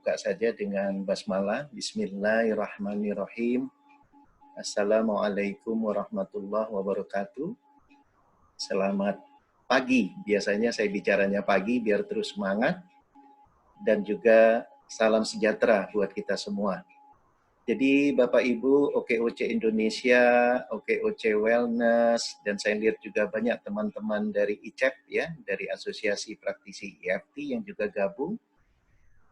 buka saja dengan basmalah. Bismillahirrahmanirrahim. Assalamualaikum warahmatullahi wabarakatuh. Selamat pagi. Biasanya saya bicaranya pagi biar terus semangat. Dan juga salam sejahtera buat kita semua. Jadi Bapak Ibu, OKOC Indonesia, OKOC Wellness, dan saya lihat juga banyak teman-teman dari ICEP ya, dari Asosiasi Praktisi EFT yang juga gabung.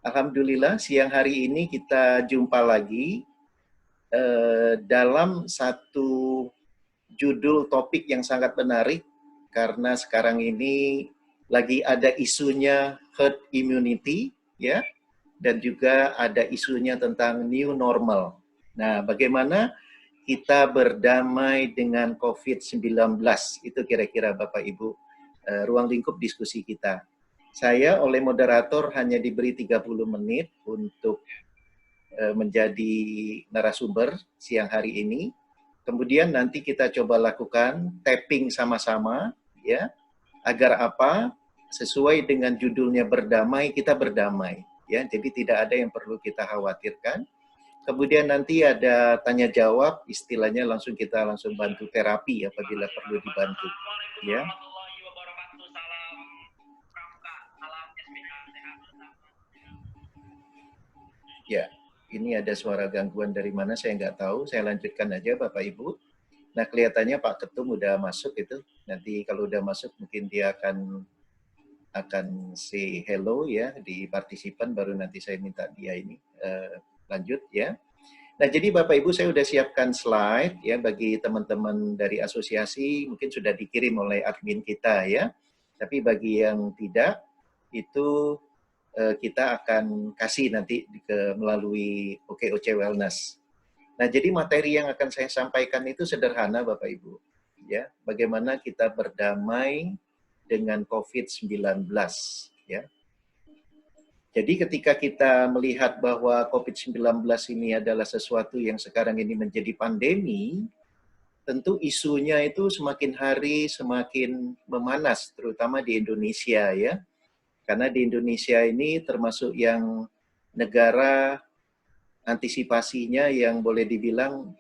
Alhamdulillah siang hari ini kita jumpa lagi dalam satu judul topik yang sangat menarik karena sekarang ini lagi ada isunya herd immunity ya. Dan juga ada isunya tentang new normal. Nah, bagaimana kita berdamai dengan COVID-19? Itu kira-kira Bapak Ibu ruang lingkup diskusi kita. Saya oleh moderator hanya diberi 30 menit untuk menjadi narasumber siang hari ini. Kemudian nanti kita coba lakukan tapping sama-sama ya. Agar apa? Sesuai dengan judulnya berdamai, kita berdamai. Ya, jadi tidak ada yang perlu kita khawatirkan. Kemudian nanti ada tanya jawab, istilahnya kita langsung bantu terapi apabila perlu dibantu. Ya. Ya, ini ada suara gangguan dari mana saya nggak tahu. Saya lanjutkan aja Bapak Ibu. Nah, kelihatannya Pak Ketum udah masuk itu. Nanti kalau udah masuk mungkin dia akan say hello ya di partisipan, baru nanti saya minta dia ini lanjut ya. Nah, jadi Bapak Ibu saya sudah siapkan slide ya bagi teman-teman dari asosiasi, mungkin sudah dikirim oleh admin kita ya. Tapi bagi yang tidak, itu kita akan kasih nanti melalui OKOC Wellness. Nah, jadi materi yang akan saya sampaikan itu sederhana Bapak Ibu. Ya, bagaimana kita berdamai dengan COVID-19 ya. Jadi ketika kita melihat bahwa COVID-19 ini adalah sesuatu yang sekarang ini menjadi pandemi, tentu isunya itu semakin hari semakin memanas, terutama di Indonesia ya. Karena di Indonesia ini termasuk yang negara antisipasinya yang boleh dibilang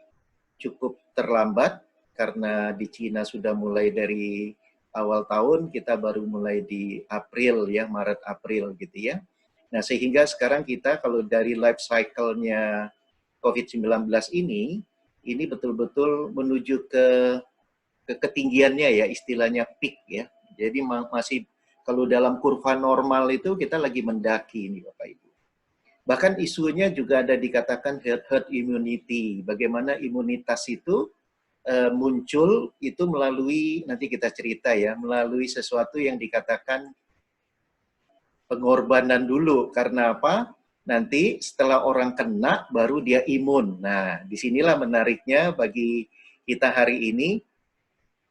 cukup terlambat, karena di Cina sudah mulai dari awal tahun, kita baru mulai di April ya, Maret-April gitu ya. Nah, sehingga sekarang kita kalau dari life cycle-nya COVID-19 ini betul-betul menuju ke ketinggiannya ya, istilahnya peak ya. Jadi masih kalau dalam kurva normal itu kita lagi mendaki ini Bapak Ibu. Bahkan isunya juga ada dikatakan herd immunity, bagaimana imunitas itu muncul itu melalui, nanti kita cerita ya, melalui sesuatu yang dikatakan pengorbanan dulu. Karena apa? Nanti setelah orang kena, baru dia imun. Nah, disinilah menariknya bagi kita hari ini,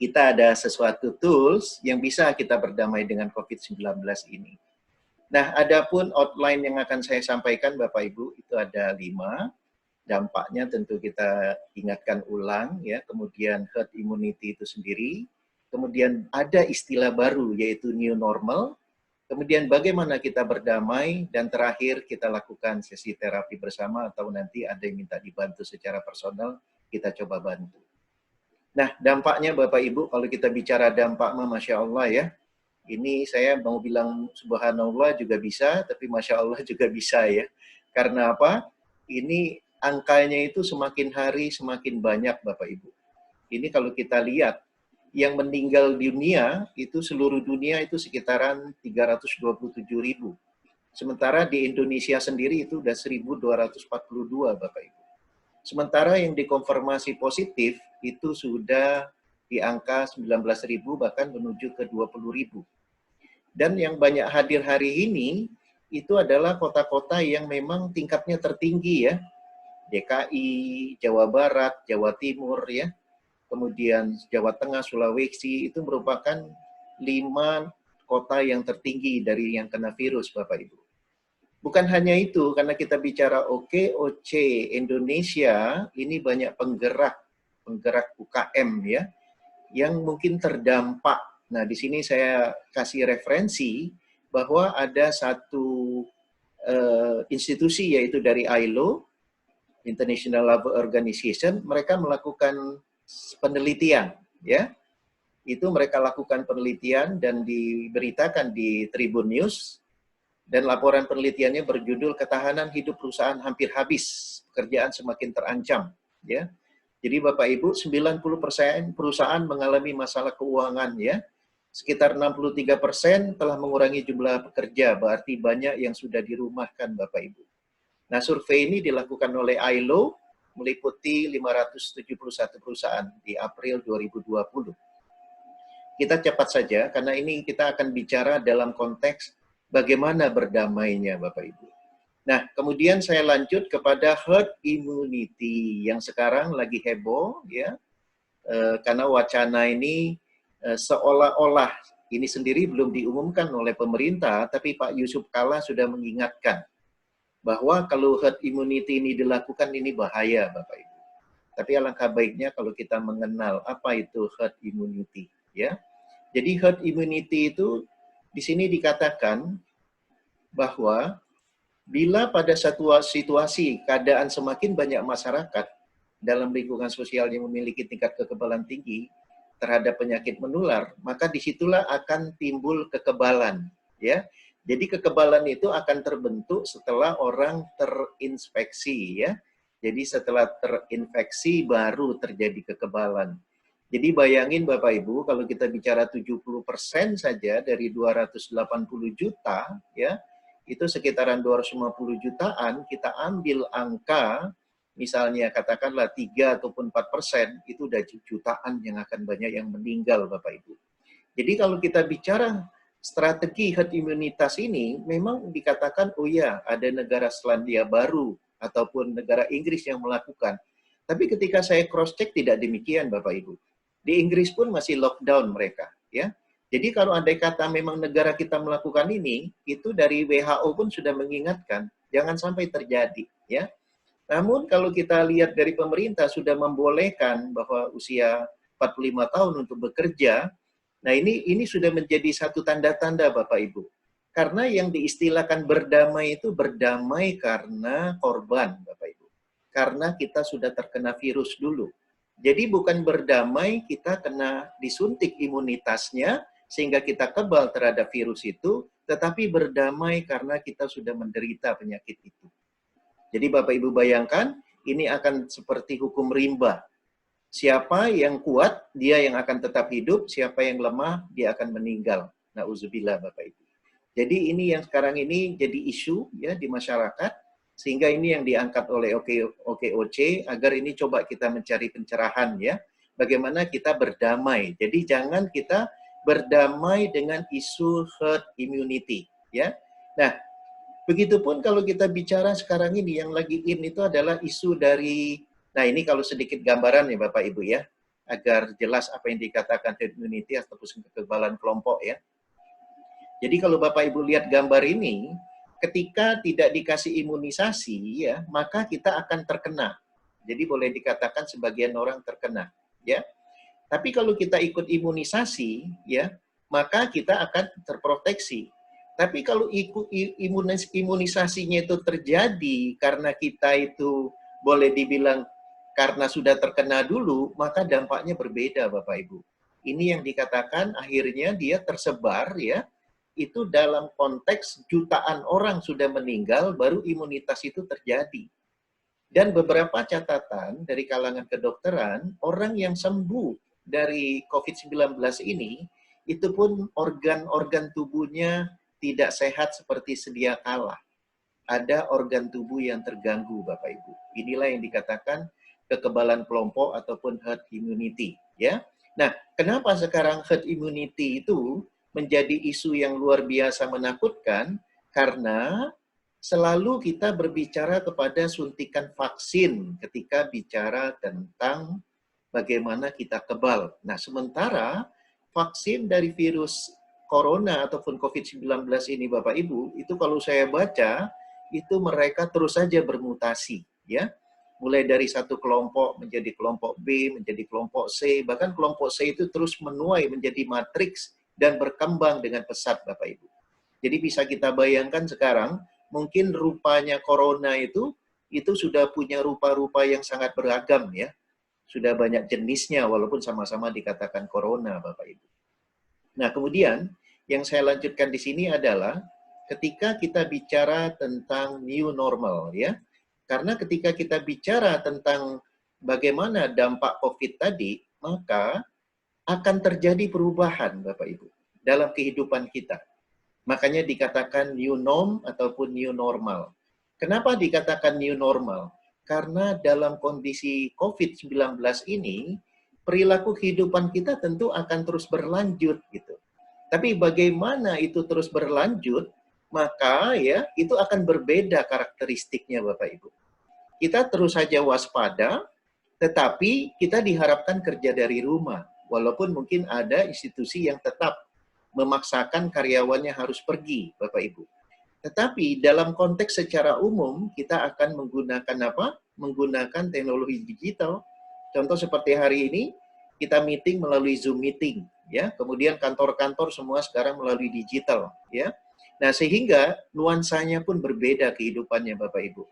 kita ada sesuatu tools yang bisa kita berdamai dengan COVID-19 ini. Nah, adapun outline yang akan saya sampaikan Bapak Ibu, itu ada 5. Dampaknya tentu kita ingatkan ulang ya, kemudian herd immunity itu sendiri, kemudian ada istilah baru yaitu new normal, kemudian bagaimana kita berdamai, dan terakhir kita lakukan sesi terapi bersama atau nanti ada yang minta dibantu secara personal, kita coba bantu. Nah, dampaknya Bapak Ibu, kalau kita bicara dampak Masya Allah ya, ini saya mau bilang subhanallah juga bisa, tapi Masya Allah juga bisa ya. Karena apa? Ini angkanya itu semakin hari semakin banyak Bapak Ibu. Ini kalau kita lihat, yang meninggal dunia itu seluruh dunia itu sekitaran 327.000. Sementara di Indonesia sendiri itu udah 1.242 Bapak Ibu. Sementara yang dikonfirmasi positif itu sudah di angka 19.000 bahkan menuju ke 20.000. Dan yang banyak hadir hari ini itu adalah kota-kota yang memang tingkatnya tertinggi ya. DKI, Jawa Barat, Jawa Timur ya, kemudian Jawa Tengah, Sulawesi, itu merupakan 5 kota yang tertinggi dari yang kena virus Bapak Ibu. Bukan hanya itu, karena kita bicara OKOC Indonesia, ini banyak penggerak UKM ya, yang mungkin terdampak. Nah, di sini saya kasih referensi bahwa ada satu institusi yaitu dari ILO, International Labour Organization, mereka melakukan penelitian, ya. Itu mereka lakukan penelitian dan diberitakan di Tribun News, dan laporan penelitiannya berjudul Ketahanan Hidup Perusahaan Hampir Habis, Pekerjaan Semakin Terancam, ya. Jadi Bapak Ibu, 90% perusahaan mengalami masalah keuangan, ya. Sekitar 63% telah mengurangi jumlah pekerja, berarti banyak yang sudah dirumahkan Bapak Ibu. Nah, survei ini dilakukan oleh ILO, meliputi 571 perusahaan di April 2020. Kita cepat saja, karena ini kita akan bicara dalam konteks bagaimana berdamainya Bapak Ibu. Nah, kemudian saya lanjut kepada herd immunity yang sekarang lagi heboh, ya, karena wacana ini seolah-olah ini sendiri belum diumumkan oleh pemerintah, tapi Pak Yusuf Kalla sudah mengingatkan bahwa kalau herd immunity ini dilakukan ini bahaya Bapak Ibu. Tapi alangkah baiknya kalau kita mengenal apa itu herd immunity, ya. Jadi herd immunity itu di sini dikatakan bahwa bila pada satu situasi keadaan semakin banyak masyarakat dalam lingkungan sosial yang memiliki tingkat kekebalan tinggi terhadap penyakit menular, maka disitulah akan timbul kekebalan, ya. Jadi kekebalan itu akan terbentuk setelah orang terinfeksi, ya. Jadi setelah terinfeksi baru terjadi kekebalan. Jadi bayangin Bapak Ibu, kalau kita bicara 70% saja dari 280 juta, ya, itu sekitaran 250 jutaan, kita ambil angka, misalnya katakanlah 3 ataupun 4%, itu udah jutaan yang akan banyak yang meninggal Bapak Ibu. Jadi kalau kita bicara strategi herd immunitas ini, memang dikatakan, oh ya, ada negara Selandia Baru, ataupun negara Inggris yang melakukan. Tapi ketika saya cross-check tidak demikian Bapak Ibu. Di Inggris pun masih lockdown mereka, ya. Jadi kalau andai kata memang negara kita melakukan ini, itu dari WHO pun sudah mengingatkan, jangan sampai terjadi, ya. Namun kalau kita lihat dari pemerintah sudah membolehkan bahwa usia 45 tahun untuk bekerja, nah ini sudah menjadi satu tanda-tanda Bapak Ibu. Karena yang diistilahkan berdamai itu berdamai karena korban Bapak Ibu. Karena kita sudah terkena virus dulu. Jadi bukan berdamai kita kena disuntik imunitasnya sehingga kita kebal terhadap virus itu, tetapi berdamai karena kita sudah menderita penyakit itu. Jadi Bapak Ibu bayangkan, ini akan seperti hukum rimba. Siapa yang kuat, dia yang akan tetap hidup, siapa yang lemah, dia akan meninggal. Nauzubillah Bapak Ibu. Jadi ini yang sekarang ini jadi isu ya di masyarakat, sehingga ini yang diangkat oleh OKOC, agar ini coba kita mencari pencerahan ya, bagaimana kita berdamai. Jadi jangan kita berdamai dengan isu herd immunity ya. Nah, begitupun kalau kita bicara sekarang ini yang lagi in itu adalah isu dari, nah ini kalau sedikit gambaran ya Bapak Ibu ya, agar jelas apa yang dikatakan herd immunity atau kekebalan kelompok ya. Jadi kalau Bapak Ibu lihat gambar ini, ketika tidak dikasih imunisasi ya, maka kita akan terkena. Jadi boleh dikatakan sebagian orang terkena, ya. Tapi kalau kita ikut imunisasi ya, maka kita akan terproteksi. Tapi kalau ikut imunisasinya itu terjadi karena kita itu boleh dibilang karena sudah terkena dulu, maka dampaknya berbeda Bapak Ibu. Ini yang dikatakan akhirnya dia tersebar ya, itu dalam konteks jutaan orang sudah meninggal, baru imunitas itu terjadi. Dan beberapa catatan dari kalangan kedokteran, orang yang sembuh dari COVID-19 ini, itu pun organ-organ tubuhnya tidak sehat seperti sedia kala. Ada organ tubuh yang terganggu, Bapak Ibu. Inilah yang dikatakan kekebalan kelompok ataupun herd immunity. Ya. Nah, kenapa sekarang herd immunity itu menjadi isu yang luar biasa menakutkan? Karena selalu kita berbicara kepada suntikan vaksin ketika bicara tentang bagaimana kita kebal. Nah, sementara vaksin dari virus corona ataupun COVID-19 ini Bapak Ibu, itu kalau saya baca, itu mereka terus saja bermutasi. Ya, mulai dari satu kelompok menjadi kelompok B, menjadi kelompok C, bahkan kelompok C itu terus menuai menjadi matriks dan berkembang dengan pesat Bapak Ibu. Jadi bisa kita bayangkan sekarang, mungkin rupanya corona itu sudah punya rupa-rupa yang sangat beragam ya. Sudah banyak jenisnya walaupun sama-sama dikatakan corona, Bapak Ibu. Nah, kemudian yang saya lanjutkan di sini adalah ketika kita bicara tentang new normal ya. Karena ketika kita bicara tentang bagaimana dampak COVID tadi, maka akan terjadi perubahan Bapak Ibu dalam kehidupan kita. Makanya dikatakan new norm ataupun new normal. Kenapa dikatakan new normal? Karena dalam kondisi COVID-19 ini, perilaku kehidupan kita tentu akan terus berlanjut gitu. Tapi bagaimana itu terus berlanjut, maka ya itu akan berbeda karakteristiknya Bapak Ibu. Kita terus saja waspada, tetapi kita diharapkan kerja dari rumah. Walaupun mungkin ada institusi yang tetap memaksakan karyawannya harus pergi, Bapak Ibu. Tetapi dalam konteks secara umum, kita akan menggunakan apa? Menggunakan teknologi digital. Contoh seperti hari ini, kita meeting melalui Zoom meeting, ya. Kemudian kantor-kantor semua sekarang melalui digital, ya. Nah, sehingga nuansanya pun berbeda kehidupannya, Bapak Ibu.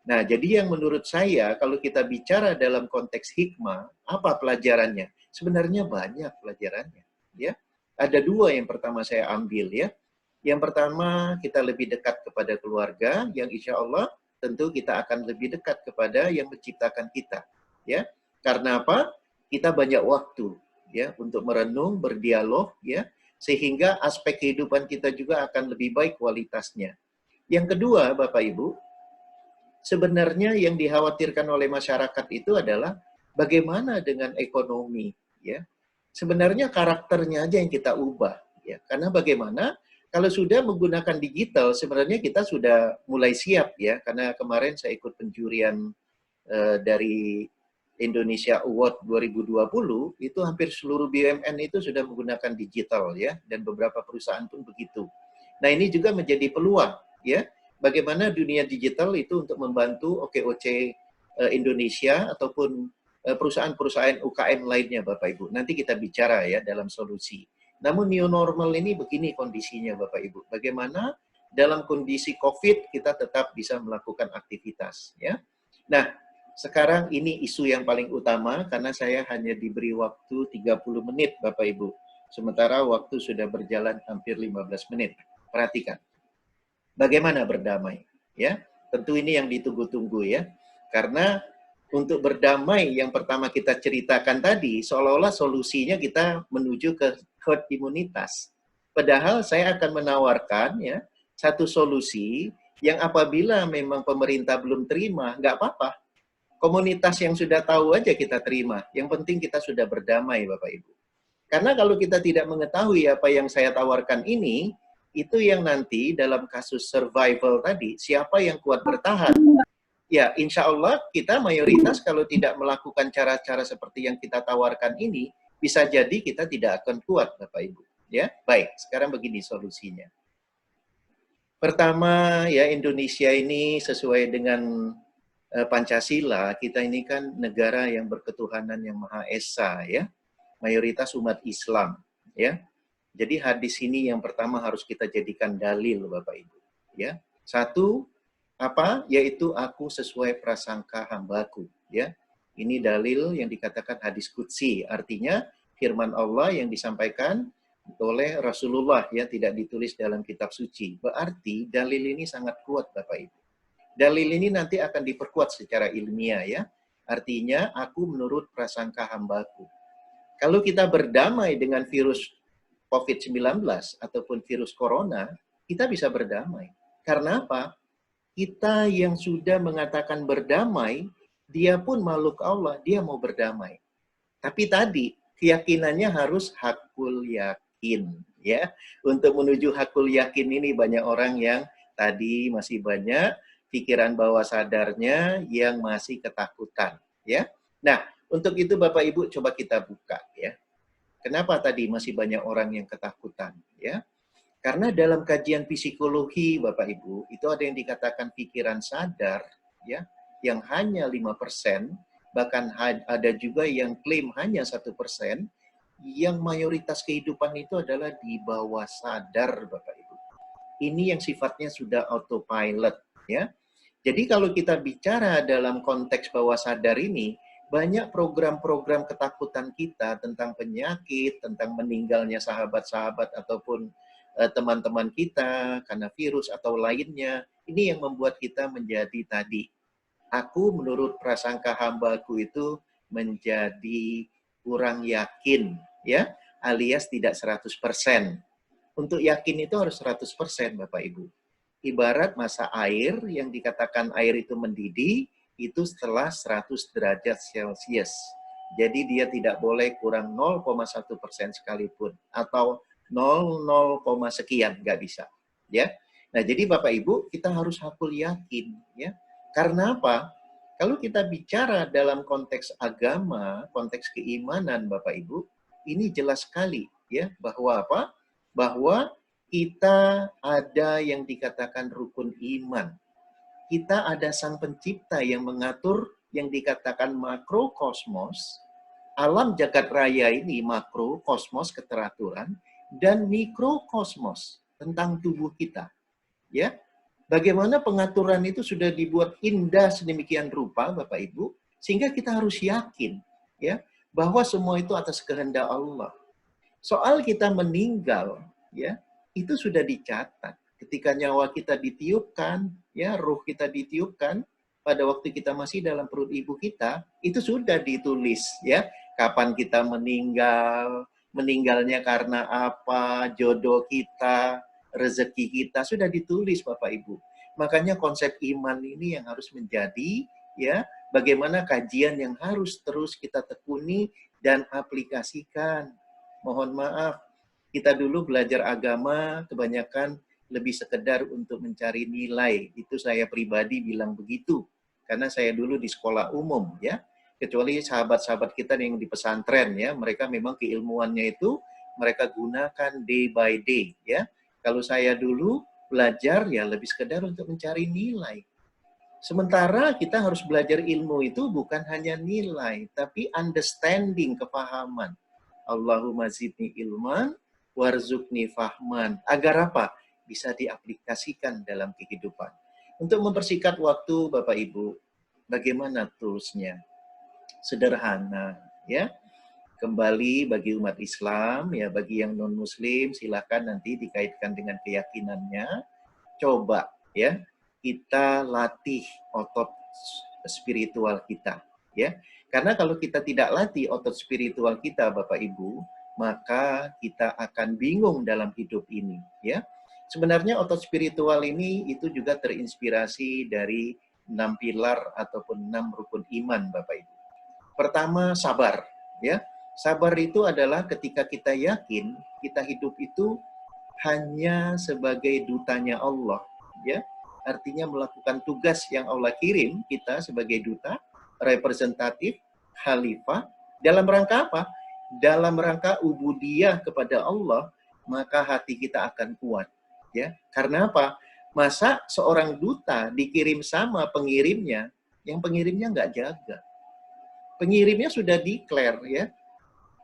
Nah, jadi yang menurut saya, kalau kita bicara dalam konteks hikmah, apa pelajarannya? Sebenarnya banyak pelajarannya, ya. Ada dua yang pertama saya ambil ya. Yang pertama kita lebih dekat kepada keluarga, yang insya Allah tentu kita akan lebih dekat kepada yang menciptakan kita, ya. Karena apa? Kita banyak waktu ya untuk merenung, berdialog ya, sehingga aspek kehidupan kita juga akan lebih baik kualitasnya. Yang kedua, Bapak Ibu, sebenarnya yang dikhawatirkan oleh masyarakat itu adalah bagaimana dengan ekonomi ya. Sebenarnya karakternya aja yang kita ubah ya. Karena bagaimana kalau sudah menggunakan digital sebenarnya kita sudah mulai siap ya, karena kemarin saya ikut penjurian dari Indonesia Award 2020 itu hampir seluruh BUMN itu sudah menggunakan digital ya, dan beberapa perusahaan pun begitu. Nah, ini juga menjadi peluang ya. Bagaimana dunia digital itu untuk membantu OKOC Indonesia ataupun perusahaan-perusahaan UKM lainnya Bapak Ibu. Nanti kita bicara ya dalam solusi. Namun new normal ini begini kondisinya Bapak Ibu. Bagaimana dalam kondisi COVID kita tetap bisa melakukan aktivitas ya. Nah, sekarang ini isu yang paling utama karena saya hanya diberi waktu 30 menit Bapak Ibu. Sementara waktu sudah berjalan hampir 15 menit. Perhatikan. Bagaimana berdamai? Ya, tentu ini yang ditunggu-tunggu ya. Karena untuk berdamai yang pertama kita ceritakan tadi, seolah-olah solusinya kita menuju ke herd imunitas. Padahal saya akan menawarkan ya satu solusi yang apabila memang pemerintah belum terima, nggak apa-apa. Komunitas yang sudah tahu aja kita terima. Yang penting kita sudah berdamai, Bapak Ibu. Karena kalau kita tidak mengetahui apa yang saya tawarkan ini, itu yang nanti dalam kasus survival tadi, siapa yang kuat bertahan. Ya, insya Allah kita mayoritas kalau tidak melakukan cara-cara seperti yang kita tawarkan ini, bisa jadi kita tidak akan kuat, Bapak Ibu. Ya, baik. Sekarang begini solusinya. Pertama, ya Indonesia ini sesuai dengan Pancasila, kita ini kan negara yang berketuhanan yang Maha Esa, ya. Mayoritas umat Islam, ya. Jadi hadis ini yang pertama harus kita jadikan dalil, Bapak Ibu. Ya, satu, apa? Yaitu aku sesuai prasangka hambaku, ya. Ini dalil yang dikatakan hadis qudsi, artinya firman Allah yang disampaikan oleh Rasulullah ya, tidak ditulis dalam kitab suci. Berarti dalil ini sangat kuat Bapak Ibu. Dalil ini nanti akan diperkuat secara ilmiah ya. Artinya aku menurut prasangka hambaku. Kalau kita berdamai dengan virus COVID-19 ataupun virus corona, kita bisa berdamai. Karena apa? Kita yang sudah mengatakan berdamai, dia pun makhluk Allah, dia mau berdamai. Tapi tadi keyakinannya harus hakul yakin, ya. Untuk menuju hakul yakin ini banyak orang yang tadi masih banyak pikiran bawah sadarnya yang masih ketakutan, ya. Nah, untuk itu Bapak Ibu coba kita buka, ya. Kenapa tadi masih banyak orang yang ketakutan, ya? Karena dalam kajian psikologi Bapak Ibu, itu ada yang dikatakan pikiran sadar, ya, yang hanya 5%, bahkan ada juga yang klaim hanya 1%, yang mayoritas kehidupan itu adalah di bawah sadar Bapak Ibu. Ini yang sifatnya sudah autopilot, ya. Jadi kalau kita bicara dalam konteks bawah sadar ini, banyak program-program ketakutan kita tentang penyakit, tentang meninggalnya sahabat-sahabat ataupun teman-teman kita karena virus atau lainnya. Ini yang membuat kita menjadi tadi, aku menurut prasangka hambaku itu menjadi kurang yakin, ya, alias tidak 100%. Untuk yakin itu harus 100%, Bapak Ibu. Ibarat masa air yang dikatakan air itu mendidih, itu setelah 100 derajat Celcius. Jadi dia tidak boleh kurang 0,1% sekalipun, atau 0, sekian, nggak bisa. Ya. Nah, jadi Bapak Ibu, kita harus hakul yakin, ya. Karena apa? Kalau kita bicara dalam konteks agama, konteks keimanan Bapak Ibu, ini jelas sekali, ya, bahwa apa? Bahwa kita ada yang dikatakan rukun iman. Kita ada sang pencipta yang mengatur yang dikatakan makrokosmos. Alam jagat raya ini makro, kosmos, keteraturan, dan mikrokosmos tentang tubuh kita. Ya, bagaimana pengaturan itu sudah dibuat indah sedemikian rupa, Bapak Ibu, sehingga kita harus yakin, ya, bahwa semua itu atas kehendak Allah. Soal kita meninggal, ya, itu sudah dicatat. Ketika nyawa kita ditiupkan, ya, ruh kita ditiupkan, pada waktu kita masih dalam perut ibu kita, itu sudah ditulis, ya, kapan kita meninggal, meninggalnya karena apa, jodoh kita, rezeki kita, sudah ditulis Bapak Ibu. Makanya konsep iman ini yang harus menjadi, ya, bagaimana kajian yang harus terus kita tekuni dan aplikasikan. Mohon maaf, kita dulu belajar agama kebanyakan lebih sekedar untuk mencari nilai. Itu saya pribadi bilang begitu. Karena saya dulu di sekolah umum, ya. Kecuali sahabat-sahabat kita yang di pesantren, ya, mereka memang keilmuannya itu mereka gunakan day by day, ya. Kalau saya dulu belajar ya lebih sekedar untuk mencari nilai. Sementara kita harus belajar ilmu itu bukan hanya nilai, tapi understanding, kepahaman. Allahumma zidni ilman, warzuqni fahman. Agar apa? Bisa diaplikasikan dalam kehidupan. Untuk mempersingkat waktu, Bapak Ibu, bagaimana toolsnya? Sederhana, ya. Kembali bagi umat Islam, ya, bagi yang non-Muslim, silakan nanti dikaitkan dengan keyakinannya. Coba, ya, kita latih otot spiritual kita, ya. Karena kalau kita tidak latih otot spiritual kita, Bapak Ibu, maka kita akan bingung dalam hidup ini, ya. Sebenarnya otot spiritual ini itu juga terinspirasi dari 6 pilar ataupun 6 rukun iman, Bapak Ibu. Pertama, sabar, ya. Sabar itu adalah ketika kita yakin kita hidup itu hanya sebagai dutanya Allah, ya. Artinya melakukan tugas yang Allah kirim kita sebagai duta, representatif, khalifah, dalam rangka apa? Dalam rangka ubudiyah kepada Allah, maka hati kita akan kuat, ya. Karena apa? Masa seorang duta dikirim sama pengirimnya, yang pengirimnya nggak jaga. Pengirimnya sudah declare, ya.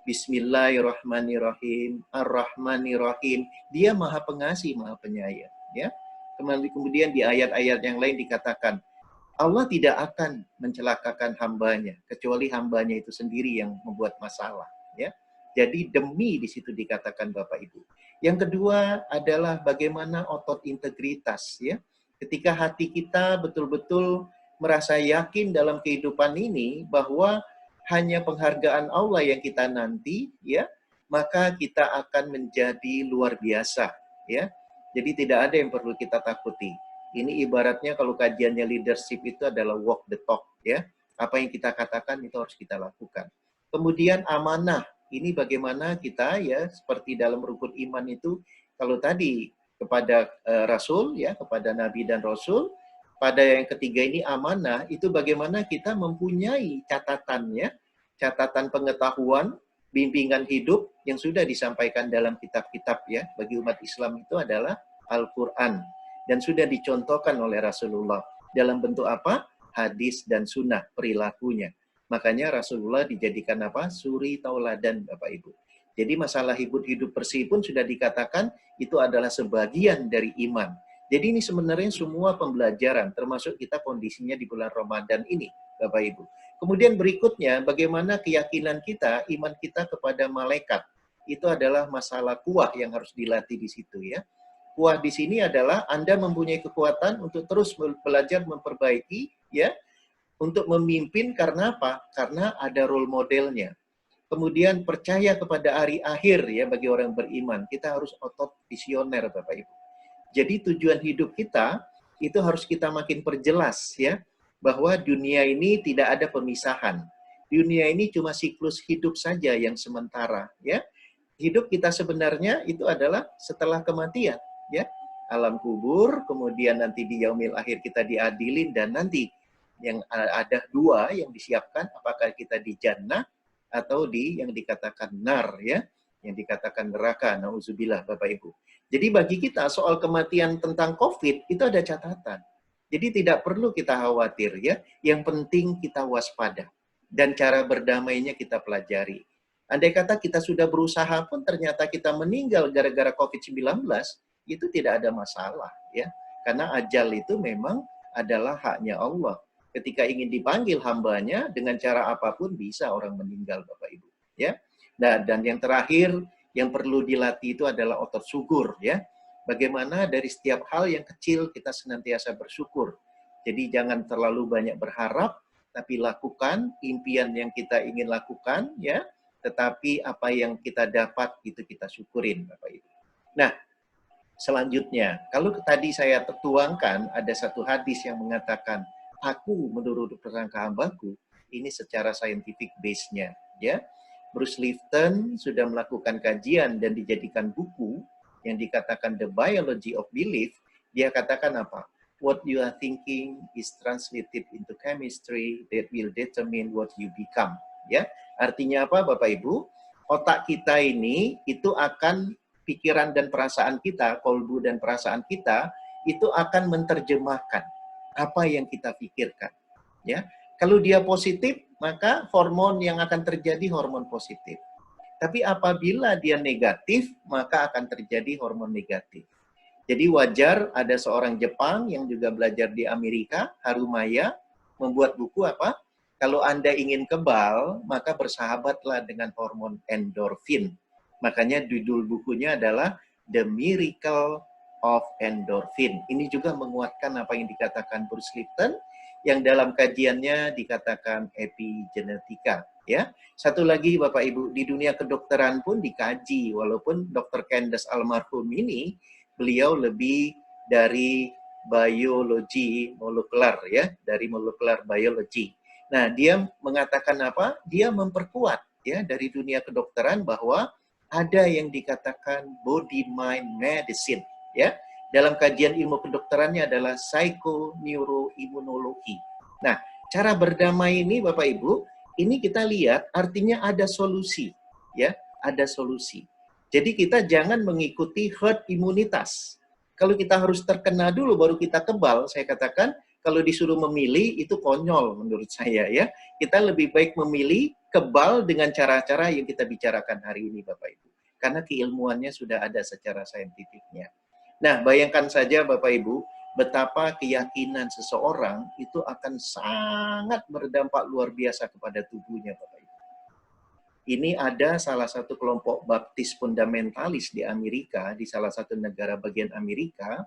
Bismillahirrahmanirrahim, Ar-Rahmanirrahim. Dia Maha Pengasih, Maha Penyayang, ya. Kemudian di ayat-ayat yang lain dikatakan, Allah tidak akan mencelakakan hambanya, kecuali hambanya itu sendiri yang membuat masalah, ya. Jadi demi di situ dikatakan Bapak Ibu. Yang kedua adalah bagaimana otot integritas, ya. Ketika hati kita betul-betul merasa yakin dalam kehidupan ini bahwa hanya penghargaan Allah yang kita nanti, ya, maka kita akan menjadi luar biasa, ya. Jadi tidak ada yang perlu kita takuti. Ini ibaratnya kalau kajiannya leadership itu adalah walk the talk, ya. Apa yang kita katakan itu harus kita lakukan. Kemudian amanah, ini bagaimana kita, ya, seperti dalam rukun iman itu, kalau tadi kepada Rasul, ya, kepada Nabi dan Rasul, pada yang ketiga ini amanah, itu bagaimana kita mempunyai catatannya, catatan pengetahuan, bimbingan hidup yang sudah disampaikan dalam kitab-kitab, ya, bagi umat Islam itu adalah Al-Quran. Dan sudah dicontohkan oleh Rasulullah. Dalam bentuk apa? Hadis dan sunnah perilakunya. Makanya Rasulullah dijadikan apa? Suri tauladan, Bapak Ibu. Jadi masalah hidup bersih pun sudah dikatakan itu adalah sebagian dari iman. Jadi ini sebenarnya semua pembelajaran, termasuk kita kondisinya di bulan Ramadan ini, Bapak Ibu. Kemudian berikutnya, bagaimana keyakinan kita, iman kita kepada malaikat. Itu adalah masalah kuah yang harus dilatih di situ ya. Kuah di sini adalah Anda mempunyai kekuatan untuk terus belajar memperbaiki ya, untuk memimpin karena apa? Karena ada role modelnya. Kemudian percaya kepada hari akhir ya bagi orang beriman. Kita harus otot visioner Bapak Ibu. Jadi tujuan hidup kita itu harus kita makin perjelas ya, bahwa dunia ini tidak ada pemisahan. Dunia ini cuma siklus hidup saja yang sementara ya. Hidup kita sebenarnya itu adalah setelah kematian ya, alam kubur, kemudian nanti di yaumil akhir kita diadilin, dan nanti yang ada dua yang disiapkan, apakah kita di jannah atau di yang dikatakan nar ya, yang dikatakan neraka. Nauzubillah Bapak Ibu. Jadi bagi kita soal kematian tentang COVID itu ada catatan. Jadi tidak perlu kita khawatir ya, yang penting kita waspada dan cara berdamainya kita pelajari. Andai kata kita sudah berusaha pun ternyata kita meninggal gara-gara COVID-19, itu tidak ada masalah ya. Karena ajal itu memang adalah haknya Allah. Ketika ingin dipanggil hambanya, dengan cara apapun bisa orang meninggal Bapak Ibu. Ya. Dan yang terakhir yang perlu dilatih itu adalah otot syukur ya. Bagaimana dari setiap hal yang kecil kita senantiasa bersyukur. Jadi jangan terlalu banyak berharap, tapi lakukan impian yang kita ingin lakukan ya. Tetapi apa yang kita dapat itu kita syukurin Bapak Ibu. Nah, selanjutnya, kalau tadi saya tertuangkan ada satu hadis yang mengatakan, aku menurut prasangka hambaku, ini secara scientific base-nya ya. Bruce Lipton sudah melakukan kajian dan dijadikan buku yang dikatakan The Biology of Belief. Dia katakan apa? What you are thinking is translated into chemistry that will determine what you become. Ya, artinya apa Bapak Ibu? Otak kita ini itu akan, pikiran dan perasaan kita, kolbu dan perasaan kita itu akan menerjemahkan apa yang kita pikirkan. Ya, kalau dia positif maka hormon yang akan terjadi hormon positif. Tapi apabila dia negatif maka akan terjadi hormon negatif. Jadi wajar ada seorang Jepang yang juga belajar di Amerika, Harumaya, membuat buku apa? Kalau Anda ingin kebal, maka bersahabatlah dengan hormon endorfin. Makanya judul bukunya adalah The Miracle of Endorphin. Ini juga menguatkan apa yang dikatakan Bruce Lipton, yang dalam kajiannya dikatakan epigenetika. Ya, satu lagi Bapak Ibu, di dunia kedokteran pun dikaji, walaupun Dr. Candace almarhum ini beliau lebih dari biologi molekular ya, dari molekular biology. Nah, dia mengatakan apa? Dia memperkuat ya dari dunia kedokteran bahwa ada yang dikatakan body mind medicine ya. Dalam kajian ilmu kedokterannya adalah psikoneuroimunologi. Nah, cara berdamai ini Bapak Ibu, ini kita lihat artinya ada solusi ya, ada solusi. Jadi kita jangan mengikuti herd imunitas. Kalau kita harus terkena dulu baru kita kebal, saya katakan kalau disuruh memilih itu konyol menurut saya ya. Kita lebih baik memilih kebal dengan cara-cara yang kita bicarakan hari ini Bapak Ibu. Karena keilmuannya sudah ada secara saintifiknya. Nah, bayangkan saja Bapak Ibu, betapa keyakinan seseorang itu akan sangat berdampak luar biasa kepada tubuhnya Bapak Ibu. Ini ada salah satu kelompok baptis fundamentalis di Amerika, di salah satu negara bagian Amerika,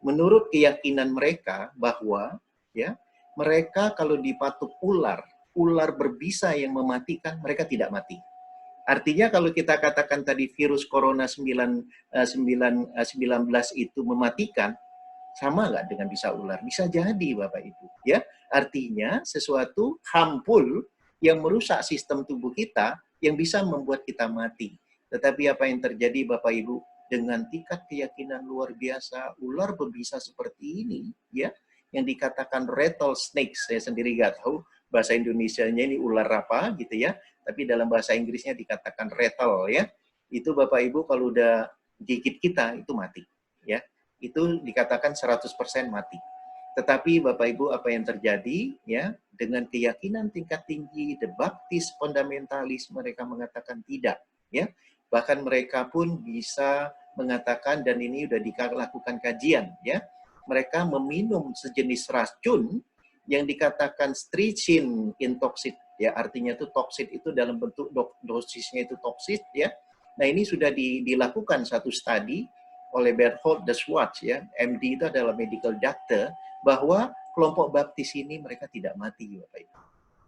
menurut keyakinan mereka bahwa ya, mereka kalau dipatuk ular berbisa yang mematikan, mereka tidak mati. Artinya kalau kita katakan tadi virus corona 19 itu mematikan, sama nggak dengan bisa ular? Bisa jadi Bapak Ibu. Ya, artinya sesuatu harmful yang merusak sistem tubuh kita yang bisa membuat kita mati. Tetapi apa yang terjadi Bapak Ibu, dengan tingkat keyakinan luar biasa, ular berbisa seperti ini, ya, yang dikatakan rattlesnake, saya sendiri nggak tahu bahasa Indonesianya ini ular apa gitu ya, tapi dalam bahasa Inggrisnya dikatakan rattle ya. Itu Bapak Ibu kalau udah gigit kita itu mati, ya. Itu dikatakan 100% mati. Tetapi Bapak Ibu apa yang terjadi ya, dengan keyakinan tingkat tinggi The Baptist fundamentalis mereka mengatakan tidak ya. Bahkan mereka pun bisa mengatakan, dan ini sudah dilakukan kajian, ya, mereka meminum sejenis racun yang dikatakan strychnine intoxid, ya, artinya itu toksit itu dalam bentuk dosisnya itu toksit, ya. Nah, ini sudah dilakukan satu studi oleh Berthold de Schwartz, ya, MD itu adalah medical doctor, bahwa kelompok baptis ini mereka tidak mati, Bapak Ibu.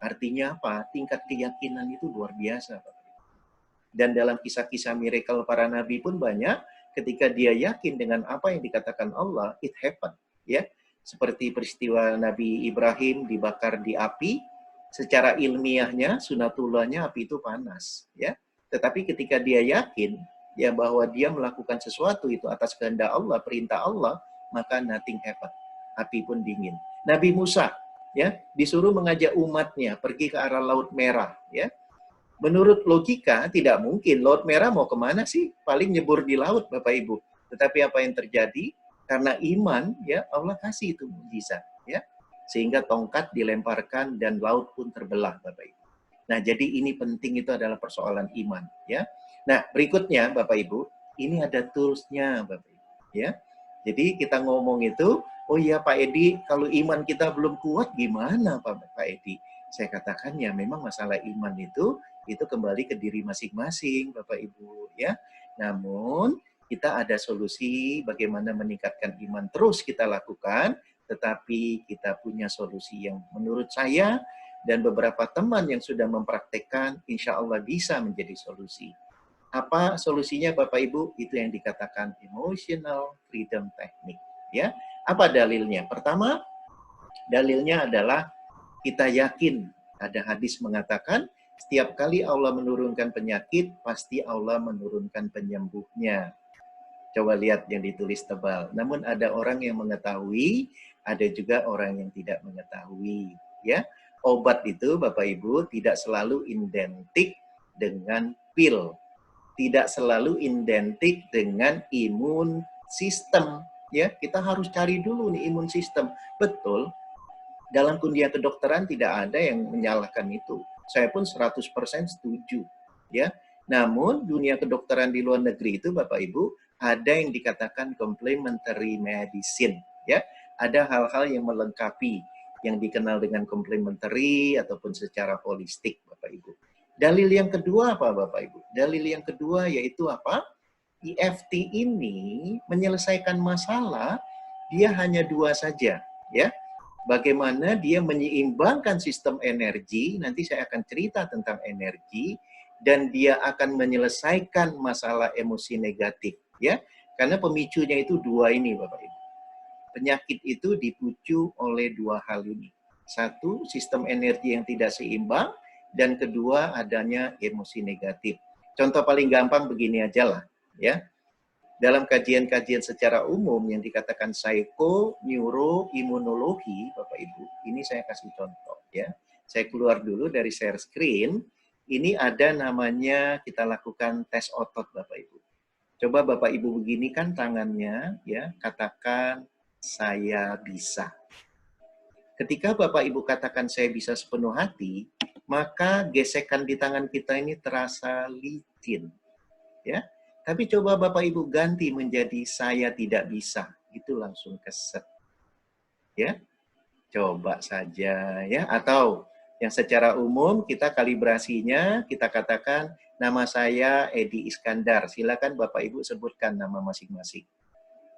Artinya apa? Tingkat keyakinan itu luar biasa, Bapak Ibu. Dan dalam kisah-kisah miracle para nabi pun banyak, ketika dia yakin dengan apa yang dikatakan Allah, it happen, ya. Seperti peristiwa Nabi Ibrahim dibakar di api, secara ilmiahnya, sunatullahnya api itu panas, ya. Tetapi ketika dia yakin, ya, bahwa dia melakukan sesuatu itu atas kehendak Allah, perintah Allah, maka nothing happen. Api pun dingin. Nabi Musa, ya, disuruh mengajak umatnya pergi ke arah Laut Merah, ya. Menurut logika tidak mungkin, Laut Merah mau kemana sih? Paling nyebur di laut, Bapak Ibu. Tetapi apa yang terjadi? Karena iman, ya, Allah kasih itu mukjizat, ya, sehingga tongkat dilemparkan dan laut pun terbelah, Bapak Ibu. Nah, jadi ini penting, itu adalah persoalan iman, ya. Nah, berikutnya Bapak Ibu, ini ada toolsnya, Bapak Ibu, ya. Jadi kita ngomong itu, oh iya Pak Edi, kalau iman kita belum kuat gimana Pak Edi? Saya katakan ya memang masalah iman itu kembali ke diri masing-masing, Bapak Ibu, ya. Namun kita ada solusi bagaimana meningkatkan iman, terus kita lakukan, tetapi kita punya solusi yang menurut saya dan beberapa teman yang sudah mempraktekkan, insya Allah bisa menjadi solusi. Apa solusinya Bapak Ibu? Itu yang dikatakan emotional freedom technique, ya. Apa dalilnya? Pertama, dalilnya adalah kita yakin, ada hadis mengatakan, setiap kali Allah menurunkan penyakit, pasti Allah menurunkan penyembuhnya. Coba lihat yang ditulis tebal. Namun ada orang yang mengetahui, ada juga orang yang tidak mengetahui. Ya, obat itu Bapak Ibu tidak selalu identik dengan pil, tidak selalu identik dengan imun sistem. Ya, kita harus cari dulu nih imun sistem. Betul. Dalam dunia kedokteran tidak ada yang menyalahkan itu. Saya pun 100% setuju, ya. Namun dunia kedokteran di luar negeri itu Bapak Ibu ada yang dikatakan complementary medicine, ya. Ada hal-hal yang melengkapi yang dikenal dengan complementary ataupun secara holistik, Bapak Ibu. Dalil yang kedua apa Bapak Ibu? Dalil yang kedua yaitu apa? EFT ini menyelesaikan masalah, dia hanya dua saja, ya. Bagaimana dia menyeimbangkan sistem energi, nanti saya akan cerita tentang energi, dan dia akan menyelesaikan masalah emosi negatif, ya. Karena pemicunya itu dua ini, Bapak Ibu. Penyakit itu dipicu oleh dua hal ini. Satu, sistem energi yang tidak seimbang, dan kedua, adanya emosi negatif. Contoh paling gampang begini aja lah, ya. Dalam kajian-kajian secara umum yang dikatakan psiko-neuro-imunologi, Bapak Ibu, ini saya kasih contoh, ya. Saya keluar dulu dari share screen. Ini ada namanya, kita lakukan tes otot, Bapak Ibu. Coba Bapak Ibu beginikan tangannya, ya, katakan saya bisa. Ketika Bapak Ibu katakan saya bisa sepenuh hati, maka gesekan di tangan kita ini terasa licin, ya. Tapi coba Bapak Ibu ganti menjadi saya tidak bisa, itu langsung keset. Ya. Coba saja, ya. Atau yang secara umum kita kalibrasinya, kita katakan nama saya Edi Iskandar. Silakan Bapak Ibu sebutkan nama masing-masing.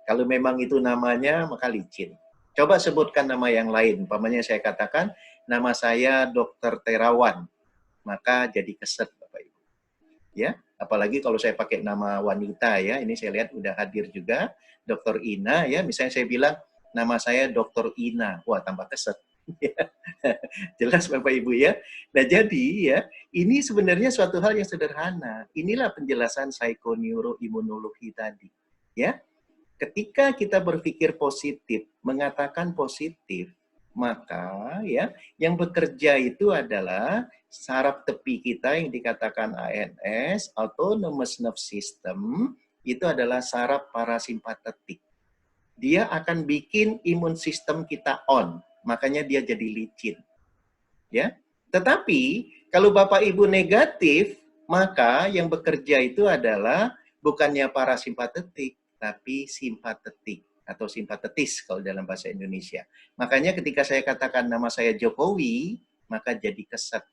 Kalau memang itu namanya, maka licin. Coba sebutkan nama yang lain. Umpamanya saya katakan nama saya Dr. Terawan, maka jadi keset Bapak Ibu. Ya. Apalagi kalau saya pakai nama wanita, ya, ini saya lihat udah hadir juga Dr. Ina, ya. Misalnya saya bilang nama saya Dr. Ina, wah tambah keset. Jelas Bapak Ibu, ya. Nah jadi ya ini sebenarnya suatu hal yang sederhana. Inilah penjelasan psikoneuroimunologi tadi, ya. Ketika kita berpikir positif, mengatakan positif, maka ya yang bekerja itu adalah saraf tepi kita yang dikatakan ANS, Autonomous Nervous System, itu adalah saraf parasimpatetik. Dia akan bikin imun sistem kita on, makanya dia jadi licin. Ya. Tetapi kalau Bapak Ibu negatif, Maka yang bekerja itu adalah bukannya parasimpatetik, tapi simpatetik atau simpatetis kalau dalam bahasa Indonesia. Makanya ketika saya katakan nama saya Jokowi, maka jadi keset.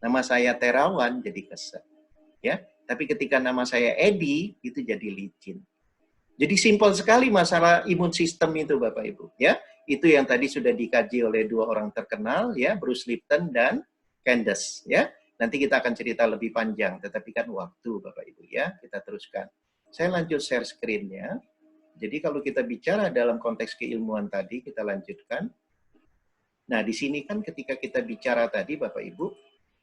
Nama saya Terawan jadi keset. Ya, tapi ketika nama saya Edi itu jadi licin. Jadi simpel sekali masalah imun sistem itu Bapak Ibu, ya. Itu yang tadi sudah dikaji oleh dua orang terkenal, ya, Bruce Lipton dan Candace, ya. Nanti kita akan cerita lebih panjang, tetapi kan waktu Bapak Ibu, ya. Kita teruskan. Saya lanjut share screen-nya. Jadi kalau kita bicara dalam konteks keilmuan tadi, kita lanjutkan. Nah, di sini kan ketika kita bicara tadi Bapak Ibu,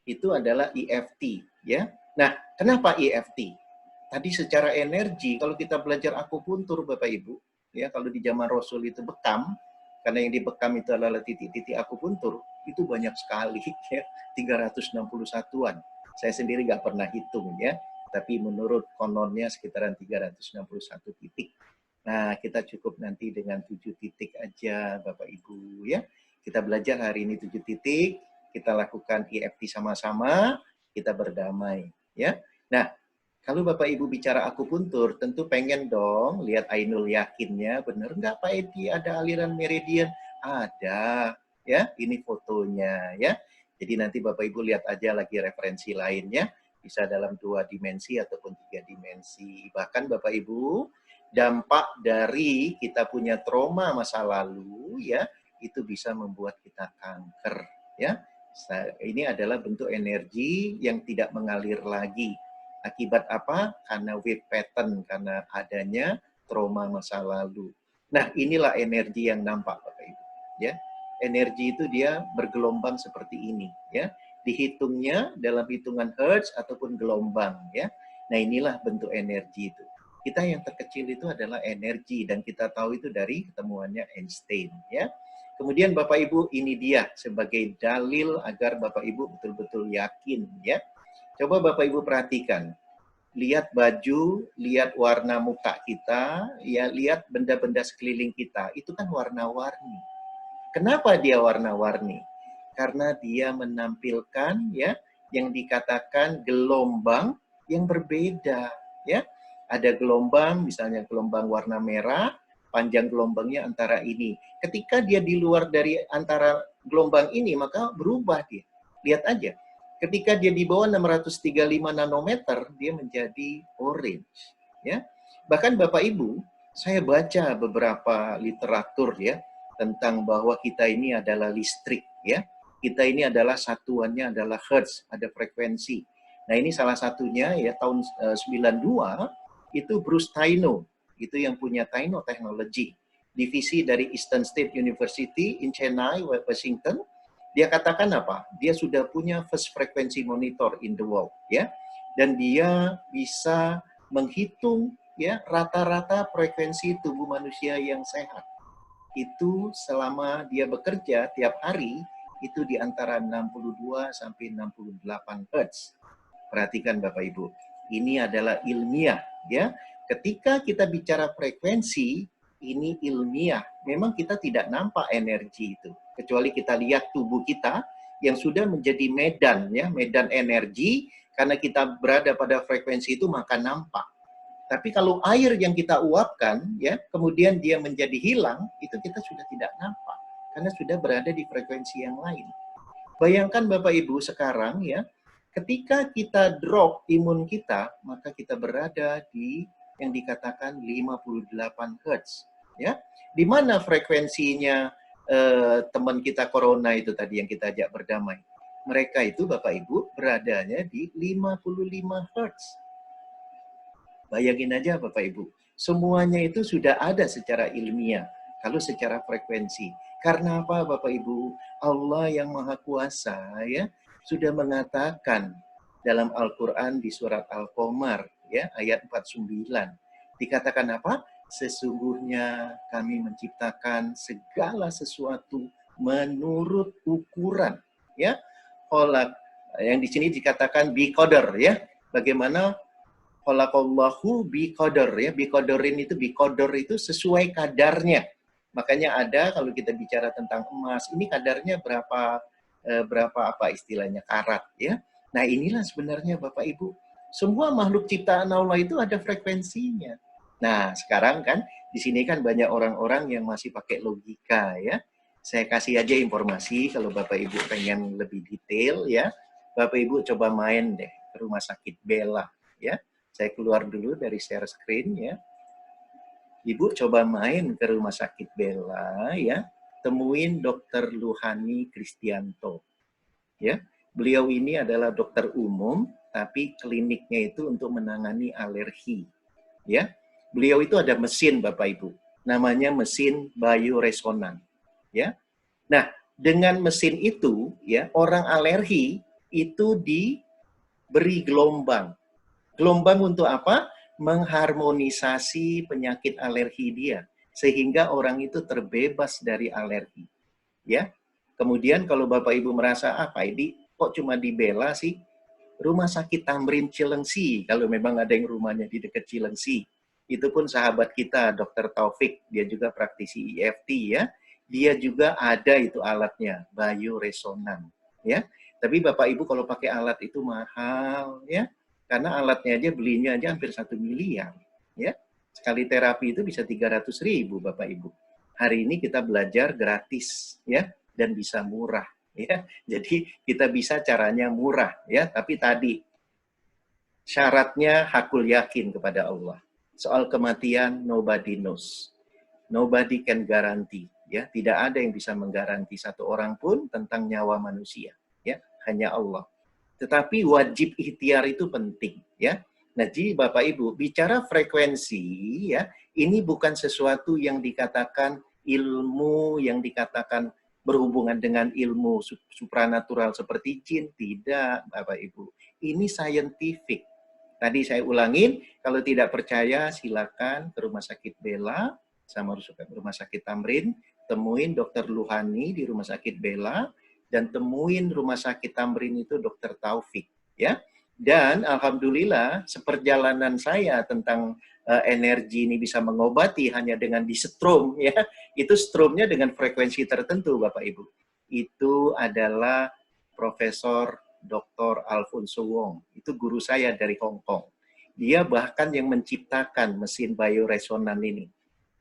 itu adalah EFT, ya. Nah, kenapa EFT? Tadi secara energi, kalau kita belajar akupuntur, Bapak Ibu, ya kalau di zaman Rasul itu bekam, karena yang dibekam itu adalah titik-titik akupuntur, itu banyak sekali, ya, 361-an. Saya sendiri nggak pernah hitung, ya, tapi menurut kononnya sekitaran 361 titik. Nah, kita cukup nanti dengan 7 titik aja, Bapak Ibu, ya. Kita belajar hari ini 7 titik, kita lakukan EFT sama-sama, kita berdamai, ya. Nah, kalau Bapak Ibu bicara akupuntur, tentu pengen dong lihat Ainul Yakinnya, bener nggak Pak Edi ada aliran meridian? Ada, ya. Ini fotonya, ya. Jadi nanti Bapak Ibu lihat aja lagi referensi lainnya, bisa dalam 2 dimensi ataupun 3 dimensi. Bahkan Bapak Ibu, dampak dari kita punya trauma masa lalu, ya, itu bisa membuat kita kanker, ya. Ini adalah bentuk energi yang tidak mengalir lagi. Akibat apa? Karena wave pattern, karena adanya trauma masa lalu. Nah, inilah energi yang nampak, Bapak Ibu. Ya, energi itu dia bergelombang seperti ini. Ya, dihitungnya dalam hitungan hertz ataupun gelombang. Ya, nah inilah bentuk energi itu. Kita yang terkecil itu adalah energi dan kita tahu itu dari ketemuannya Einstein. Ya, kemudian Bapak Ibu ini dia sebagai dalil agar Bapak Ibu betul-betul yakin. Ya, coba Bapak Ibu perhatikan, lihat baju, lihat warna muka kita, ya lihat benda-benda sekeliling kita, itu kan warna-warni. Kenapa dia warna-warni? Karena dia menampilkan ya yang dikatakan gelombang yang berbeda, ya. Ada gelombang, misalnya gelombang warna merah, panjang gelombangnya antara ini. Ketika dia di luar dari antara gelombang ini, maka berubah dia. Lihat aja. Ketika dia di bawah 635 nanometer, dia menjadi orange. Ya, bahkan Bapak Ibu, saya baca beberapa literatur ya tentang bahwa kita ini adalah listrik. Ya, kita ini adalah satuannya adalah hertz, ada frekuensi. Nah ini salah satunya ya tahun 92 itu Bruce Taino, itu yang punya Taino Technology, divisi dari Eastern State University in Chennai, Washington. Dia katakan apa? Dia sudah punya first frequency monitor in the world, ya. Dan dia bisa menghitung ya rata-rata frekuensi tubuh manusia yang sehat. Itu selama dia bekerja tiap hari itu di antara 62 sampai 68 Hz. Perhatikan Bapak Ibu. Ini adalah ilmiah, ya. Ketika kita bicara frekuensi, ini ilmiah. Memang kita tidak nampak energi itu, kecuali kita lihat tubuh kita yang sudah menjadi medan, ya, medan energi. Karena kita berada pada frekuensi itu maka nampak. Tapi kalau air yang kita uapkan, ya, kemudian dia menjadi hilang, itu kita sudah tidak nampak karena sudah berada di frekuensi yang lain. Bayangkan Bapak Ibu sekarang, ya, ketika kita drop imun kita, maka kita berada di yang dikatakan 58 Hz. Ya, di mana frekuensinya teman kita corona itu tadi yang kita ajak berdamai. Mereka itu Bapak Ibu beradanya di 55 Hz. Bayangin aja Bapak Ibu, semuanya itu sudah ada secara ilmiah, kalau secara frekuensi. Karena apa Bapak Ibu? Allah yang Maha Kuasa ya sudah mengatakan dalam Al-Quran di surat Al-Qamar ya ayat 49. Dikatakan apa? Sesungguhnya kami menciptakan segala sesuatu menurut ukuran ya. Kholaq yang di sini dikatakan biqadar ya. Bagaimana khalaqallahu biqadar ya. Biqadarin itu biqadar itu sesuai kadarnya. Makanya ada kalau kita bicara tentang emas, ini kadarnya berapa apa istilahnya karat ya. Nah, inilah sebenarnya Bapak Ibu Semua makhluk ciptaan Allah itu ada frekuensinya. Nah, sekarang kan di sini kan banyak orang-orang yang masih pakai logika ya. Saya kasih aja informasi kalau Bapak Ibu pengen lebih detail ya. Bapak Ibu coba main deh ke Rumah Sakit Bella ya. Saya keluar dulu dari share screen ya. Ibu coba main ke Rumah Sakit Bella ya. Temuin Dokter Luhani Kristianto ya. Beliau ini adalah dokter umum, tapi kliniknya itu untuk menangani alergi. Ya, beliau itu ada mesin Bapak Ibu, namanya mesin bioresonan. Ya, nah dengan mesin itu ya orang alergi itu diberi gelombang. Gelombang untuk apa? Mengharmonisasi penyakit alergi dia, sehingga orang itu terbebas dari alergi. Ya, kemudian kalau Bapak Ibu merasa apa ini kok cuma dibela sih? Rumah Sakit Tamrin Cilengsi, kalau memang ada yang rumahnya di dekat Cilengsi. Itu pun sahabat kita, Dr. Taufik, dia juga praktisi EFT ya. Dia juga ada itu alatnya, bioresonan ya. Tapi Bapak Ibu kalau pakai alat itu mahal ya. Karena alatnya aja belinya aja hampir 1 miliar ya. Sekali terapi itu bisa 300.000 Bapak Ibu. Hari ini kita belajar gratis ya dan bisa murah ya. Jadi kita bisa caranya murah ya, tapi tadi syaratnya hakul yakin kepada Allah. Soal kematian nobody knows. Nobody can guarantee ya, tidak ada yang bisa menggaranti satu orang pun tentang nyawa manusia ya, hanya Allah. Tetapi wajib ikhtiar itu penting ya. Nah, jadi Bapak Ibu bicara frekuensi ya, ini bukan sesuatu yang dikatakan ilmu yang dikatakan berhubungan dengan ilmu supranatural seperti jin, tidak Bapak Ibu. Ini scientific. Tadi saya ulangin, kalau tidak percaya silakan ke Rumah Sakit Bella sama Rumah Sakit Tamrin, temuin Dokter Luhani di Rumah Sakit Bella dan temuin Rumah Sakit Tamrin itu Dokter Taufik ya. Dan alhamdulillah seperjalanan saya tentang energi ini bisa mengobati hanya dengan disetrum ya. Itu strumnya dengan frekuensi tertentu Bapak Ibu. Itu adalah Profesor Dr. Alfonso Wong. Itu guru saya dari Hong Kong. Dia bahkan yang menciptakan mesin bioresonan ini.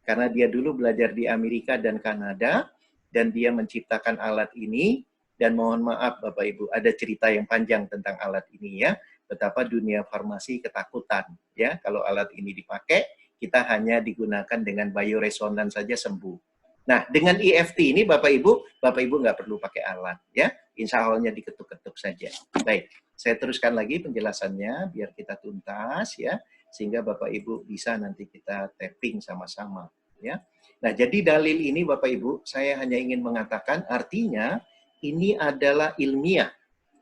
Karena dia dulu belajar di Amerika dan Kanada, dan dia menciptakan alat ini, dan mohon maaf Bapak Ibu, ada cerita yang panjang tentang alat ini ya, betapa dunia farmasi ketakutan ya, kalau alat ini dipakai, kita hanya digunakan dengan bioresonan saja sembuh. Nah, dengan EFT ini Bapak Ibu nggak perlu pakai alat ya, insya Allahnya diketuk-ketuk saja. Baik, saya teruskan lagi penjelasannya biar kita tuntas ya, sehingga Bapak Ibu bisa nanti kita tapping sama-sama ya. Nah, jadi dalil ini Bapak Ibu, saya hanya ingin mengatakan artinya ini adalah ilmiah.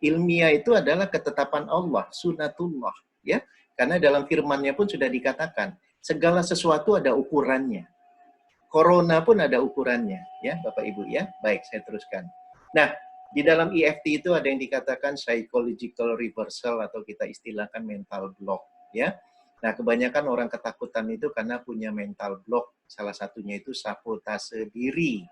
Ilmiah itu adalah ketetapan Allah, sunatullah ya. Karena dalam firman-Nya pun sudah dikatakan, segala sesuatu ada ukurannya. Corona pun ada ukurannya ya Bapak Ibu ya. Baik, saya teruskan. Nah, di dalam EFT itu ada yang dikatakan psychological reversal atau kita istilahkan mental block ya. Nah, kebanyakan orang ketakutan itu karena punya mental block. Salah satunya itu sabotase diri.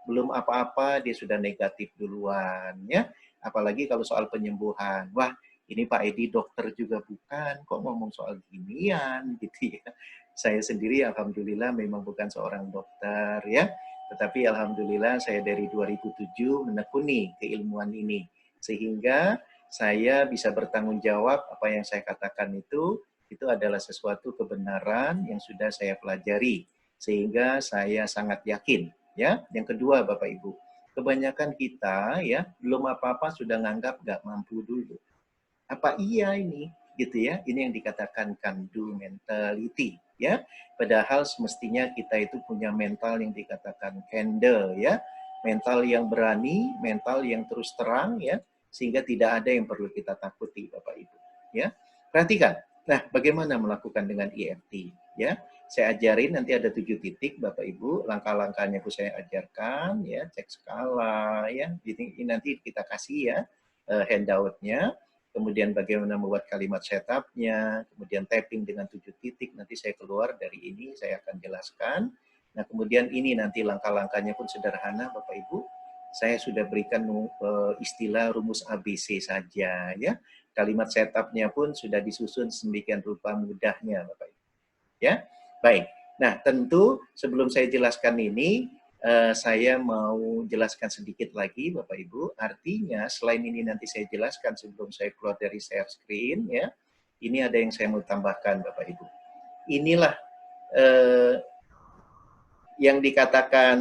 Belum apa-apa dia sudah negatif duluan ya. Apalagi kalau soal penyembuhan. Wah, ini Pak Edi dokter juga bukan, kok ngomong soal ginian gitu ya. Saya sendiri alhamdulillah memang bukan seorang dokter ya, tetapi alhamdulillah saya dari 2007 menekuni keilmuan ini sehingga saya bisa bertanggung jawab apa yang saya katakan itu adalah sesuatu kebenaran yang sudah saya pelajari sehingga saya sangat yakin ya. Yang kedua Bapak Ibu, kebanyakan kita ya belum apa-apa sudah nganggap nggak mampu dulu. Apa iya ini gitu ya, ini yang dikatakan can do mentality ya, padahal semestinya kita itu punya mental yang dikatakan candle ya, mental yang berani, mental yang terus terang ya, sehingga tidak ada yang perlu kita takuti Bapak Ibu ya. Perhatikan, nah bagaimana melakukan dengan EFT ya, saya ajarin nanti ada 7 titik Bapak Ibu, langkah-langkahnya pun saya ajarkan ya, cek skala ya, ini nanti kita kasih ya handoutnya. Kemudian bagaimana membuat kalimat setupnya, kemudian tapping dengan 7 titik, nanti saya keluar dari ini, saya akan jelaskan. Nah kemudian ini nanti langkah-langkahnya pun sederhana Bapak Ibu, saya sudah berikan istilah rumus ABC saja ya. Kalimat setupnya pun sudah disusun sedemikian rupa mudahnya Bapak Ibu. Ya. Baik. Nah, tentu sebelum saya jelaskan ini saya mau jelaskan sedikit lagi Bapak Ibu. Artinya selain ini nanti saya jelaskan sebelum saya keluar dari share screen ya. Ini ada yang saya mau tambahkan Bapak Ibu. Inilah yang dikatakan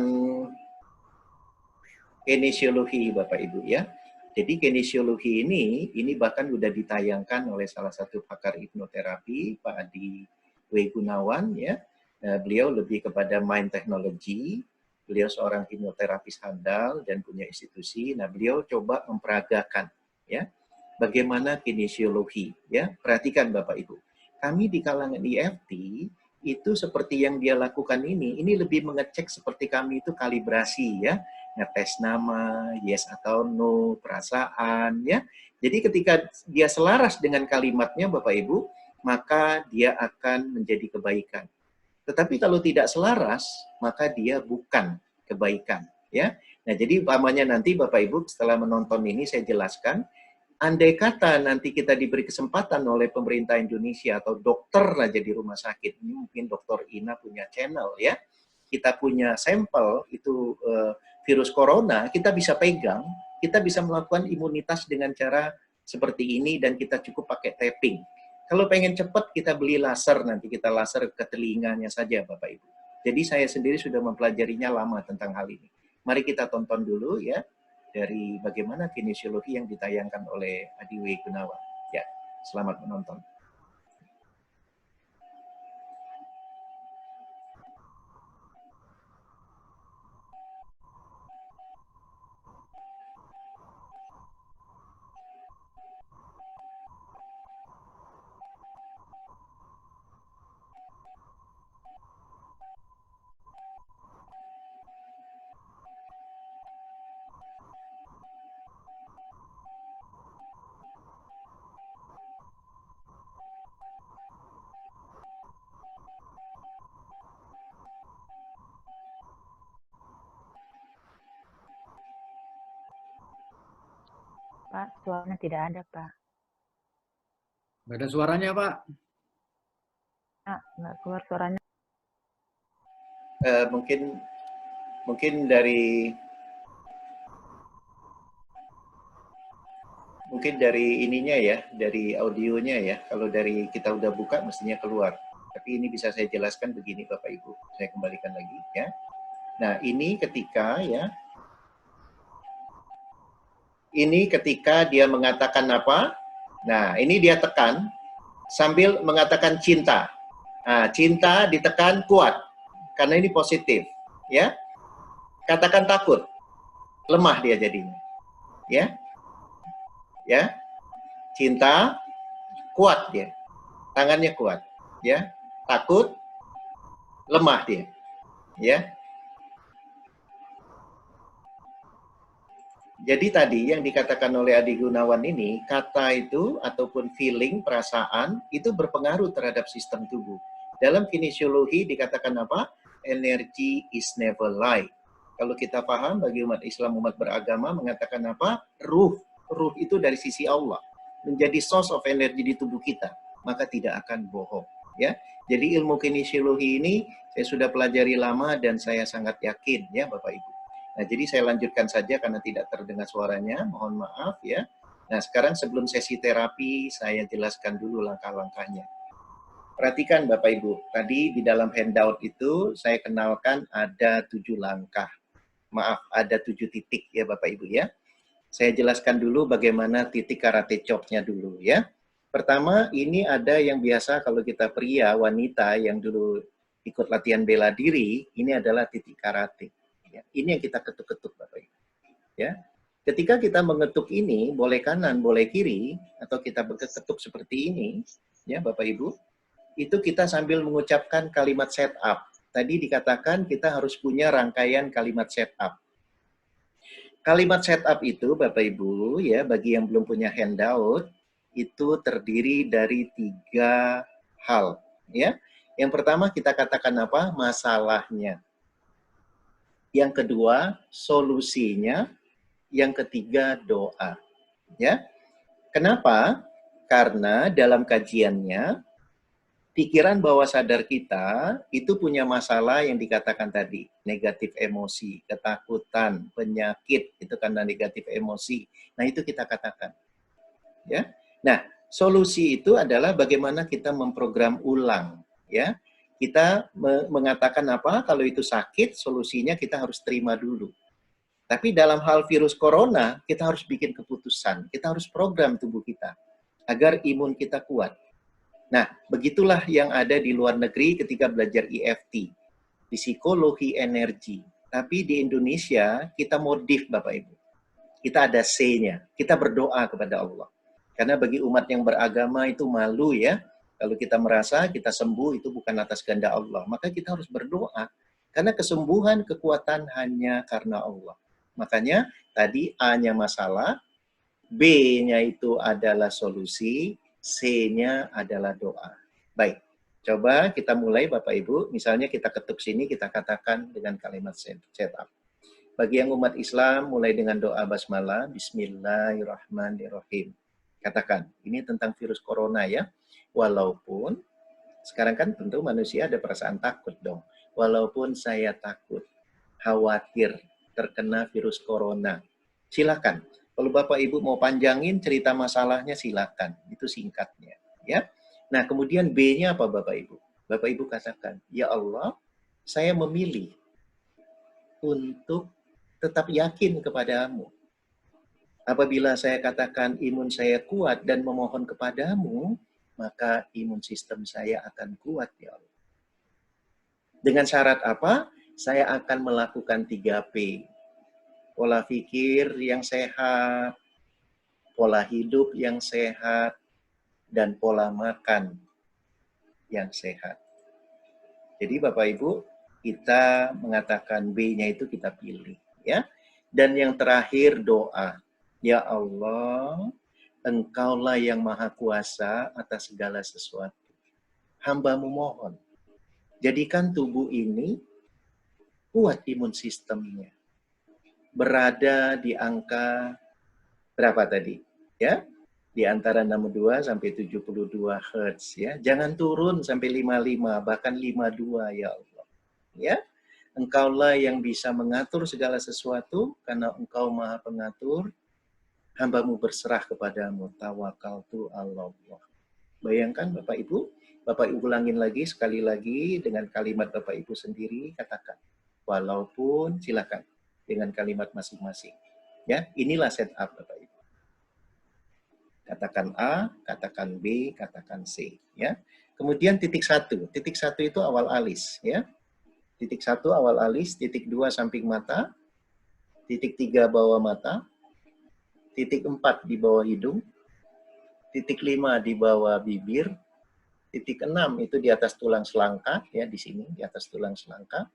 kinesiologi Bapak Ibu ya. Jadi kinesiologi ini bahkan sudah ditayangkan oleh salah satu pakar hipnoterapi Pak Adi W. Gunawan ya. Beliau lebih kepada mind technology. Beliau seorang hipnoterapis handal dan punya institusi. Nah, beliau coba memperagakan ya bagaimana kinesiologi ya. Perhatikan Bapak Ibu. Kami di kalangan EFT itu seperti yang dia lakukan ini lebih mengecek seperti kami itu kalibrasi ya, ngetes nama, yes atau no, perasaan ya. Jadi ketika dia selaras dengan kalimatnya Bapak Ibu, maka dia akan menjadi kebaikan. Tetapi kalau tidak selaras, maka dia bukan kebaikan ya. Nah, jadi umpamanya nanti Bapak Ibu setelah menonton ini saya jelaskan, andai kata nanti kita diberi kesempatan oleh pemerintah Indonesia atau dokter aja di rumah sakit, ini mungkin Dokter Ina punya channel ya, kita punya sampel itu virus corona, kita bisa pegang, kita bisa melakukan imunitas dengan cara seperti ini dan kita cukup pakai tapping. Kalau pengen cepat kita beli laser, nanti kita laser ke telinganya saja Bapak Ibu. Jadi saya sendiri sudah mempelajarinya lama tentang hal ini. Mari kita tonton dulu ya, dari bagaimana kinesiologi yang ditayangkan oleh Adi W. Gunawan. Ya, selamat menonton. Pak, suaranya tidak ada, Pak. Nggak ada suaranya, Pak. Nggak keluar suaranya. Mungkin dari ininya ya, dari audionya ya. Kalau dari kita udah buka mestinya keluar. Tapi ini bisa saya jelaskan begini Bapak Ibu. Saya kembalikan lagi ya. Nah, ini ketika ya. Ini ketika dia mengatakan apa? Nah, ini dia tekan sambil mengatakan cinta. Nah, cinta ditekan kuat karena ini positif, ya. Katakan takut, lemah dia jadinya, ya. Ya. Cinta kuat dia. Tangannya kuat, ya. Takut, lemah dia, ya. Jadi tadi yang dikatakan oleh Adi Gunawan ini, kata itu ataupun feeling, perasaan, itu berpengaruh terhadap sistem tubuh. Dalam kinesiologi dikatakan apa? Energy is never lie. Kalau kita paham bagi umat Islam, umat beragama mengatakan apa? Ruh itu dari sisi Allah. Menjadi source of energy di tubuh kita. Maka tidak akan bohong. Ya. Jadi ilmu kinesiologi ini saya sudah pelajari lama dan saya sangat yakin ya Bapak Ibu. Nah, jadi saya lanjutkan saja karena tidak terdengar suaranya, mohon maaf ya. Nah, sekarang sebelum sesi terapi, saya jelaskan dulu langkah-langkahnya. Perhatikan Bapak Ibu, tadi di dalam handout itu saya kenalkan ada 7 langkah. Maaf, ada 7 titik ya Bapak Ibu ya. Saya jelaskan dulu bagaimana titik karate chop-nya dulu ya. Pertama, ini ada yang biasa kalau kita pria, wanita yang dulu ikut latihan bela diri, ini adalah titik karate. Ya, ini yang kita ketuk-ketuk Bapak Ibu. Ya. Ketika kita mengetuk ini, boleh kanan, boleh kiri, atau kita ketuk seperti ini, ya Bapak Ibu, itu kita sambil mengucapkan kalimat setup. Tadi dikatakan kita harus punya rangkaian kalimat setup. Kalimat setup itu Bapak Ibu, ya bagi yang belum punya handout, itu terdiri dari 3 hal. Ya. Yang pertama kita katakan apa? Masalahnya. Yang kedua, solusinya. yang ketiga doa. Ya, kenapa? Karena dalam kajiannya pikiran bawah sadar kita itu punya masalah yang dikatakan tadi, negatif emosi, ketakutan, penyakit, itu karena negatif emosi. Nah, itu kita katakan. Ya. Nah, solusi itu adalah bagaimana kita memprogram ulang, ya. Kita mengatakan apa? Kalau itu sakit, solusinya kita harus terima dulu. Tapi dalam hal virus corona, kita harus bikin keputusan. Kita harus program tubuh kita agar imun kita kuat. Nah, begitulah yang ada di luar negeri ketika belajar EFT, psikologi energi. Tapi di Indonesia, kita modif Bapak Ibu. Kita ada C-nya, kita berdoa kepada Allah. Karena bagi umat yang beragama itu malu ya, kalau kita merasa kita sembuh itu bukan atas kehendak Allah. Maka kita harus berdoa, karena kesembuhan, kekuatan hanya karena Allah. Makanya tadi A-nya masalah, B-nya itu adalah solusi, C-nya adalah doa. Baik, coba kita mulai Bapak Ibu. Misalnya kita ketuk sini, kita katakan dengan kalimat setup. Bagi yang umat Islam, mulai dengan doa basmalah, Bismillahirrahmanirrahim. Katakan, ini tentang virus corona ya. Walaupun, sekarang kan tentu manusia ada perasaan takut dong. Walaupun saya takut, khawatir, terkena virus corona. Silakan. Kalau Bapak Ibu mau panjangin cerita masalahnya silakan. Itu singkatnya, ya. Nah, kemudian B-nya apa Bapak Ibu? Bapak Ibu katakan, ya Allah, saya memilih untuk tetap yakin kepadamu. Apabila saya katakan imun saya kuat dan memohon kepadamu, maka imun sistem saya akan kuat, ya Allah. Dengan syarat apa? Saya akan melakukan 3P. Pola pikir yang sehat, pola hidup yang sehat, dan pola makan yang sehat. Jadi Bapak Ibu, kita mengatakan B-nya itu kita pilih, ya. Dan yang terakhir doa. Ya Allah, Engkaulah yang maha kuasa atas segala sesuatu. Hamba-Mu mohon, jadikan tubuh ini kuat imun sistemnya. Berada di angka berapa tadi? Ya, di antara 62 sampai 72 Hz ya. Jangan turun sampai 55, bahkan 52 ya Allah. Ya. Engkaulah yang bisa mengatur segala sesuatu karena Engkau Maha Pengatur. Hamba-Mu berserah kepadamu, tawakaltu Allah. Bayangkan Bapak Ibu ulangin lagi sekali lagi dengan kalimat Bapak Ibu sendiri, katakan. Walaupun silakan dengan kalimat masing-masing. Ya, inilah setup Bapak Ibu. Katakan A, katakan B, katakan C, ya. Kemudian titik 1. Titik 1 itu awal alis, ya. Titik 1 awal alis, titik 2 samping mata, titik 3 bawah mata, titik 4 di bawah hidung, titik 5 di bawah bibir, titik 6 itu di atas tulang selangka, ya, di sini di atas tulang selangka.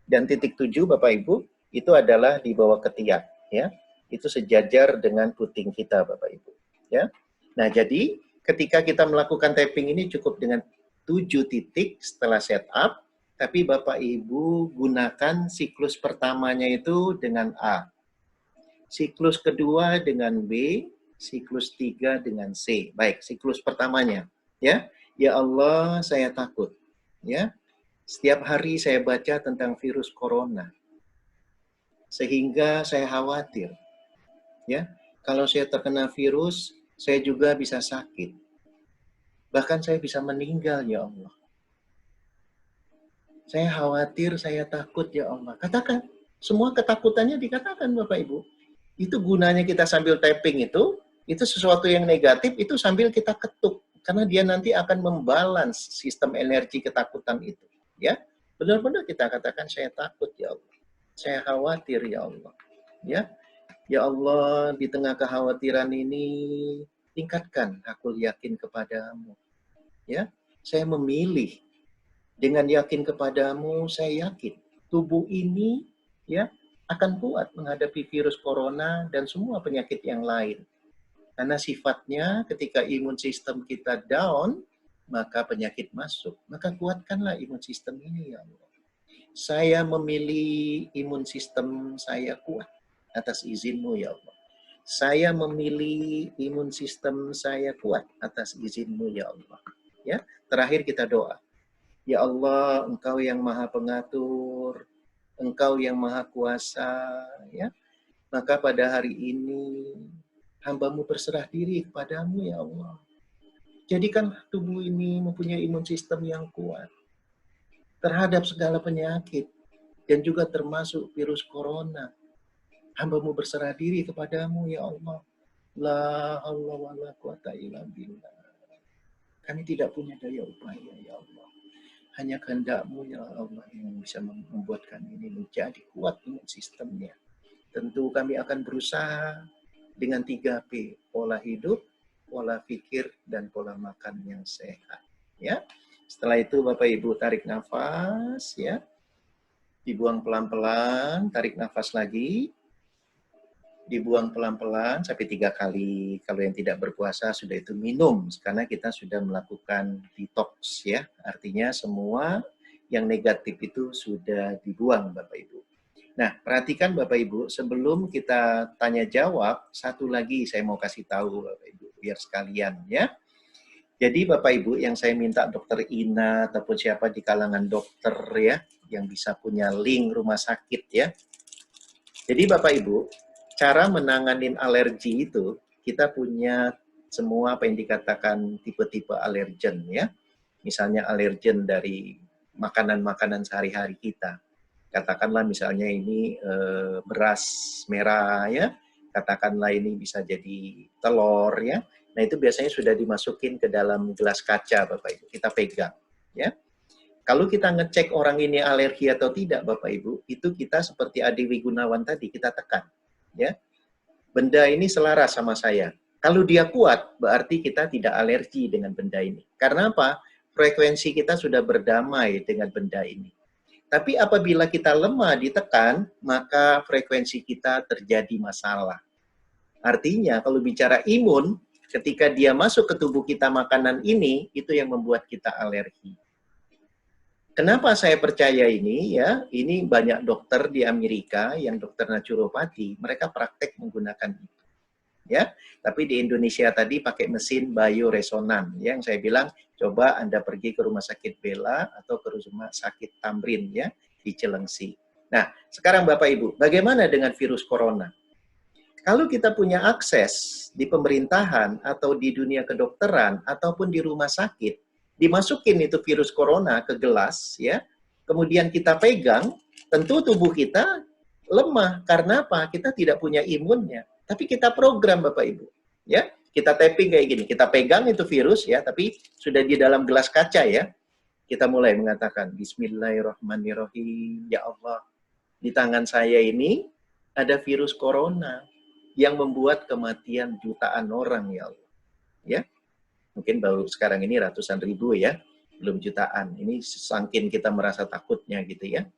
Dan titik 7 Bapak Ibu itu adalah di bawah ketiak, ya. Itu sejajar dengan puting kita Bapak Ibu, ya. Nah, jadi ketika kita melakukan tapping ini cukup dengan 7 titik setelah setup, tapi Bapak Ibu gunakan siklus pertamanya itu dengan A. Siklus kedua dengan B, siklus 3 dengan C. Baik, siklus pertamanya, ya. Ya Allah, saya takut, ya. Setiap hari saya baca tentang virus corona. Sehingga saya khawatir, ya. Kalau saya terkena virus, saya juga bisa sakit. Bahkan saya bisa meninggal, ya Allah. Saya khawatir, saya takut, ya Allah. Katakan, semua ketakutannya dikatakan Bapak Ibu. Itu gunanya kita sambil tapping itu sesuatu yang negatif, itu sambil kita ketuk. Karena dia nanti akan membalance sistem energi ketakutan itu. Ya, benar-benar kita katakan, saya takut, ya Allah. Saya khawatir, ya Allah. Ya, ya Allah, di tengah kekhawatiran ini, tingkatkan aku yakin kepadamu. Ya, saya memilih dengan yakin kepadamu, saya yakin tubuh ini ya akan kuat menghadapi virus corona dan semua penyakit yang lain. Karena sifatnya ketika imun sistem kita down, maka penyakit masuk. Maka kuatkanlah imun sistem ini, ya Allah. Saya memilih imun sistem saya kuat. atas izin-Mu ya Allah. Saya memilih imun sistem saya kuat atas izin-Mu ya Allah. Ya, terakhir kita doa. Ya Allah, Engkau yang Maha Pengatur, Engkau yang Maha Kuasa, ya. Maka pada hari ini hamba-Mu berserah diri kepadamu ya Allah. Jadikanlah tubuh ini mempunyai imun sistem yang kuat terhadap segala penyakit dan juga termasuk virus corona. Hamba-Mu berserah diri kepadamu ya Allah. La haula wa la quwata illa billah. Kami tidak punya daya upaya ya Allah. Hanya kehendak-Mu ya Allah yang bisa membuat kami ini menjadi kuat imun sistemnya. Tentu kami akan berusaha dengan 3P, pola hidup, pola pikir, dan pola makan yang sehat. Ya. Setelah itu Bapak Ibu tarik nafas, ya. Dibuang pelan-pelan, tarik nafas lagi. Dibuang pelan-pelan sampai 3 kali. Kalau yang tidak berpuasa sudah itu minum, karena kita sudah melakukan detox, ya. Artinya semua yang negatif itu sudah dibuang Bapak Ibu. Nah, perhatikan Bapak Ibu, sebelum kita tanya jawab, satu lagi saya mau kasih tahu Bapak Ibu, biar sekalian ya. Jadi Bapak Ibu, yang saya minta Dokter Ina ataupun siapa di kalangan dokter ya, yang bisa punya link rumah sakit ya. Jadi Bapak Ibu, cara menanganin alergi itu, kita punya semua apa yang dikatakan tipe-tipe alergen ya. Misalnya alergen dari makanan-makanan sehari-hari kita. Katakanlah misalnya ini beras merah ya, katakanlah ini bisa jadi telur ya. Nah itu biasanya sudah dimasukin ke dalam gelas kaca Bapak Ibu, kita pegang ya. Kalau kita ngecek orang ini alergi atau tidak Bapak Ibu, itu kita seperti Adi Wigunawan tadi, kita tekan ya. Benda ini selaras sama saya. Kalau dia kuat, berarti kita tidak alergi dengan benda ini. Karena apa? Frekuensi kita sudah berdamai dengan benda ini. Tapi apabila kita lemah ditekan, maka frekuensi kita terjadi masalah. Artinya kalau bicara imun, ketika dia masuk ke tubuh kita makanan ini, itu yang membuat kita alergi. Kenapa saya percaya ini ya? Ini banyak dokter di Amerika yang dokter naturopati, mereka praktek menggunakan itu. Ya, tapi di Indonesia tadi pakai mesin bioresonan. Yang saya bilang coba Anda pergi ke Rumah Sakit Bella atau ke Rumah Sakit Tamrin ya di Cilengsi. Nah, sekarang Bapak Ibu, bagaimana dengan virus corona? Kalau kita punya akses di pemerintahan atau di dunia kedokteran ataupun di rumah sakit, dimasukin itu virus corona ke gelas ya. Kemudian kita pegang, tentu tubuh kita lemah karena apa? Kita tidak punya imunnya. Tapi kita program Bapak Ibu, ya. Kita tapping kayak gini, kita pegang itu virus ya, tapi sudah di dalam gelas kaca ya. Kita mulai mengatakan Bismillahirrahmanirrahim, ya Allah. Di tangan saya ini ada virus corona yang membuat kematian jutaan orang ya Allah. Ya. Mungkin baru sekarang ini ratusan ribu ya, belum jutaan. Ini saking kita merasa takutnya gitu ya.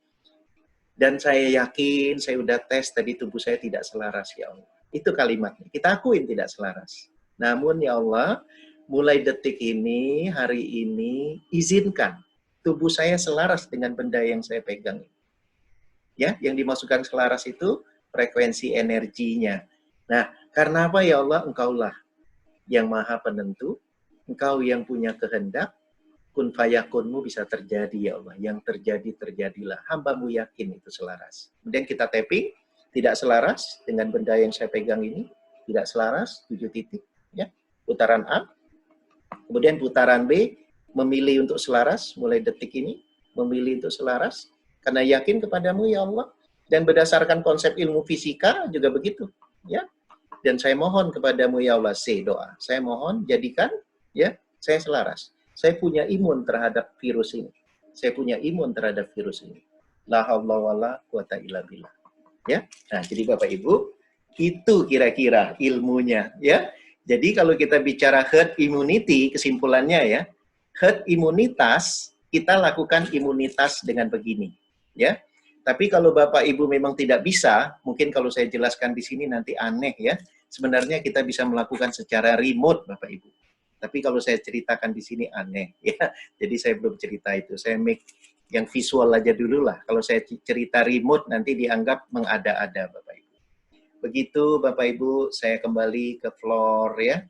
Dan saya yakin, saya udah tes tadi tubuh saya tidak selaras ya Allah. Itu kalimatnya. Kita akuin tidak selaras. Namun ya Allah, mulai detik ini, hari ini, izinkan tubuh saya selaras dengan benda yang saya pegang. Ya, yang dimasukkan selaras itu frekuensi energinya. Nah, karena apa ya Allah? Engkaulah yang maha penentu, Engkau yang punya kehendak, kun fayakunmu bisa terjadi ya Allah. Yang terjadi, terjadilah. Hamba-Mu yakin itu selaras. Kemudian kita tapping, tidak selaras dengan benda yang saya pegang ini, tidak selaras, 7 titik. Ya. Putaran A, kemudian putaran B, memilih untuk selaras, mulai detik ini, memilih untuk selaras, karena yakin kepadamu ya Allah, dan berdasarkan konsep ilmu fisika juga begitu. Ya. Dan saya mohon kepadamu ya Allah, doa. Saya mohon jadikan, ya, saya selaras. Saya punya imun terhadap virus ini. Saya punya imun terhadap virus ini. La haula wala quwata illa billah. Ya. Nah, jadi Bapak Ibu, itu kira-kira ilmunya ya. Jadi kalau kita bicara herd immunity, kesimpulannya ya, herd imunitas, kita lakukan imunitas dengan begini, ya. Tapi kalau Bapak Ibu memang tidak bisa, mungkin kalau saya jelaskan di sini nanti aneh ya. Sebenarnya kita bisa melakukan secara remote Bapak Ibu. Tapi kalau saya ceritakan di sini aneh ya. Jadi saya belum cerita itu. Saya make yang visual aja dulu lah. Kalau saya cerita remote nanti dianggap mengada-ada Bapak Ibu. begitu Bapak Ibu, saya kembali ke floor ya.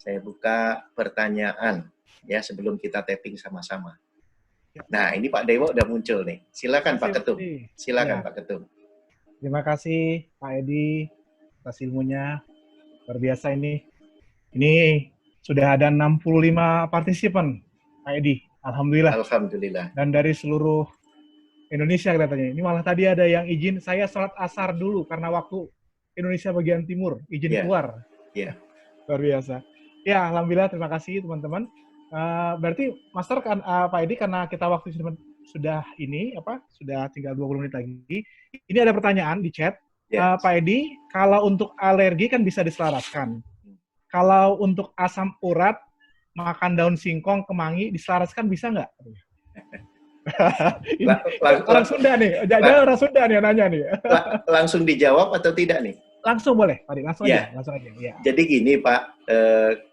Saya buka pertanyaan ya sebelum kita tapping sama-sama. Nah, ini Pak Dewo udah muncul nih. Silakan Pak Ketum. Silakan Pak Ketum. Terima kasih Pak Edi atas ilmunya. Luar biasa ini. Ini sudah ada 65 partisipan Pak Edi. Alhamdulillah. Alhamdulillah. Dan dari seluruh Indonesia kelihatannya. Ini malah tadi ada yang izin saya sholat asar dulu karena waktu Indonesia bagian timur izin keluar. Luar biasa. Ya, alhamdulillah, terima kasih teman-teman. Berarti Master kan Pak Edi, karena kita waktu sudah tinggal 20 menit lagi. Ini ada pertanyaan di chat. Pak Edi, kalau untuk alergi kan bisa diselaraskan. Kalau untuk asam urat, makan daun singkong, kemangi, diselaraskan bisa nggak? Orang Sunda nih, orang Sunda nih yang nanya nih. Langsung dijawab atau tidak nih? Langsung boleh, Pak Edi, langsung aja. Ya. Jadi gini Pak,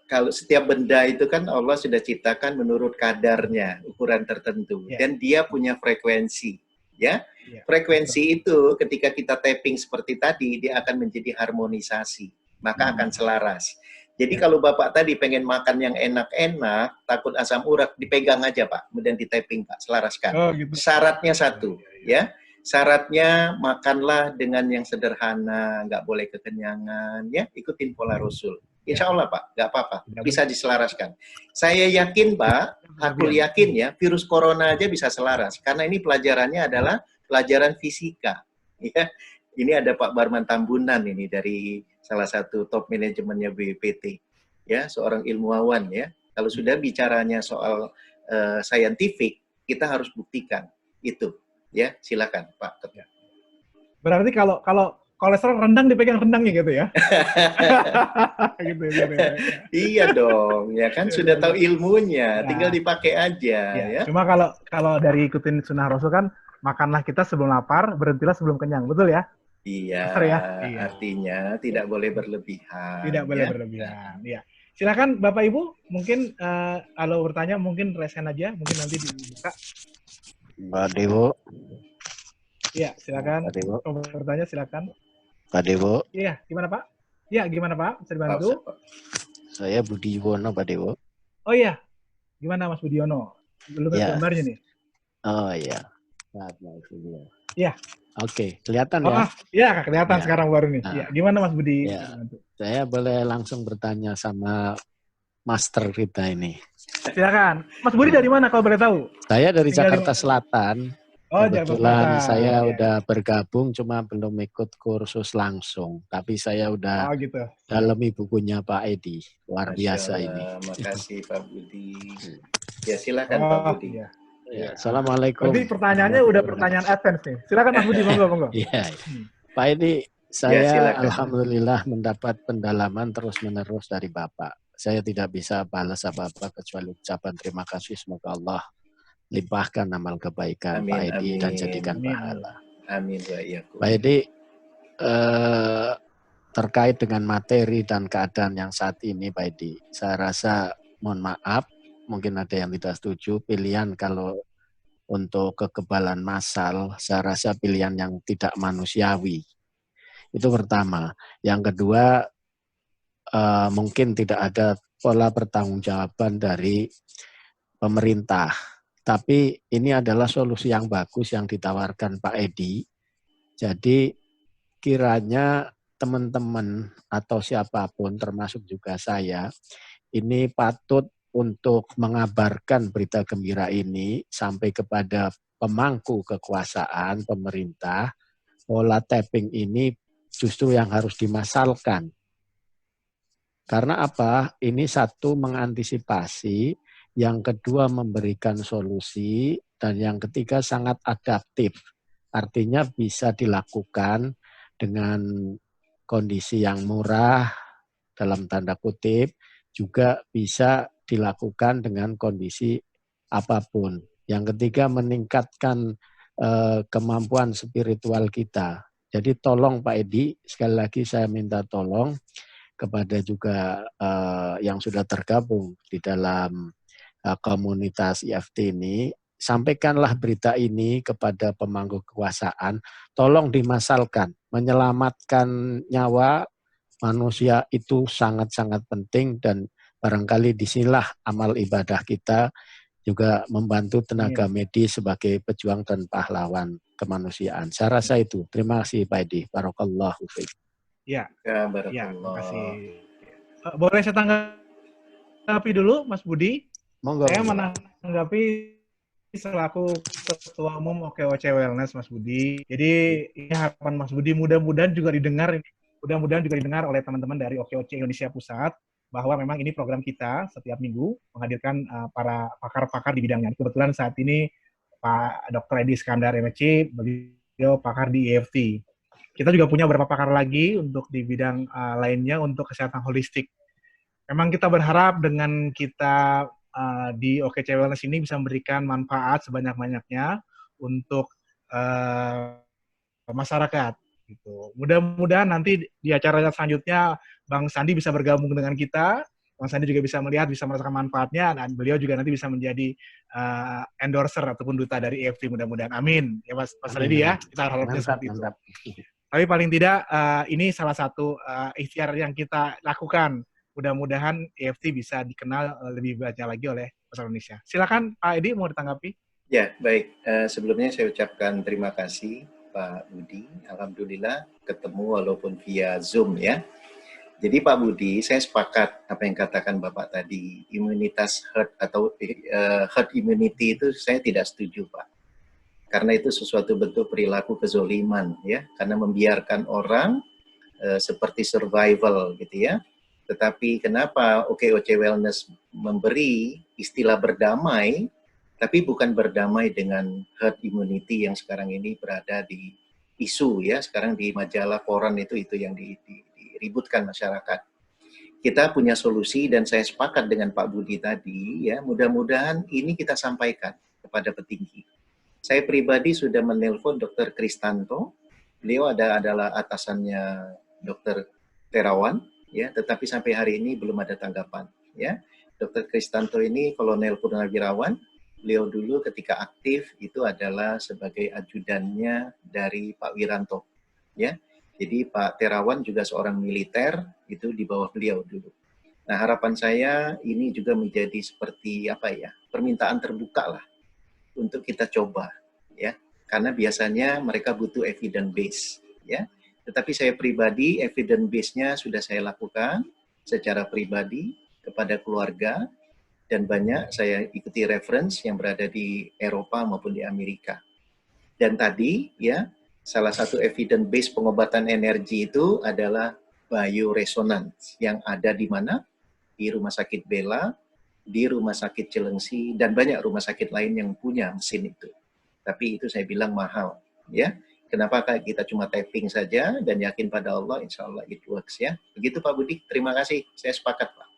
kalau setiap benda itu kan Allah sudah ciptakan menurut kadarnya, ukuran tertentu, dan dia punya frekuensi, ya. Frekuensi itu ketika kita tapping seperti tadi, dia akan menjadi harmonisasi, maka akan selaras. Jadi kalau Bapak tadi pengen makan yang enak-enak, takut asam urat, dipegang aja Pak, kemudian di tapping Pak, selaraskan. Gitu. Syaratnya satu, ya. Syaratnya makanlah dengan yang sederhana, nggak boleh kekenyangan, ya. Ikutin pola Rasul. Insya Allah Pak, nggak apa-apa, bisa diselaraskan. Saya yakin Pak, aku yakin ya, virus corona aja bisa selaras, karena ini pelajarannya adalah pelajaran fisika. Ya. Ini ada Pak Barman Tambunan ini dari salah satu top manajemennya BPT, ya, seorang ilmuwan ya. Kalau sudah bicaranya soal saintifik, kita harus buktikan itu, ya. Silakan Pak. Berarti kalau kolesterol rendang dipegang rendangnya gitu ya? Gitu. Iya dong, ya kan sudah tahu ilmunya, tinggal dipakai aja. Ya. Cuma kalau dari ikutin sunnah Rasul kan, makanlah kita sebelum lapar, berhentilah sebelum kenyang, betul ya? Iya, artinya tidak boleh berlebihan. Tidak boleh berlebihan, ya. Silakan Bapak Ibu, mungkin kalau bertanya mungkin resen aja, mungkin nanti dibuka. Pak Dewo. Iya, silakan. Pak Dewo. Kalau bertanya silakan. Pak Dewo. Iya, gimana Pak? Iya, gimana Pak? Bisa dibantu? Saya Budi Yuwono, Pak Dewo. Oh iya, gimana Mas Budi Yuwono? Belum ada gambarnya nih. Oh iya. Iya. Oke, kelihatan ya? Iya, kelihatan sekarang baru nih. Iya, gimana Mas Budi? Ya. Saya boleh langsung bertanya sama Master kita ini. Silakan. Mas Budi dari mana kalau boleh tahu? Saya dari Jakarta Selatan. Oh, kebetulan saya udah bergabung, cuma belum ikut kursus langsung. Tapi saya udah dalami bukunya Pak Edi. Luar biasa ini. Makasih Pak Budi. Ya silakan Pak Budi. Ya, Assalamualaikum. Jadi pertanyaannya udah pertanyaan advance nih. Silakan Mas Budi, monggo. Iya. Pak Edi, saya alhamdulillah mendapat pendalaman terus-menerus dari Bapak. Saya tidak bisa balas apa-apa kecuali ucapan terima kasih. Semoga Allah limpahkan amal kebaikan Pak Edi dan jadikan pahala. Amin. Pak Edi, terkait dengan materi dan keadaan yang saat ini Pak Edi, saya rasa mohon maaf, mungkin ada yang tidak setuju, pilihan kalau untuk kekebalan massal, saya rasa pilihan yang tidak manusiawi. Itu pertama. Yang kedua, mungkin tidak ada pola pertanggungjawaban dari pemerintah. Tapi ini adalah solusi yang bagus yang ditawarkan Pak Edi. Jadi kiranya teman-teman atau siapapun, termasuk juga saya, ini patut untuk mengabarkan berita gembira ini sampai kepada pemangku kekuasaan, pemerintah, pola tapping ini justru yang harus dimasalkan. Karena apa? Ini satu, mengantisipasi, yang kedua memberikan solusi, dan yang ketiga sangat adaptif. Artinya bisa dilakukan dengan kondisi yang murah, dalam tanda kutip, juga bisa dilakukan dengan kondisi apapun. Yang ketiga, meningkatkan kemampuan spiritual kita. Jadi tolong Pak Edi, sekali lagi saya minta tolong kepada juga yang sudah tergabung di dalam komunitas IFT ini, sampaikanlah berita ini kepada pemangku kekuasaan, tolong dimasalkan. Menyelamatkan nyawa manusia itu sangat-sangat penting dan barangkali disinilah amal ibadah kita juga membantu tenaga medis sebagai pejuang dan pahlawan kemanusiaan. Saya rasa itu. Terima kasih Pak Edi. Barakallahu fiik. Ya, Ya, terima kasih. barakallah. Boleh saya tanggapi dulu, Mas Budi? Monggo. Saya menanggapi selaku Ketua Umum OKOC Wellness, Mas Budi. Jadi ini harapan Mas Budi, mudah-mudahan juga didengar oleh teman-teman dari OKOC Indonesia Pusat, bahwa memang ini program kita setiap minggu menghadirkan para pakar-pakar di bidangnya. Kebetulan saat ini Pak Dr. Edi Iskandar MSc, beliau pakar di EFT. Kita juga punya beberapa pakar lagi untuk di bidang lainnya untuk kesehatan holistik. Memang kita berharap dengan kita di OKC Wellness ini bisa memberikan manfaat sebanyak-banyaknya untuk masyarakat. Gitu. Mudah-mudahan nanti di acara selanjutnya Bang Sandi bisa bergabung dengan kita. Bang Sandi juga bisa melihat, bisa merasakan manfaatnya, dan beliau juga nanti bisa menjadi endorser ataupun duta dari EFT mudah-mudahan. Amin. Ya Mas Edi ya, kita harapnya seperti itu. Tapi paling tidak ini salah satu ikhtiar yang kita lakukan. Mudah-mudahan EFT bisa dikenal lebih banyak lagi oleh masyarakat Indonesia. Silakan Pak Edi mau ditanggapi. Ya, baik. Sebelumnya saya ucapkan terima kasih Pak Budi. Alhamdulillah ketemu walaupun via Zoom ya. Jadi Pak Budi, saya sepakat apa yang katakan Bapak tadi. Imunitas herd atau herd immunity itu saya tidak setuju Pak. Karena itu sesuatu bentuk perilaku kezoliman ya. Karena membiarkan orang seperti survival gitu ya. Tetapi kenapa OKOC Wellness memberi istilah berdamai, tapi bukan berdamai dengan herd immunity yang sekarang ini berada di isu ya, sekarang di majalah koran itu yang diributkan masyarakat. Kita punya solusi dan saya sepakat dengan Pak Budi tadi ya, mudah-mudahan ini kita sampaikan kepada petinggi. Saya pribadi sudah menelpon Dr. Kristanto, beliau adalah atasannya Dr. Terawan ya, tetapi sampai hari ini belum ada tanggapan ya. Dr. Kristanto ini Kolonel Purnawirawan. Beliau dulu ketika aktif itu adalah sebagai ajudannya dari Pak Wiranto, ya. Jadi Pak Terawan juga seorang militer itu di bawah beliau dulu. Nah harapan saya ini juga menjadi seperti apa ya, permintaan terbuka lah untuk kita coba, ya. Karena biasanya mereka butuh evidence base, ya. Tetapi saya pribadi evidence base-nya sudah saya lakukan secara pribadi kepada keluarga. Dan banyak saya ikuti reference yang berada di Eropa maupun di Amerika. Dan tadi ya salah satu evidence base pengobatan energi itu adalah bioresonance yang ada di mana? Di Rumah Sakit Bella, di Rumah Sakit Cilengsi dan banyak rumah sakit lain yang punya mesin itu. Tapi itu saya bilang mahal ya. Kenapa kita cuma tapping saja dan yakin pada Allah, insya Allah it works ya. Begitu Pak Budi, terima kasih. Saya sepakat Pak.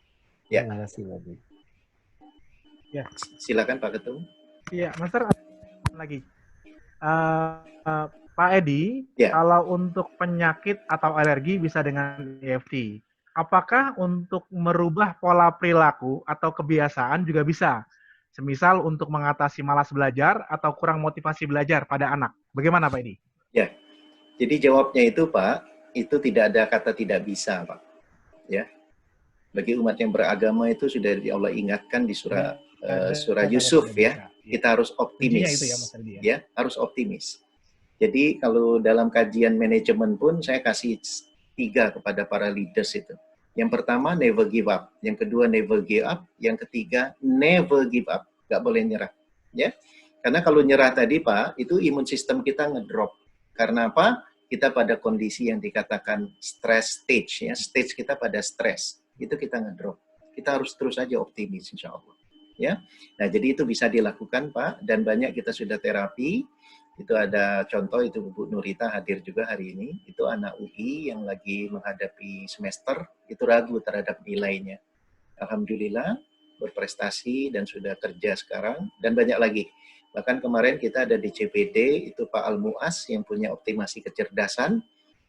Ya. Terima kasih Pak Budi. Ya. Silakan Pak Ketum. Iya, Master lagi. Pak Edi, ya. Kalau untuk penyakit atau alergi bisa dengan EFT. Apakah untuk merubah pola perilaku atau kebiasaan juga bisa? Semisal untuk mengatasi malas belajar atau kurang motivasi belajar pada anak. Bagaimana Pak Edi? Ya, jadi jawabnya itu Pak, itu tidak ada kata tidak bisa Pak. Ya, bagi umat yang beragama itu sudah Allah ingatkan di surah Yusuf ya, kita harus optimis, itu ya, harus optimis. Jadi kalau dalam kajian manajemen pun saya kasih 3 kepada para leaders itu. Yang pertama never give up, yang kedua never give up, yang ketiga never give up, nggak boleh nyerah, ya. Karena kalau nyerah tadi Pak, itu imun sistem kita ngedrop. Karena apa? Kita pada kondisi yang dikatakan stress stage, ya, stage kita pada stress, itu kita ngedrop. Kita harus terus aja optimis, insya Allah. Ya, nah jadi itu bisa dilakukan Pak, dan banyak kita sudah terapi. Itu ada contoh itu Bu Nurita hadir juga hari ini. Itu anak UI yang lagi menghadapi semester itu ragu terhadap nilainya. Alhamdulillah berprestasi dan sudah kerja sekarang dan banyak lagi. Bahkan kemarin kita ada di CPD itu Pak Al-Mu'as yang punya optimasi kecerdasan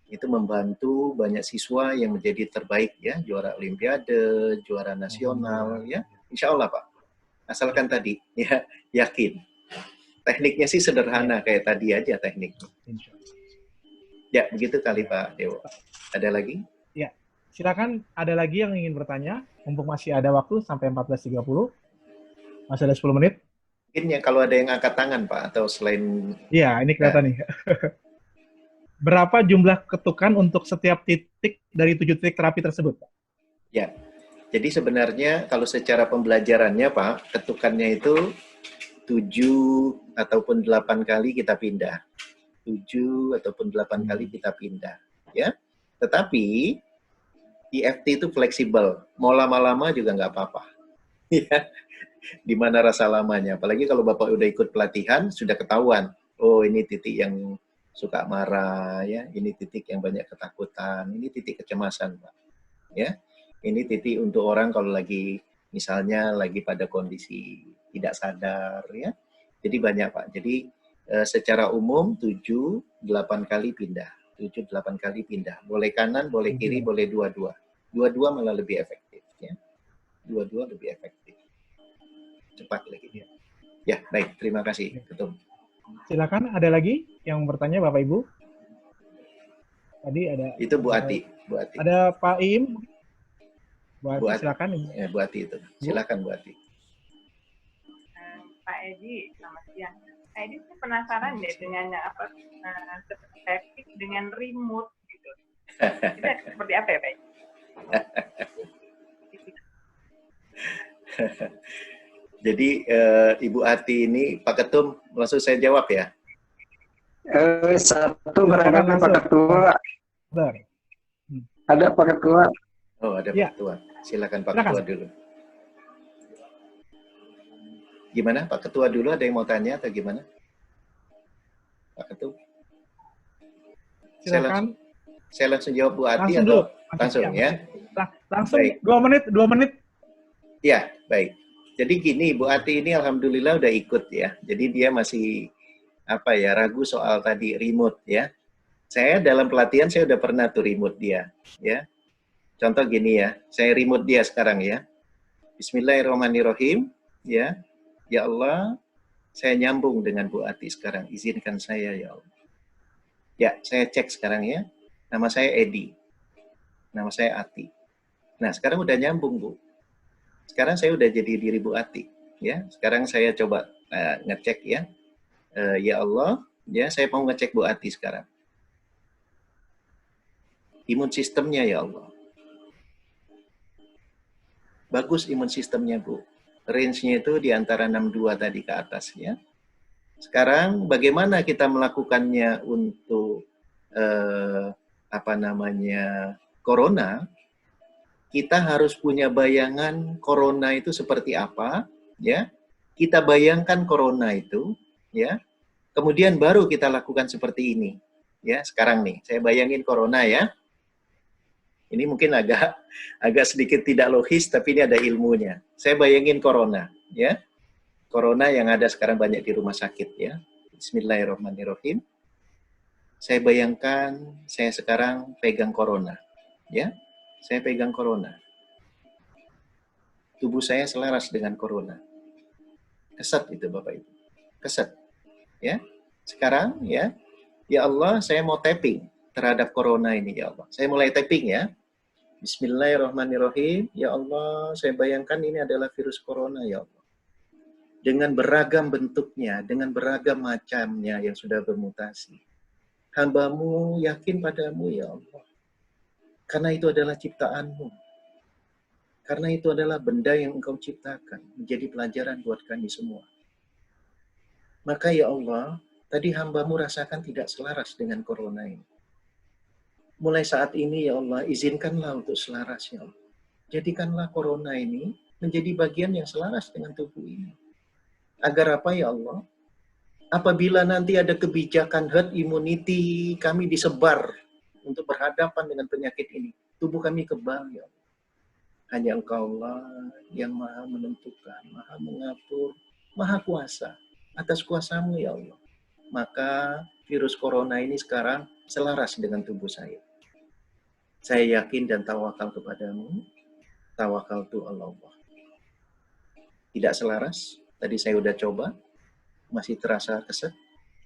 itu membantu banyak siswa yang menjadi terbaik ya, juara olimpiade, juara nasional ya. Insya Allah Pak. Asalkan tadi ya yakin. Tekniknya sih sederhana, kayak tadi aja tekniknya. Insya Allah. Ya, begitu kali Pak Dewo. Ada lagi? Ya, silakan ada lagi yang ingin bertanya. Mumpung masih ada waktu sampai 14.30. Masih ada 10 menit. Mungkin ya kalau ada yang angkat tangan Pak, atau selain... Iya, ini kelihatan nih. Berapa jumlah ketukan untuk setiap titik dari 7 titik terapi tersebut, Pak? Ya, jadi sebenarnya kalau secara pembelajarannya Pak, ketukannya itu 7 ataupun 8 kali kita pindah. 7 ataupun 8 kali kita pindah. Ya, tetapi EFT itu fleksibel. Mau lama-lama juga nggak apa-apa. Ya, di mana rasa lamanya. Apalagi kalau Bapak udah ikut pelatihan, sudah ketahuan. Oh, ini titik yang suka marah, ya. Ini titik yang banyak ketakutan. Ini titik kecemasan, Pak. Ya, ini titik untuk orang kalau lagi, misalnya lagi pada kondisi tidak sadar, ya. Jadi banyak, Pak. Jadi secara umum 7-8 kali pindah. 7-8 kali pindah. Boleh kanan, boleh kiri, boleh dua-dua. Dua-dua malah lebih efektif, ya. Dua-dua lebih efektif. Cepat lagi. Ya, baik. Terima kasih, Ketum. Silakan, ada lagi yang bertanya, Bapak Ibu? Tadi ada. Itu Bu Ati. Bu Ati. Ada Pak Im. Bu Ati, silakan. Ya, Bu Ati itu. Silakan Bu Ati. Pak Edi, selamat siang. Pak Edi, saya penasaran deh dengan apa seperti dengan remote gitu. Itu seperti apa ya, Pak Edi? Jadi Ibu Ati ini, Pak Ketum, langsung saya jawab ya. Satu barangkali Pak Ketua. Ada Pak Ketua. Oh, ada Pak Ketua. Silakan Pak Ketua dulu. Gimana Pak Ketua dulu, ada yang mau tanya atau gimana? Pak Ketua. Silakan. Saya langsung jawab Bu Ati langsung atau dulu. langsung ya? Langsung. Baik. 2 menit. Ya, baik. Jadi gini, Bu Ati ini alhamdulillah udah ikut ya. Jadi dia masih ragu soal tadi remote ya. Saya dalam pelatihan saya udah pernah tuh remote dia ya. Contoh gini ya, saya remote dia sekarang ya. Bismillahirrahmanirrahim ya. Ya Allah, saya nyambung dengan Bu Ati sekarang. Izinkan saya ya Allah. Ya, saya cek sekarang ya. Nama saya Edi. Nama saya Ati. Nah, sekarang udah nyambung, Bu. Sekarang saya udah jadi diri Bu Ati. Ya, sekarang saya coba ngecek ya. Ya Allah, ya saya mau ngecek Bu Ati sekarang. Imun sistemnya ya Allah. Bagus imun sistemnya, Bu. Range-nya itu di antara 62 tadi ke atas ya. Sekarang bagaimana kita melakukannya untuk corona? Kita harus punya bayangan corona itu seperti apa, ya. Kita bayangkan corona itu, ya. Kemudian baru kita lakukan seperti ini. Ya, sekarang nih, saya bayangin corona ya. Ini mungkin agak sedikit tidak logis, tapi ini ada ilmunya. Saya bayangin corona, ya. Corona yang ada sekarang banyak di rumah sakit, ya. Bismillahirrahmanirrahim. Saya bayangkan saya sekarang pegang corona, ya. Saya pegang corona. Tubuh saya selaras dengan corona. Kesat itu Bapak Ibu. Kesat, ya. Sekarang, ya. Ya Allah, saya mau tapping terhadap corona ini, ya Allah. Saya mulai tapping ya. Bismillahirrahmanirrahim. Ya Allah, saya bayangkan ini adalah virus corona, ya Allah. Dengan beragam bentuknya, dengan beragam macamnya yang sudah bermutasi. Hamba-Mu yakin padamu, ya Allah. Karena itu adalah ciptaan-Mu. Karena itu adalah benda yang Engkau ciptakan. Menjadi pelajaran buat kami semua. Maka ya Allah, tadi hamba-Mu rasakan tidak selaras dengan corona ini. Mulai saat ini ya Allah, izinkanlah untuk selaras ya Allah. Jadikanlah corona ini menjadi bagian yang selaras dengan tubuh ini. Agar apa ya Allah? Apabila nanti ada kebijakan herd immunity, kami disebar untuk berhadapan dengan penyakit ini. Tubuh kami kebal ya Allah. Hanya Engkau Allah yang maha menentukan, maha mengatur, maha kuasa. Atas kuasa-Mu ya Allah. Maka virus corona ini sekarang selaras dengan tubuh saya. Saya yakin dan tawakal kepadamu. Tawakal tu Allah. Tidak selaras, tadi saya udah coba. masih terasa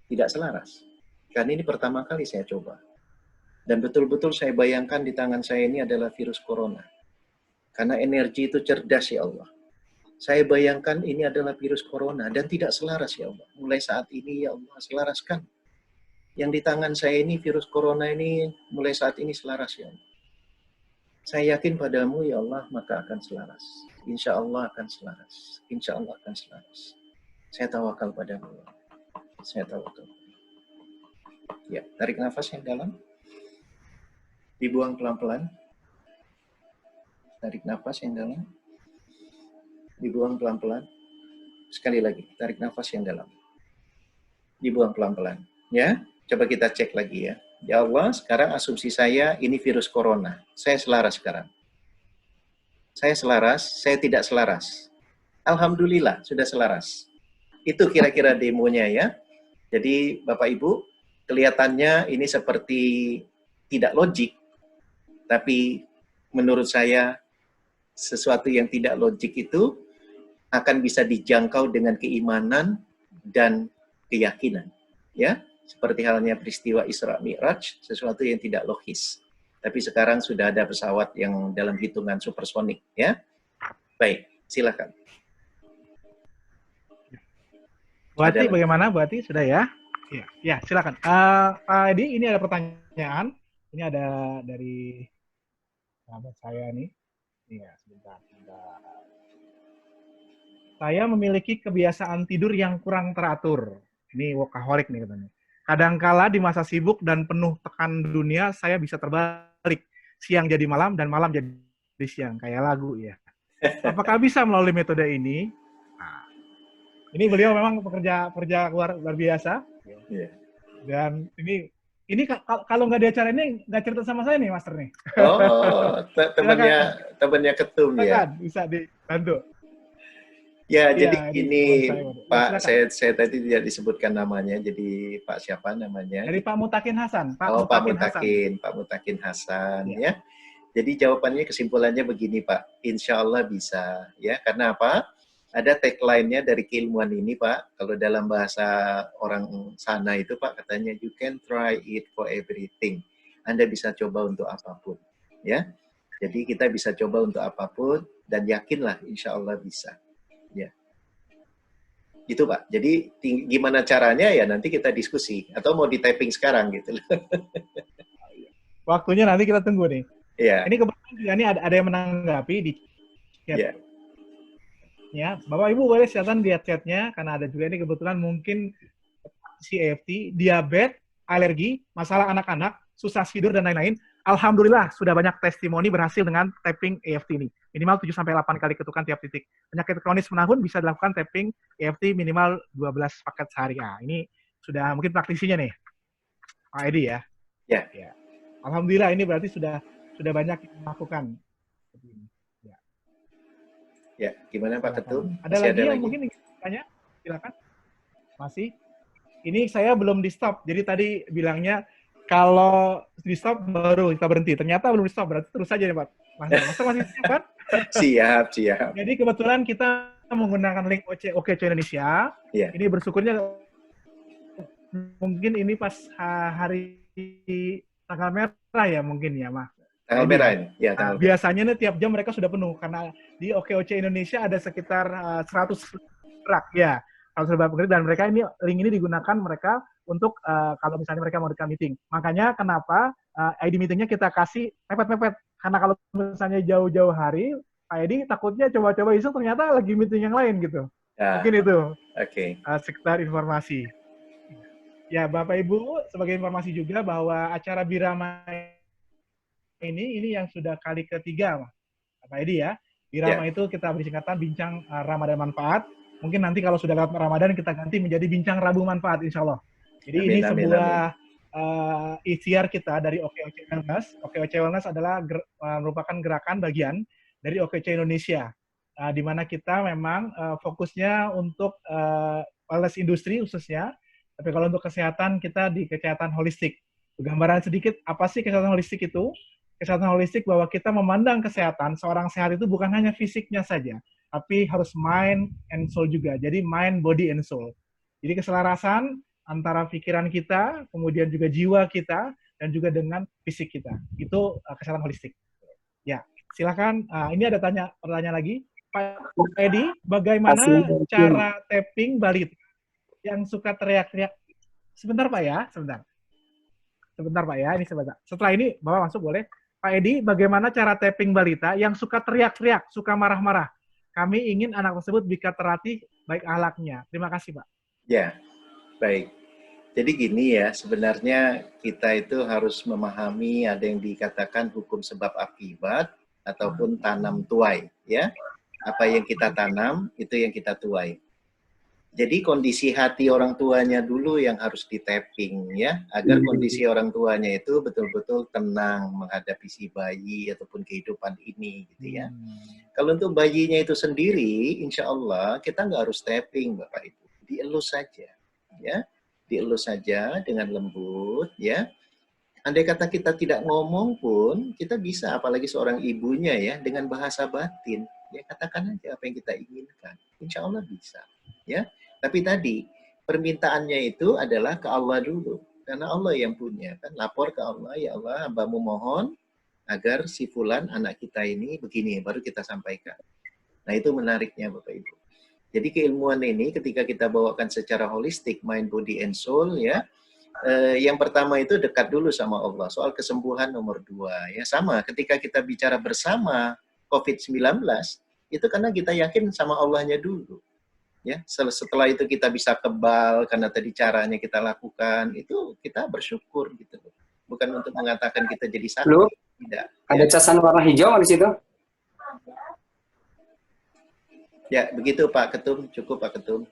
tidak selaras. Karena ini pertama kali saya coba. Dan betul-betul saya bayangkan di tangan saya ini adalah virus corona. Karena energi itu cerdas ya Allah. Saya bayangkan ini adalah virus corona dan tidak selaras ya Allah. Mulai saat ini ya Allah selaraskan. Yang di tangan saya ini virus corona ini mulai saat ini selaras ya Allah. Saya yakin padamu ya Allah maka akan selaras. Insya Allah akan selaras. Insya Allah akan selaras. Saya tawakal padamu. Saya tawakal. Ya, tarik nafas yang dalam. Dibuang pelan-pelan. Tarik nafas yang dalam. Dibuang pelan-pelan. Sekali lagi, tarik nafas yang dalam. Dibuang pelan-pelan. Ya, coba kita cek lagi ya. Ya Allah, sekarang asumsi saya ini virus corona. Saya selaras sekarang. Saya selaras, saya tidak selaras. Alhamdulillah, sudah selaras. Itu kira-kira demonya ya. Jadi Bapak Ibu, kelihatannya ini seperti tidak logik. Tapi menurut saya, sesuatu yang tidak logik itu akan bisa dijangkau dengan keimanan dan keyakinan. Ya, seperti halnya peristiwa Isra Mi'raj, sesuatu yang tidak logis. Tapi sekarang sudah ada pesawat yang dalam hitungan supersonik, ya. Baik, silakan. Bu Ati, bagaimana Bu Ati? Sudah ya? Ya, silakan. Pak Edi, ini ada pertanyaan. Ini ada dari sahabat saya nih. Iya, sebentar. Saya memiliki kebiasaan tidur yang kurang teratur. Ini workaholic nih katanya. Kadangkala di masa sibuk dan penuh tekan dunia, saya bisa terbalik. Siang jadi malam dan malam jadi siang. Kayak lagu ya. Apakah bisa melalui metode ini? Nah, ini beliau memang pekerja luar biasa. Dan ini kalau nggak di acara ini nggak cerita sama saya nih, Master nih. Oh, temannya ketum ya. Bisa dibantu. Ya, jadi ini Pak, saya tadi tidak disebutkan namanya, jadi Pak siapa namanya? Dari Pak Mutakin Hasan. Pak Mutakin Hasan ya. Jadi jawabannya kesimpulannya begini Pak, insya Allah bisa ya. Karena apa? Ada tagline-nya dari keilmuan ini Pak. Kalau dalam bahasa orang sana itu Pak katanya you can try it for everything. Anda bisa coba untuk apapun ya. Jadi kita bisa coba untuk apapun dan yakinlah insya Allah bisa. Ya, gitu Pak. Jadi gimana caranya ya nanti kita diskusi atau mau di typing sekarang gitu. Waktunya nanti kita tunggu nih. Iya. Ini kebetulan juga ini ada yang menanggapi di chat. Iya. Ya, Bapak Ibu boleh silakan lihat chatnya karena ada juga ini kebetulan mungkin CFT, diabetes, alergi, masalah anak-anak, susah tidur dan lain-lain. Alhamdulillah sudah banyak testimoni berhasil dengan tapping EFT ini. Minimal 7-8 kali ketukan tiap titik. Penyakit kronis menahun bisa dilakukan tapping EFT minimal 12 paket sehari. Nah, ini sudah mungkin praktisinya nih, Pak Edi ya. Ya. Ya. Alhamdulillah ini berarti sudah banyak yang melakukan. Ya, gimana Pak Ketum? Ada lagi yang mungkin tanya? Silakan. Masih? Ini saya belum di stop. Jadi tadi bilangnya kalau di stop baru kita berhenti. Ternyata belum di stop, berarti terus saja ya Pak. Master masih siap kan? Siap. Jadi kebetulan kita menggunakan link OKC Indonesia. Yeah. Ini bersyukurnya mungkin ini pas hari tanggal merah ya mungkin ya Mas. Tanggal merah ini. Ya, tanggal merah. Biasanya nih tiap jam mereka sudah penuh karena di OKC Indonesia ada sekitar 100 rak ya. Dan mereka ini link ini digunakan mereka untuk kalau misalnya mereka mau dekat meeting. Makanya kenapa ID meetingnya kita kasih mepet-mepet. Karena kalau misalnya jauh-jauh hari, Pak Edi takutnya coba-coba iseng ternyata lagi meeting yang lain gitu. Mungkin itu. Oke. Sekitar informasi. Ya Bapak Ibu, sebagai informasi juga bahwa acara Birama ini yang sudah kali ketiga, Pak Edi ya. Birama itu kita beri singkatan bincang Ramadan manfaat. Mungkin nanti kalau sudah lewat Ramadan kita ganti menjadi bincang Rabu manfaat insya Allah. Jadi ini sebuah ikhtiar kita dari OKC Wellness. OKC Wellness adalah merupakan gerakan bagian dari OKC Indonesia, di mana kita memang fokusnya untuk wellness industri khususnya. Tapi kalau untuk kesehatan kita di kesehatan holistik. Gambaran sedikit apa sih kesehatan holistik itu? Kesehatan holistik bahwa kita memandang kesehatan seorang sehat itu bukan hanya fisiknya saja, tapi harus mind and soul juga. Jadi mind, body, and soul. Jadi keselarasan antara pikiran kita, kemudian juga jiwa kita, dan juga dengan fisik kita. Itu kesehatan holistik. Ya, silakan. Ini ada pertanyaan lagi. Pak Edi, bagaimana cara tapping balita yang suka teriak-teriak? Sebentar Pak ya, sebentar. Sebentar Pak ya, ini sebentar. Setelah ini Bapak masuk boleh. Pak Edi, bagaimana cara tapping balita yang suka teriak-teriak, suka marah-marah? Kami ingin anak tersebut bisa terlatih baik akhlaknya. Terima kasih Pak. Ya, baik. Jadi gini ya, sebenarnya kita itu harus memahami ada yang dikatakan hukum sebab akibat ataupun tanam tuai, ya. Apa yang kita tanam, itu yang kita tuai. Jadi kondisi hati orang tuanya dulu yang harus di-tapping ya, agar kondisi orang tuanya itu betul-betul tenang menghadapi si bayi ataupun kehidupan ini gitu ya. Kalau untuk bayinya itu sendiri, insya Allah kita nggak harus tapping Bapak Ibu, dielus saja ya, dielus saja dengan lembut ya. Andai kata kita tidak ngomong pun, kita bisa, apalagi seorang ibunya ya, dengan bahasa batin ya, katakan aja apa yang kita inginkan, insya Allah bisa ya. Tapi tadi permintaannya itu adalah ke Allah dulu, karena Allah yang punya kan. Lapor ke Allah, ya Allah, hambamu mohon agar si fulan anak kita ini begini, baru kita sampaikan. Nah itu menariknya Bapak Ibu. Jadi keilmuan ini ketika kita bawakan secara holistik, mind, body, and soul ya. Yang pertama itu dekat dulu sama Allah. Soal kesembuhan nomor 2 ya, sama ketika kita bicara bersama COVID-19 itu karena kita yakin sama Allahnya dulu. Ya, setelah itu kita bisa kebal karena tadi caranya kita lakukan, itu kita bersyukur gitu. Bukan untuk mengatakan kita jadi sakit, tidak. Ada casan warna hijau di situ? Ya, begitu Pak Ketum, cukup Pak Ketum.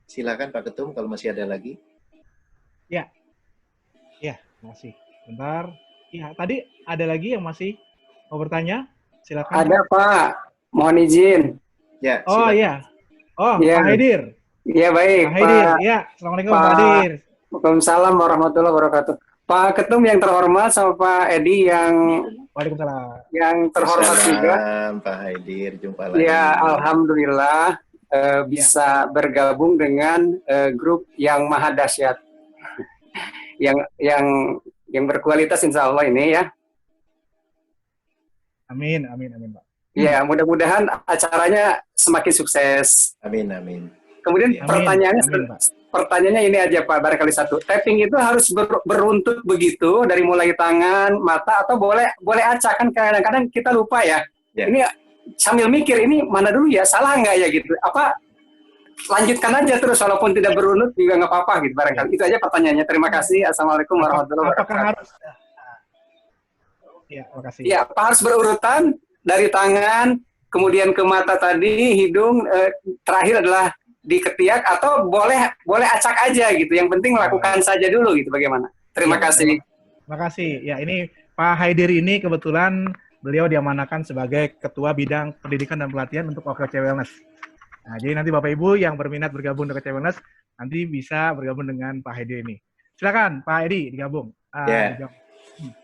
Silakan Pak Ketum kalau masih ada lagi. Ya. Ya, masih. Bentar. Ya, tadi ada lagi yang masih mau bertanya? Silakan. Ada Pak. Mohon izin. Ya, oh iya. Oh, ya. Pak Haidir. Iya baik. Pak Haidir. Ya, Assalamualaikum Pak Haidir. Waalaikumsalam warahmatullahi wabarakatuh. Pak Ketum yang terhormat sama Pak Edi yang Waalaikumsalam. Yang terhormat juga. Pak Haidir, jumpa lagi. Ya, alhamdulillah bisa bergabung dengan grup yang maha dahsyat. yang berkualitas insya Allah ini ya. Amin, amin, amin Pak. Ya, mudah-mudahan acaranya semakin sukses. Amin, amin. Kemudian amin, pertanyaannya ini aja Pak, barangkali satu. Tapping itu harus beruntut begitu dari mulai tangan, mata, atau boleh acak, kan kadang-kadang kita lupa ya. Ini sambil mikir ini mana dulu ya, salah nggak ya gitu. Apa lanjutkan aja terus walaupun tidak beruntut juga nggak apa-apa gitu barangkali. Itu aja pertanyaannya. Terima kasih. Assalamualaikum warahmatullahi wabarakatuh. Apakah harus? Ya, makasih. Ya, Pak, harus berurutan dari tangan, kemudian ke mata tadi, hidung, terakhir adalah di ketiak, atau boleh acak aja gitu. Yang penting lakukan saja dulu gitu. Bagaimana? Terima kasih. Terima kasih. Ya, ini Pak Haidir ini kebetulan beliau diamanahkan sebagai Ketua Bidang Pendidikan dan Pelatihan untuk OKC Wellness. Nah, jadi nanti Bapak Ibu yang berminat bergabung dengan OKC Wellness nanti bisa bergabung dengan Pak Haidir ini. Silakan Pak Edi digabung.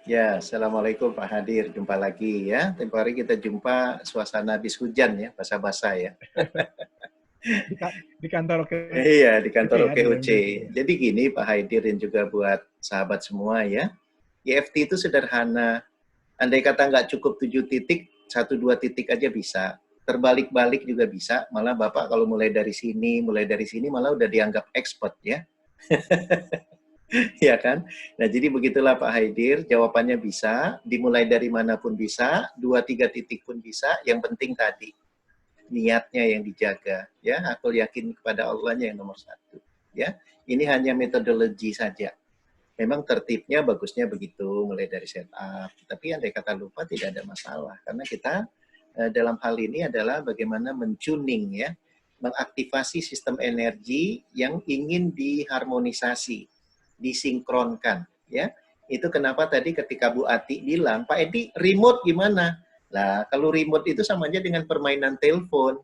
Ya, Assalamualaikum Pak Hadir, jumpa lagi ya. Tempoh hari kita jumpa suasana habis hujan ya, basah-basah ya. Di kantor OKC. Iya, di kantor OKC. Jadi gini Pak Haidir dan juga buat sahabat semua ya. EFT itu sederhana. Andai kata nggak cukup 7 titik, 1-2 titik aja bisa. Terbalik-balik juga bisa. Malah Bapak kalau mulai dari sini malah udah dianggap expert ya. Ya kan? Nah, jadi begitulah Pak Haidir, jawabannya bisa, dimulai dari manapun bisa, 2-3 titik pun bisa, yang penting tadi, niatnya yang dijaga, ya, aku yakin kepada Allahnya yang nomor 1, ya. Ini hanya metodologi saja. Memang tertibnya bagusnya begitu, mulai dari setup, tapi andai kata lupa tidak ada masalah, karena kita dalam hal ini adalah bagaimana mentuning, ya, mengaktifasi sistem energi yang ingin diharmonisasi, disinkronkan, ya. Itu kenapa tadi ketika Bu Ati bilang, Pak Edi, remote gimana? Lah, kalau remote itu sama aja dengan permainan telepon.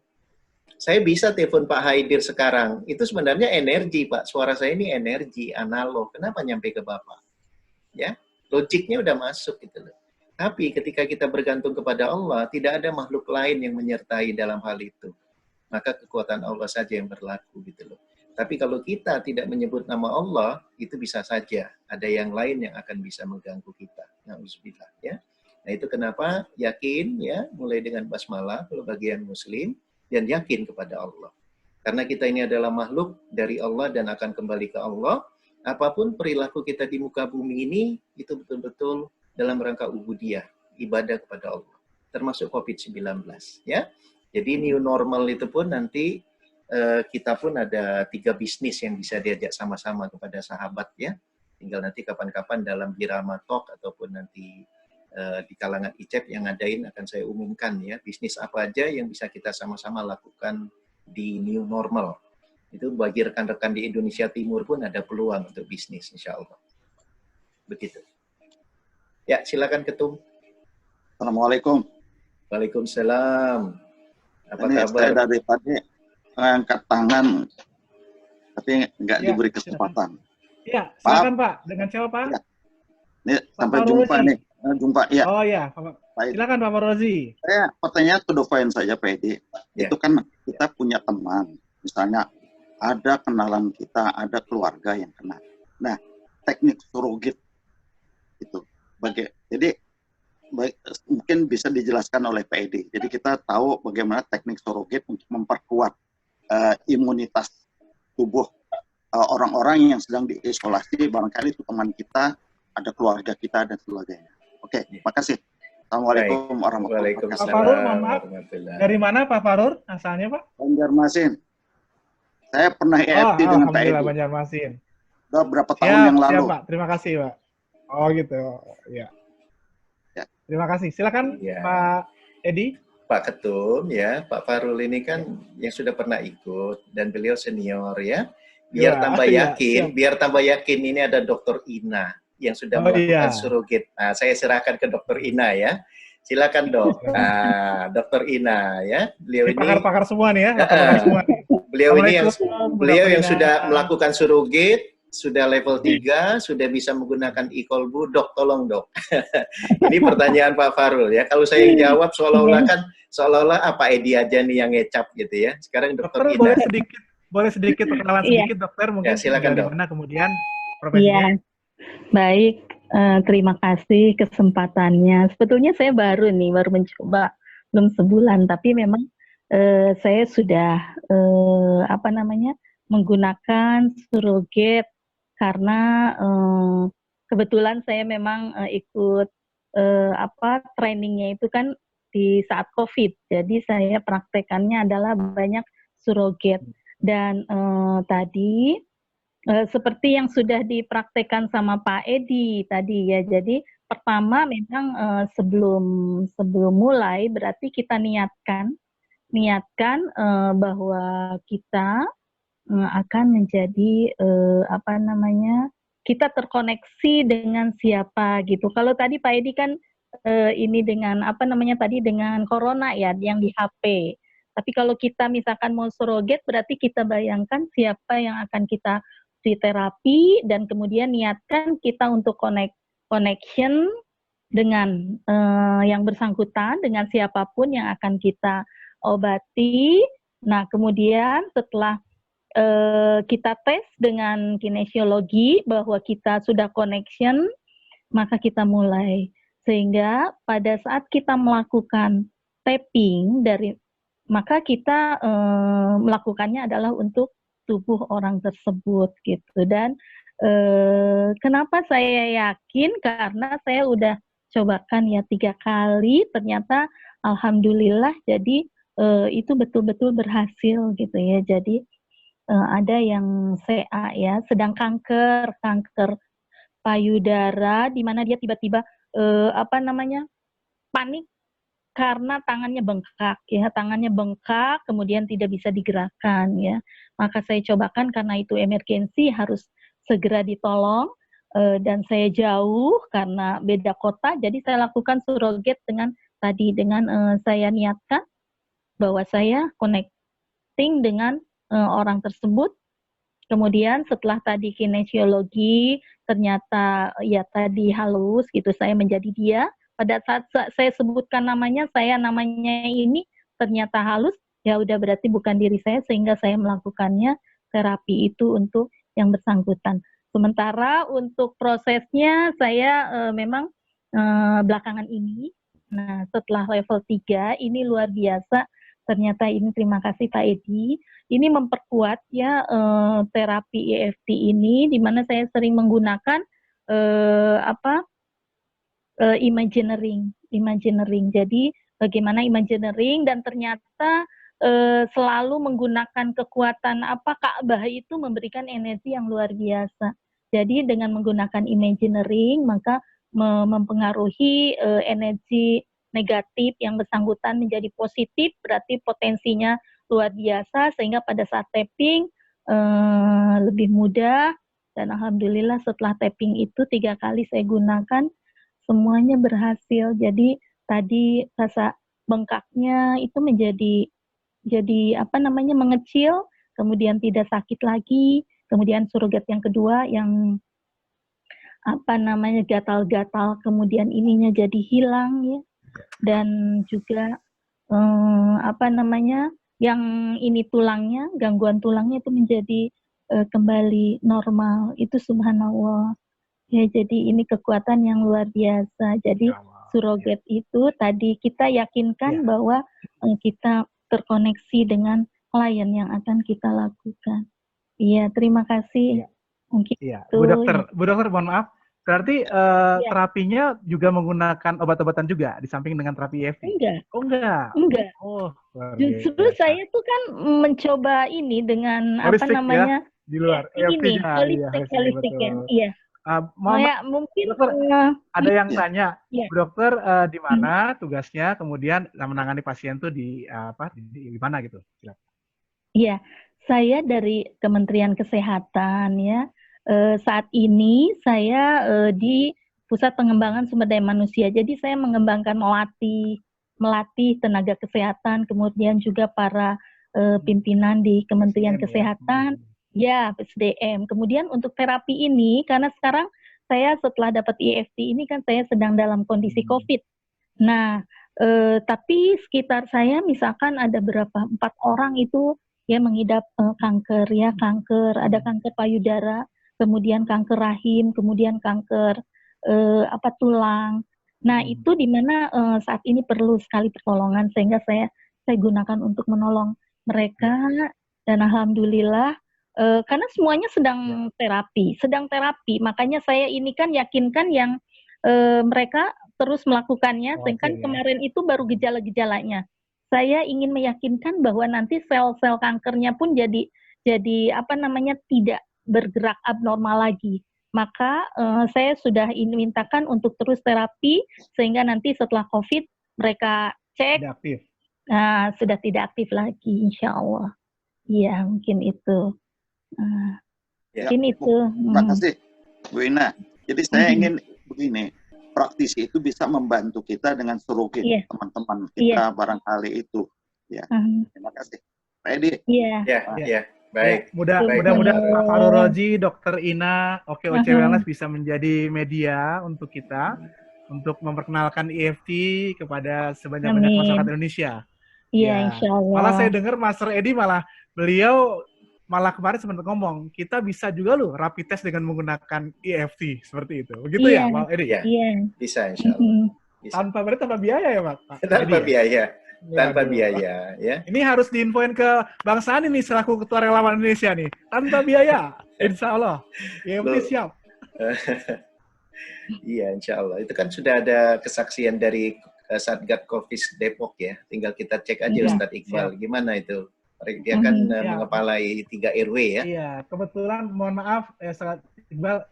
Saya bisa telepon Pak Haidir sekarang. Itu sebenarnya energi, Pak. Suara saya ini energi analog. Kenapa nyampe ke Bapak? Ya, logiknya udah masuk gitu loh. Tapi ketika kita bergantung kepada Allah, tidak ada makhluk lain yang menyertai dalam hal itu. maka kekuatan Allah saja yang berlaku gitu loh. Tapi kalau kita tidak menyebut nama Allah, itu bisa saja ada yang lain yang akan bisa mengganggu kita. Na'udzubillah ya. Nah itu kenapa yakin ya, mulai dengan basmalah kalau bagian muslim, dan yakin kepada Allah. Karena kita ini adalah makhluk dari Allah dan akan kembali ke Allah. Apapun perilaku kita di muka bumi ini, itu betul-betul dalam rangka ubudiyah, ibadah kepada Allah. Termasuk COVID-19 ya. Jadi new normal itu pun nanti kita pun ada 3 bisnis yang bisa diajak sama-sama kepada sahabat ya. Tinggal nanti kapan-kapan dalam Birama Talk ataupun nanti di kalangan ICEP yang ngadain akan saya umumkan ya. Bisnis apa aja yang bisa kita sama-sama lakukan di new normal. Itu bagi rekan-rekan di Indonesia Timur pun ada peluang untuk bisnis insya Allah. Begitu. Ya silakan Ketum. Assalamualaikum. Waalaikumsalam. Apa Ini kabar? saya dari tadi angkat tangan, tapi nggak Ya, diberi kesempatan. Iya, silakan Pak. Dengan siapa Pak? Ya. Ini Pak sampai Farozi. jumpa nih. Jumpa ya. Oh ya, Baik. silakan Pak Farozi. Saya pertanyaan to the point saja Pak Edi. Ya. Itu kan kita punya teman, misalnya ada kenalan kita, ada keluarga yang kena. Nah, teknik surrogate itu jadi mungkin bisa dijelaskan oleh Pak Edi. Jadi kita tahu bagaimana teknik surrogate untuk memperkuat imunitas tubuh orang-orang yang sedang diisolasi, barangkali itu teman kita, ada keluarga kita dan sebagainya. Oke, makasih. Assalamualaikum warahmatullahi Pak wabarakatuh. Farur, mohon maaf. Dari mana Pak Farur asalnya Pak? Banjarmasin. Saya pernah EFT dengan Pak Edi. Alhamdulillah Banjarmasin. Udah berapa tahun yang lalu. Siap Pak, terima kasih Pak. Oh gitu, ya. Ya. Terima kasih. Silakan Ya. Pak Edi. Pak Ketum ya, Pak Farul ini kan yang sudah pernah ikut dan beliau senior ya. Biar Ya, tambah ya, yakin, siap. biar tambah yakin ini ada Dr. Ina yang sudah Oh, melakukan iya. surrogate. Nah, saya serahkan ke Dr. Ina ya. Silakan Dok. Nah, Dr. Ina ya. Beliau Ini ini pakar-pakar semua nih ya, pakar-pakar semua nih. beliau ini yang Assalamualaikum, beliau yang Dr. sudah Ina. melakukan surrogate, sudah level 3, sudah bisa menggunakan e-kolbu. Dok, tolong Dok. Ini pertanyaan Pak Farul ya. Kalau saya yang jawab seolah-olah apa Edi aja nih yang ngecap gitu ya. Sekarang Dr. Dokter Ina. boleh sedikit perkenalan Iya. sedikit dokter mungkin Ya, silakan, tinggal di Dok. mana kemudian profesinya. Iya, baik. Terima kasih kesempatannya. Sebetulnya saya baru mencoba belum sebulan, tapi memang saya sudah menggunakan surrogate karena kebetulan saya memang ikut trainingnya itu kan di saat COVID. Jadi saya praktekannya adalah banyak surrogate dan tadi seperti yang sudah dipraktekkan sama Pak Edi tadi ya. Jadi pertama memang sebelum mulai berarti kita niatkan bahwa kita akan menjadi kita terkoneksi dengan siapa gitu. Kalau tadi Pak Edi kan ini dengan dengan corona ya yang di HP. Tapi kalau kita misalkan mau surrogate berarti kita bayangkan siapa yang akan kita di terapi dan kemudian niatkan kita untuk connection dengan yang bersangkutan, dengan siapapun yang akan kita obati. Nah, kemudian setelah kita tes dengan kinesiologi bahwa kita sudah connection, maka kita mulai. Sehingga pada saat kita melakukan tapping maka kita melakukannya adalah untuk tubuh orang tersebut gitu. Dan kenapa saya yakin? Karena saya udah cobakan ya 3 kali, ternyata alhamdulillah jadi itu betul-betul berhasil gitu ya. Jadi ada yang CA ya, sedang kanker payudara di mana dia tiba-tiba panik karena tangannya bengkak kemudian tidak bisa digerakkan ya. Maka saya cobakan karena itu emergensi harus segera ditolong dan saya jauh karena beda kota, jadi saya lakukan surrogate dengan saya niatkan bahwa saya connecting dengan orang tersebut. Kemudian setelah tadi kinesiologi ternyata ya tadi halus gitu, saya menjadi dia. Pada saat saya sebutkan namanya ini ternyata halus, ya udah berarti bukan diri saya sehingga saya melakukannya terapi itu untuk yang bersangkutan. Sementara untuk prosesnya saya memang belakangan ini, nah setelah level 3 ini luar biasa. Ternyata ini terima kasih Pak Edi, ini memperkuat ya terapi EFT ini, di mana saya sering menggunakan imagineering. Jadi bagaimana imagineering dan ternyata selalu menggunakan kekuatan Ka'bah itu memberikan energi yang luar biasa. Jadi dengan menggunakan imagineering maka mempengaruhi energi negatif yang bersangkutan menjadi positif, berarti potensinya luar biasa sehingga pada saat tapping lebih mudah. Dan alhamdulillah setelah tapping itu 3 kali saya gunakan semuanya berhasil. Jadi tadi rasa bengkaknya itu menjadi mengecil, kemudian tidak sakit lagi. Kemudian surogat yang kedua yang gatal-gatal, kemudian ininya jadi hilang ya. Dan juga yang ini tulangnya, gangguan tulangnya itu menjadi kembali normal. Itu subhanallah. Ya, jadi ini kekuatan yang luar biasa. Jadi surogat itu tadi kita yakinkan bahwa kita terkoneksi dengan klien yang akan kita lakukan. Iya, terima kasih. Mungkin itu. Bu dokter, mohon maaf. Berarti terapinya juga menggunakan obat-obatan juga di samping dengan terapi EFT? Enggak. Oh, enggak. Enggak. Oh, justru saya tuh kan mencoba ini dengan holistik, ya? Di luar ini holistik ya. Iya. Mungkin dokter, ada yang tanya, ya. Bu dokter di mana tugasnya, kemudian menangani pasien tuh di mana gitu? Iya, saya dari Kementerian Kesehatan ya. Saat ini saya di Pusat Pengembangan Sumber Daya Manusia. Jadi saya mengembangkan melatih tenaga kesehatan, kemudian juga para pimpinan di Kementerian Kesehatan. Ya, PSDM. Kemudian untuk terapi ini, karena sekarang saya setelah dapat EFT ini kan saya sedang dalam kondisi COVID. Nah, tapi sekitar saya misalkan ada 4 orang itu ya mengidap kanker, ada kanker payudara, kemudian kanker rahim, kemudian kanker tulang. Nah, itu di mana saat ini perlu sekali pertolongan sehingga saya gunakan untuk menolong mereka dan alhamdulillah karena semuanya sedang terapi, makanya saya ini kan yakinkan yang mereka terus melakukannya, sehingga kemarin itu baru gejala-gejalanya. Saya ingin meyakinkan bahwa nanti sel-sel kankernya pun jadi tidak bergerak abnormal lagi. Maka saya sudah mintakan untuk terus terapi sehingga nanti setelah COVID mereka cek sudah tidak aktif lagi, insya Allah. Iya, mungkin itu. Mungkin itu. Terima kasih, Bu Ina. Jadi saya ingin begini, praktisi itu bisa membantu kita dengan surrogate teman-teman kita barangkali itu. Ya, terima kasih, Pak Edi. Iya. Baik. Mudah-mudahan Pak Faruroji, Dokter Ina, OKOC Wellness bisa menjadi media untuk kita untuk memperkenalkan EFT kepada sebanyak-banyak masyarakat Indonesia. Iya, insya Allah. Malah saya dengar Master Edi beliau kemarin sempat ngomong, kita bisa juga loh rapid test dengan menggunakan EFT seperti itu. Begitu ya, Pak Edi? Iya. Bisa, insya Allah. Tanpa biaya ya, Pak? Tanpa biaya. Tanpa biaya, ya. Ini harus diinfoin ke Bang Sani nih selaku Ketua Relawan Indonesia nih. Tanpa biaya, insya Allah. EFT siap. Iya, insya Allah. Itu kan sudah ada kesaksian dari Satgas Covid Depok ya. Tinggal kita cek aja Ustadz Iqbal. Gimana itu? Dia kan mengepalai 3 RW ya. Iya, kebetulan mohon maaf Iqbal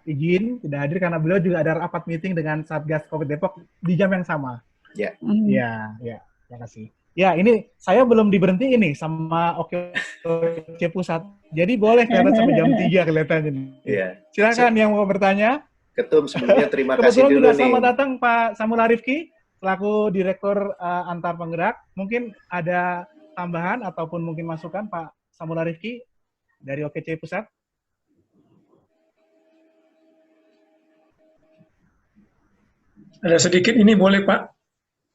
izin tidak hadir karena beliau juga ada rapat meeting dengan Satgas Covid Depok di jam yang sama. Ya. Terima kasih. Ya, ini saya belum diberhentiin nih sama OKOC Pusat. Jadi boleh kelihatan sampai jam 3 kelihatannya nih. Iya. Silakan yang mau bertanya. Ketum sebelumnya terima kasih dulu nih. Kebetulan juga selamat datang Pak Samula Rifki selaku Direktur Antar Penggerak. Mungkin ada tambahan ataupun mungkin masukan Pak Samula Rifki dari OKOC Pusat? Ada sedikit ini boleh Pak?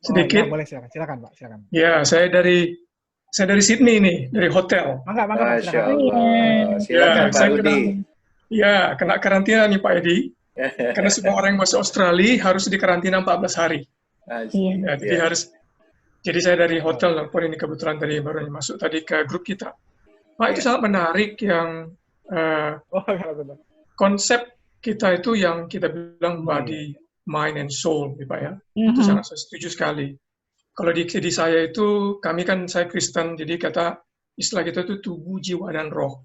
sedikit. Ya, boleh silakan Pak, silakan. Ya, saya dari Sydney nih, dari hotel. Mangga Pak, Masya silakan. Allah. Silakan Pak Rudi. Kena karantina nih Pak Edi. Karena semua orang yang masuk Australia harus dikarantina 14 hari. Ya, jadi saya dari hotel telepon ini kebetulan baru masuk tadi ke grup kita. Pak, itu sangat menarik yang konsep kita itu yang kita bilang body, mind, and soul, Pak ya. Itu sangat saya setuju sekali. Kalau di saya itu, saya Kristen, jadi istilah kita itu tubuh, jiwa, dan roh.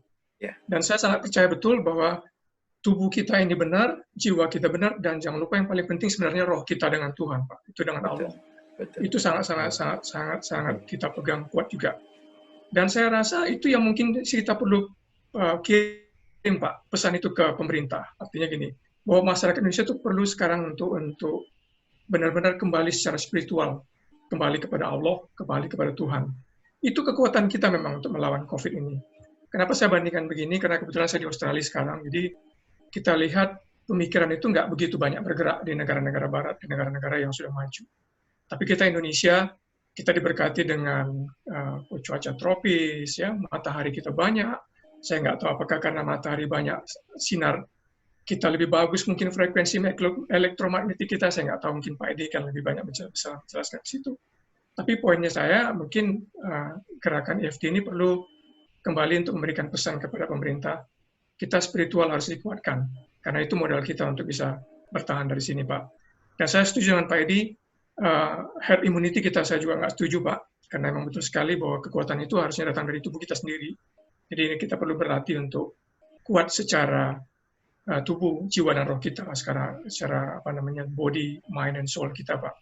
Dan saya sangat percaya betul bahwa tubuh kita ini benar, jiwa kita benar, dan jangan lupa yang paling penting sebenarnya roh kita dengan Tuhan, Pak. Itu dengan Allah. Itu sangat kita pegang kuat juga. Dan saya rasa itu yang mungkin kita perlu kirim, Pak, pesan itu ke pemerintah. Artinya gini, bahwa masyarakat Indonesia itu perlu sekarang untuk benar-benar kembali secara spiritual, kembali kepada Allah, kembali kepada Tuhan. Itu kekuatan kita memang untuk melawan COVID ini. Kenapa saya bandingkan begini? Karena kebetulan saya di Australia sekarang, jadi kita lihat pemikiran itu nggak begitu banyak bergerak di negara-negara barat, di negara-negara yang sudah maju. Tapi kita Indonesia, kita diberkati dengan cuaca tropis, ya, matahari kita banyak. Saya nggak tahu apakah karena matahari banyak sinar, kita lebih bagus mungkin frekuensi elektromagnetik kita, saya nggak tahu, mungkin Pak Edi kan lebih banyak bisa menjelaskan di situ. Tapi poinnya saya, mungkin gerakan EFT ini perlu kembali untuk memberikan pesan kepada pemerintah, kita spiritual harus dikuatkan, karena itu modal kita untuk bisa bertahan dari sini, Pak. Dan saya setuju dengan Pak Edi, herd immunity saya juga nggak setuju, Pak, karena memang betul sekali bahwa kekuatan itu harusnya datang dari tubuh kita sendiri. Jadi kita perlu berlatih untuk kuat secara tubuh, jiwa, dan roh kita, secara body, mind, and soul kita, Pak.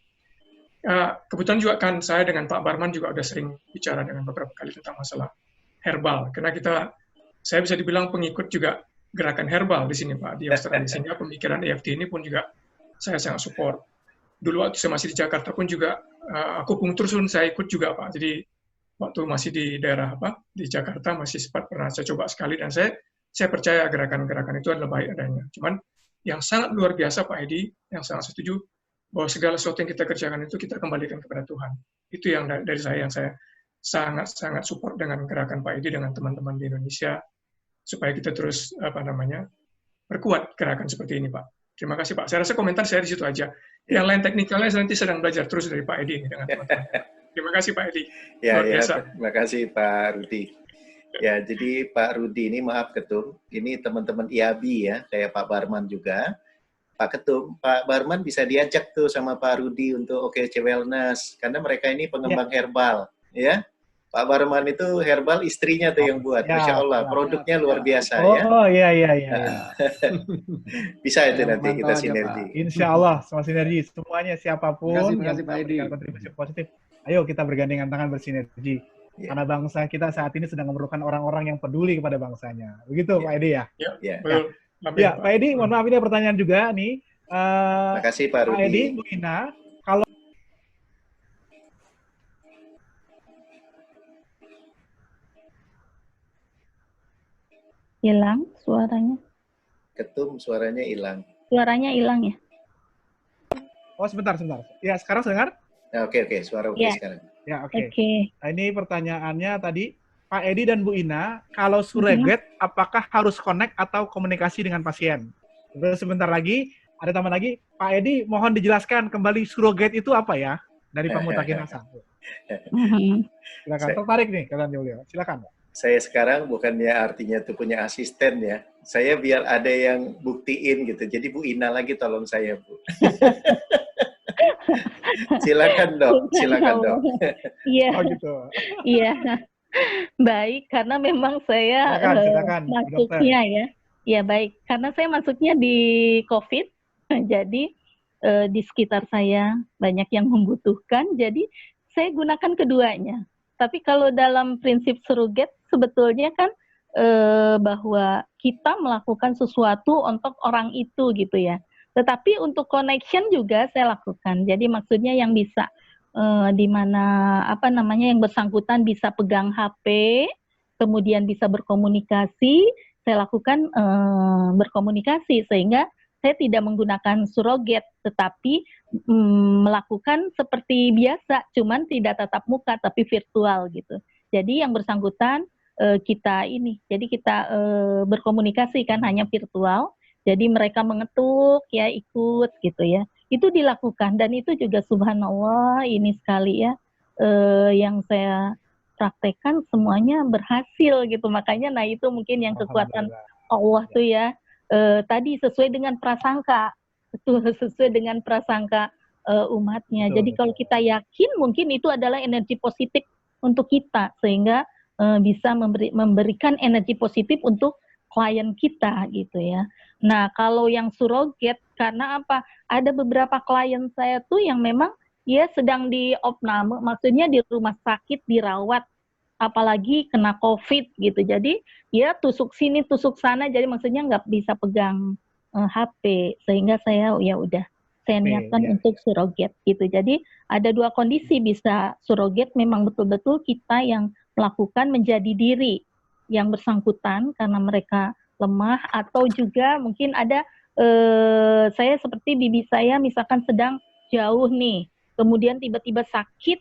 Kebetulan juga kan saya dengan Pak Barman juga udah sering bicara dengan beberapa kali tentang masalah herbal, karena saya bisa dibilang pengikut juga gerakan herbal di sini, Pak, di Australia. Sehingga pemikiran EFT ini pun juga saya sangat support. Dulu waktu saya masih di Jakarta pun juga akupunktur saya ikut juga, Pak. Jadi waktu masih di daerah di Jakarta masih sempat pernah saya coba sekali, dan saya percaya gerakan-gerakan itu adalah baik adanya. Cuman yang sangat luar biasa, Pak Edi, yang sangat setuju bahwa segala sesuatu yang kita kerjakan itu kita kembalikan kepada Tuhan. Itu yang dari saya, yang saya sangat-sangat support dengan gerakan Pak Edi dengan teman-teman di Indonesia, supaya kita terus perkuat gerakan seperti ini, Pak. Terima kasih, Pak. Saya rasa komentar saya di situ aja. Yang lain teknikalnya saya nanti sedang belajar terus dari Pak Edi dengan teman-teman. Terima kasih, Pak Edi. Luar biasa. Terima kasih, Pak Rudi. Ya, jadi Pak Rudi ini, maaf Ketum, ini teman-teman IABI ya, kayak Pak Barman juga. Pak Ketum, Pak Barman bisa diajak tuh sama Pak Rudi untuk OKC Wellness, karena mereka ini pengembang herbal, ya. Pak Barman itu herbal, istrinya tuh yang buat, Masya Allah, produknya luar biasa ya. Oh iya. Bisa itu nanti kita sinergi. Insya Allah, semua sinergi, semuanya siapapun yang memberikan kontribusi positif, ayo kita bergandengan tangan bersinergi. Karena bangsa kita saat ini sedang memerlukan orang-orang yang peduli kepada bangsanya. Begitu Pak Edi ya? Ya, Pak Edi, mohon maaf ini ada pertanyaan juga nih. Terima kasih Pak Rudi. Pak Edi, Bu Ina, kalau hilang suaranya. Ketum, suaranya hilang. Suaranya hilang ya? Oh, sebentar. Ya, sekarang dengar? Nah, oke, suara oke sekarang. Ya, oke. Nah, ini pertanyaannya tadi, Pak Edi dan Bu Ina, kalau surrogate, apakah harus connect atau komunikasi dengan pasien? Terus sebentar lagi, ada tambahan lagi, Pak Edi, mohon dijelaskan kembali surrogate itu apa ya? Dari Pak Mutakin Hasan. Silakan, tertarik nih kalian beliau. Silakan, Pak. Saya sekarang bukannya artinya tuh punya asisten ya. Saya biar ada yang buktiin gitu. Jadi Bu Ina lagi tolong saya, Bu. Silakan dok. Iya. Oh gitu. Iya. Baik, karena memang saya silakan, masuknya ya. Ya baik, karena saya masuknya di COVID, jadi di sekitar saya banyak yang membutuhkan, jadi saya gunakan keduanya. Tapi kalau dalam prinsip surrogate sebetulnya kan bahwa kita melakukan sesuatu untuk orang itu gitu ya. Tetapi untuk connection juga saya lakukan. Jadi maksudnya yang bisa di mana yang bersangkutan bisa pegang HP, kemudian bisa berkomunikasi, saya lakukan berkomunikasi sehingga saya tidak menggunakan suroget, tetapi melakukan seperti biasa, cuman tidak tatap muka, tapi virtual gitu. Jadi yang bersangkutan jadi kita berkomunikasi kan hanya virtual. Jadi mereka mengetuk ya ikut gitu ya. Itu dilakukan dan itu juga subhanallah ini sekali ya yang saya praktekkan semuanya berhasil gitu. Makanya itu mungkin yang kekuatan Allah tuh ya. Tadi sesuai dengan prasangka. Betul, sesuai dengan prasangka umatnya. Betul, jadi kalau kita yakin mungkin itu adalah energi positif untuk kita sehingga bisa memberikan energi positif untuk klien kita gitu ya. Nah, kalau yang suroget karena apa? Ada beberapa klien saya tuh yang memang ya sedang di opname, maksudnya di rumah sakit dirawat, apalagi kena COVID gitu. Jadi ya tusuk sini, tusuk sana, jadi maksudnya nggak bisa pegang HP, sehingga saya ya udah saya niatkan untuk suroget gitu. Jadi ada dua kondisi, bisa suroget memang betul-betul kita yang melakukan menjadi diri yang bersangkutan karena mereka lemah, atau juga mungkin ada saya seperti bibi saya misalkan sedang jauh nih, kemudian tiba-tiba sakit,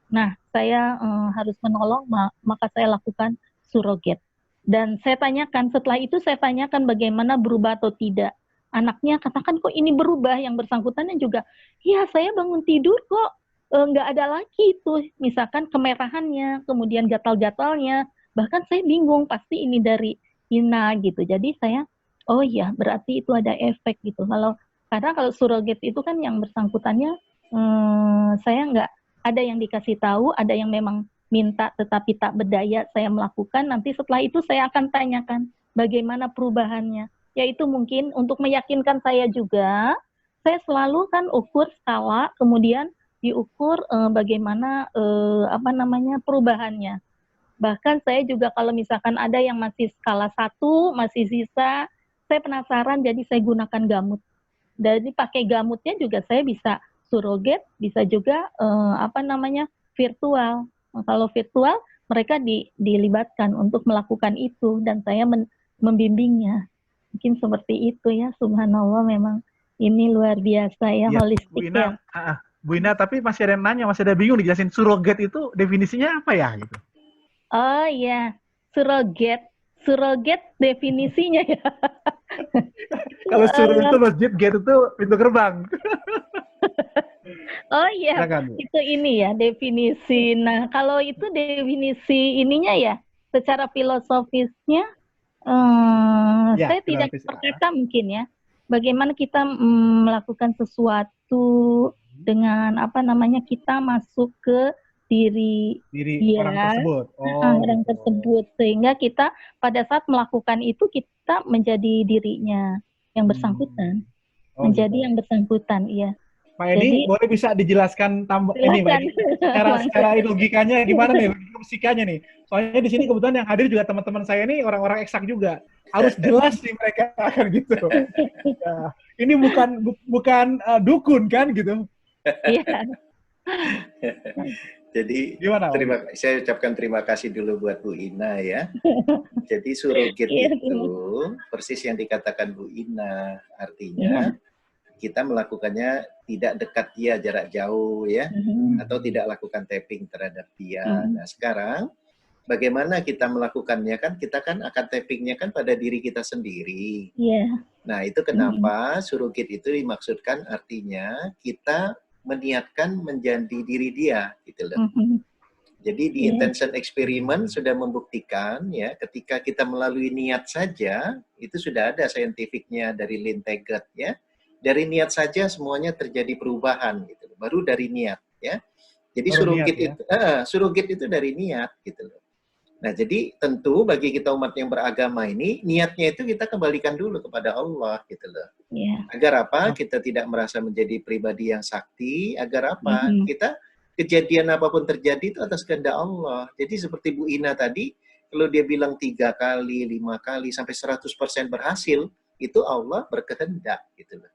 nah saya harus menolong, maka saya lakukan suroget. Dan saya tanyakan, setelah itu saya tanyakan bagaimana berubah atau tidak. Anaknya katakan kok ini berubah, yang bersangkutannya juga, ya saya bangun tidur kok nggak ada lagi itu, misalkan kemerahannya, kemudian gatal-gatalnya, bahkan saya bingung pasti ini dari Ina gitu. Jadi saya, oh ya berarti itu ada efek gitu. Karena kalau suroget itu kan yang bersangkutannya saya nggak ada yang dikasih tahu, ada yang memang minta tetapi tak berdaya saya melakukan. Nanti setelah itu saya akan tanyakan bagaimana perubahannya. Yaitu mungkin untuk meyakinkan saya juga, saya selalu kan ukur skala, kemudian diukur bagaimana perubahannya. Bahkan saya juga kalau misalkan ada yang masih skala 1, masih sisa, saya penasaran, jadi saya gunakan gamut. Jadi pakai gamutnya juga saya bisa suroget, bisa juga virtual. Nah, kalau virtual mereka dilibatkan untuk melakukan itu dan saya membimbingnya. Mungkin seperti itu ya, subhanallah, memang ini luar biasa ya, holistik. Bu Ina, tapi masih ada yang nanya, masih ada bingung dijelasin suroget itu definisinya apa ya gitu. Oh iya, suroget definisinya ya. Kalau suruh itu masjid, get itu pintu gerbang. Oh iya, itu ini ya definisi. Nah, kalau itu definisi ininya ya, secara filosofisnya, saya tidak berkata mungkin ya, bagaimana kita melakukan sesuatu dengan kita masuk ke diri orang tersebut. Orang tersebut, sehingga kita pada saat melakukan itu kita menjadi dirinya yang bersangkutan, yang bersangkutan, iya. Pak Edi, boleh bisa dijelaskan ini, Pak Edi, secara logikanya gimana nih, logika fisikanya nih? Soalnya di sini kebetulan yang hadir juga teman-teman saya nih orang-orang eksak juga, harus jelas nih mereka akan gitu. Ya, ini bukan dukun kan gitu? Iya. Jadi saya ucapkan terima kasih dulu buat Bu Ina ya. Jadi suroget itu persis yang dikatakan Bu Ina, artinya kita melakukannya tidak dekat dia, jarak jauh ya, atau tidak lakukan tapping terhadap dia. Nah sekarang bagaimana kita melakukannya, kan kita kan akan tappingnya kan pada diri kita sendiri. Nah itu kenapa suroget itu dimaksudkan, artinya kita meniatkan menjadi diri dia gitu loh. Jadi di intention experiment sudah membuktikan ya, ketika kita melalui niat saja itu sudah ada scientificnya dari Lynn Taggart ya. Dari niat saja semuanya terjadi perubahan gitu. Baru dari niat ya. Jadi suroget itu dari niat gitu loh. Nah, jadi tentu bagi kita umat yang beragama ini, niatnya itu kita kembalikan dulu kepada Allah gitu loh. Agar apa? Kita tidak merasa menjadi pribadi yang sakti, agar apa? Kita kejadian apapun terjadi itu atas kehendak Allah. Jadi seperti Bu Ina tadi, kalau dia bilang 3 kali, 5 kali, sampai 100% berhasil, itu Allah berkehendak gitu loh.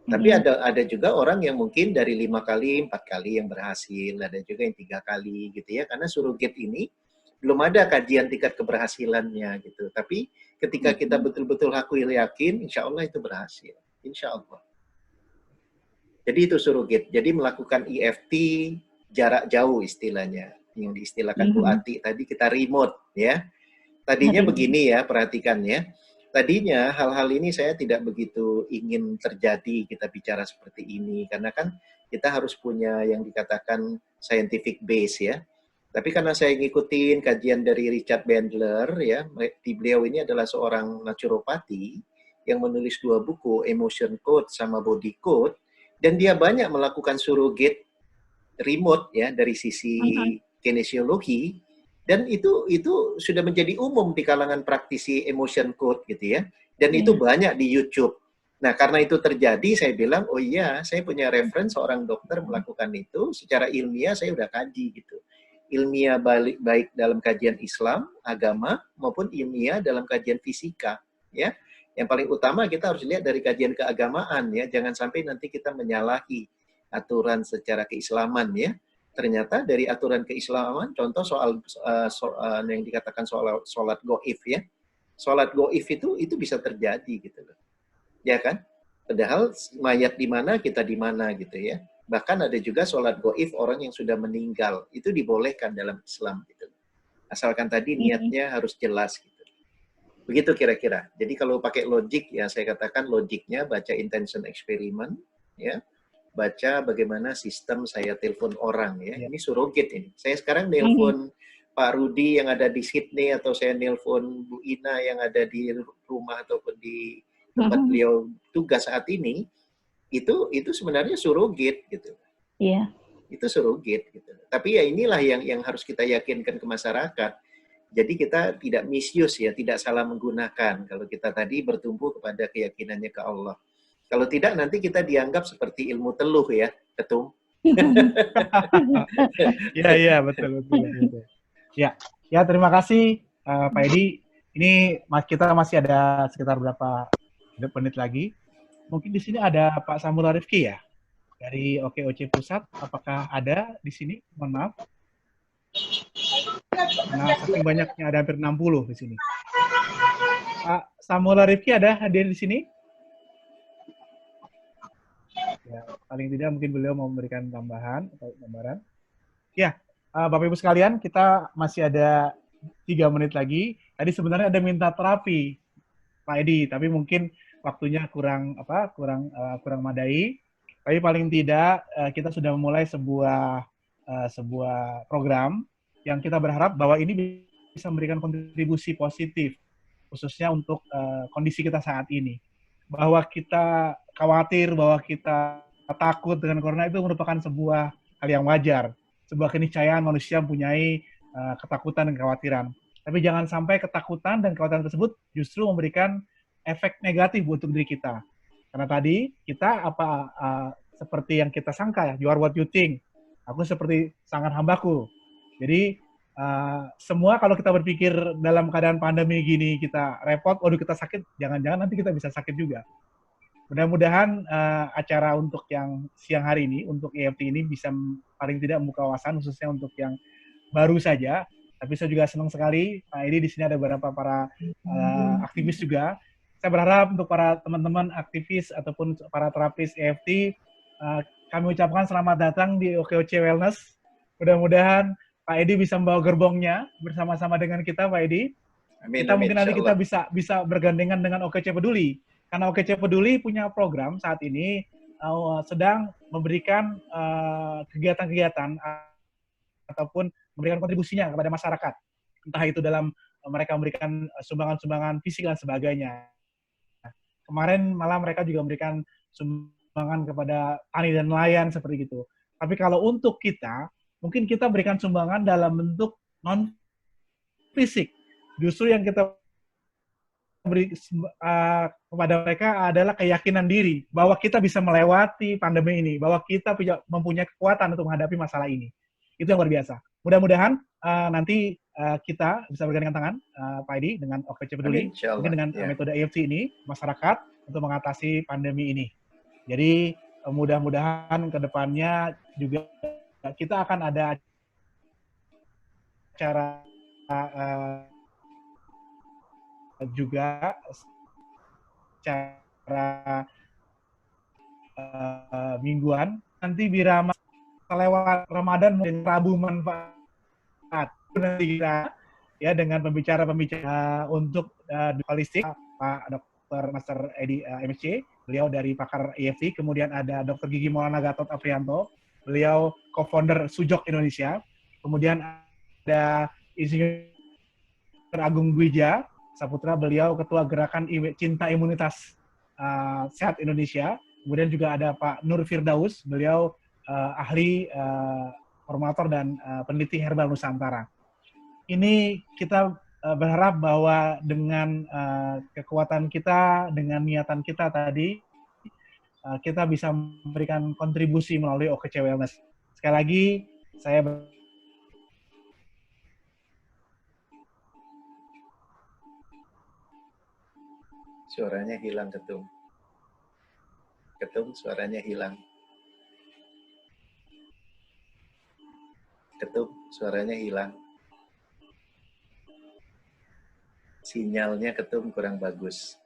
Tapi ada juga orang yang mungkin dari 5 kali, 4 kali yang berhasil, ada juga yang 3 kali gitu ya. Karena suroget ini belum ada kajian tingkat keberhasilannya gitu. Tapi ketika kita betul-betul yakin, insya Allah itu berhasil. insya Allah. Jadi itu surrogate. Jadi melakukan EFT jarak jauh istilahnya, yang diistilahkan Bu Ati tadi, kita remote ya. Tadinya begini ya, perhatikan ya. Tadinya hal-hal ini saya tidak begitu ingin terjadi, kita bicara seperti ini, karena kan kita harus punya yang dikatakan scientific base ya. Tapi karena saya ngikutin kajian dari Richard Bandler ya, beliau ini adalah seorang naturopati yang menulis 2 buku, Emotion Code sama Body Code, dan dia banyak melakukan surrogate remote ya dari sisi kinesiologi. Dan itu sudah menjadi umum di kalangan praktisi emotion code gitu ya. Dan itu banyak di YouTube. Nah, karena itu terjadi, saya bilang, oh iya, saya punya reference seorang dokter melakukan itu. Secara ilmiah saya udah kaji gitu. Ilmiah baik dalam kajian Islam, agama, maupun ilmiah dalam kajian fisika. Ya, yang paling utama kita harus lihat dari kajian keagamaan ya. Jangan sampai nanti kita menyalahi aturan secara keislaman ya. Ternyata dari aturan keislaman, contoh soal yang dikatakan soal sholat goif ya, sholat goif itu bisa terjadi gitu loh, ya kan? Padahal mayat di mana kita di mana gitu ya. Bahkan ada juga sholat goif orang yang sudah meninggal, itu dibolehkan dalam Islam gitu. Asalkan tadi niatnya harus jelas gitu. Begitu kira-kira. Jadi kalau pakai logik ya, saya katakan logiknya baca intention experiment ya. Baca bagaimana sistem saya telepon orang ya. Ini surrogate ini. Saya sekarang nelpon Pak Rudi yang ada di Sydney, atau saya nelpon Bu Ina yang ada di rumah ataupun di tempat beliau tugas saat ini, itu sebenarnya surrogate gitu. Iya. Itu surrogate gitu. Tapi ya inilah yang harus kita yakinkan ke masyarakat. Jadi kita tidak misuse ya, tidak salah menggunakan kalau kita tadi bertumbuh kepada keyakinannya ke Allah. Kalau tidak, nanti kita dianggap seperti ilmu teluh ya, Ketum. Iya, betul. Ya, terima kasih Pak Edi. Ini kita masih ada sekitar berapa menit lagi. Mungkin di sini ada Pak Samura Rifki ya, dari OKOC Pusat. Apakah ada di sini? Mohon maaf. Nah, saking banyaknya, ada hampir 60 di sini. Pak Samura Rifki ada hadir di sini? Ya, paling tidak mungkin beliau mau memberikan tambahan atau gambaran. Ya, Bapak Ibu sekalian, kita masih ada 3 menit lagi. Tadi sebenarnya ada minta terapi, Pak Edi, tapi mungkin waktunya kurang madai. Tapi paling tidak kita sudah memulai sebuah program yang kita berharap bahwa ini bisa memberikan kontribusi positif, khususnya untuk kondisi kita saat ini. Bahwa kita khawatir, bahwa kita takut dengan corona itu merupakan sebuah hal yang wajar, sebuah keniscayaan manusia mempunyai ketakutan dan kekhawatiran. Tapi jangan sampai ketakutan dan kekhawatiran tersebut justru memberikan efek negatif untuk diri kita. Karena tadi kita seperti yang kita sangka ya, you are what you think. Aku seperti sangat hambaku. Jadi semua kalau kita berpikir dalam keadaan pandemi gini kita repot, waduh kita sakit, jangan-jangan nanti kita bisa sakit juga. Mudah-mudahan acara untuk yang siang hari ini, untuk EFT ini bisa paling tidak membuka wawasan, khususnya untuk yang baru saja. Tapi saya juga senang sekali, Pak Edi di sini ada beberapa para aktivis juga. Saya berharap untuk para teman-teman aktivis ataupun para terapis EFT, kami ucapkan selamat datang di OKOC Wellness. Mudah-mudahan Pak Edi bisa membawa gerbongnya bersama-sama dengan kita, Pak Edi. Mungkin nanti kita bisa bergandengan dengan OKC Peduli. Karena OKC Peduli punya program saat ini sedang memberikan kegiatan-kegiatan ataupun memberikan kontribusinya kepada masyarakat. Entah itu dalam mereka memberikan sumbangan-sumbangan fisik dan sebagainya. Kemarin malah mereka juga memberikan sumbangan kepada tani dan nelayan seperti itu. Tapi kalau untuk kita, mungkin kita berikan sumbangan dalam bentuk non-fisik. Justru yang kita beri kepada mereka adalah keyakinan diri bahwa kita bisa melewati pandemi ini, bahwa kita mempunyai kekuatan untuk menghadapi masalah ini. Itu yang luar biasa. Mudah-mudahan nanti kita bisa bergandengan tangan, Pak Edi, dengan OKC Peduli, mungkin dengan metode EFT ini, masyarakat untuk mengatasi pandemi ini. Jadi mudah-mudahan ke depannya juga kita akan ada acara juga secara mingguan. Nanti Birama lewat Ramadan mungkin Rabu manfaat. Nanti kita ya dengan pembicara-pembicara untuk holistik, Pak Dr. Master Edi MSc, beliau dari pakar EFT. Kemudian ada Dr. Gigi Maulana Gatot Aprianto, beliau co-founder Sujok Indonesia. Kemudian ada Insinyur Agung Gwija Saputra, beliau ketua gerakan Cinta Imunitas Sehat Indonesia. Kemudian juga ada Pak Nur Firdaus, beliau ahli formator dan peneliti herbal Nusantara. Ini kita berharap bahwa dengan kekuatan kita, dengan niatan kita tadi, kita bisa memberikan kontribusi melalui OKC Wellness. Sekali lagi, saya Suaranya hilang, Ketum. Ketum, suaranya hilang. Ketum, suaranya hilang. Sinyalnya Ketum kurang bagus.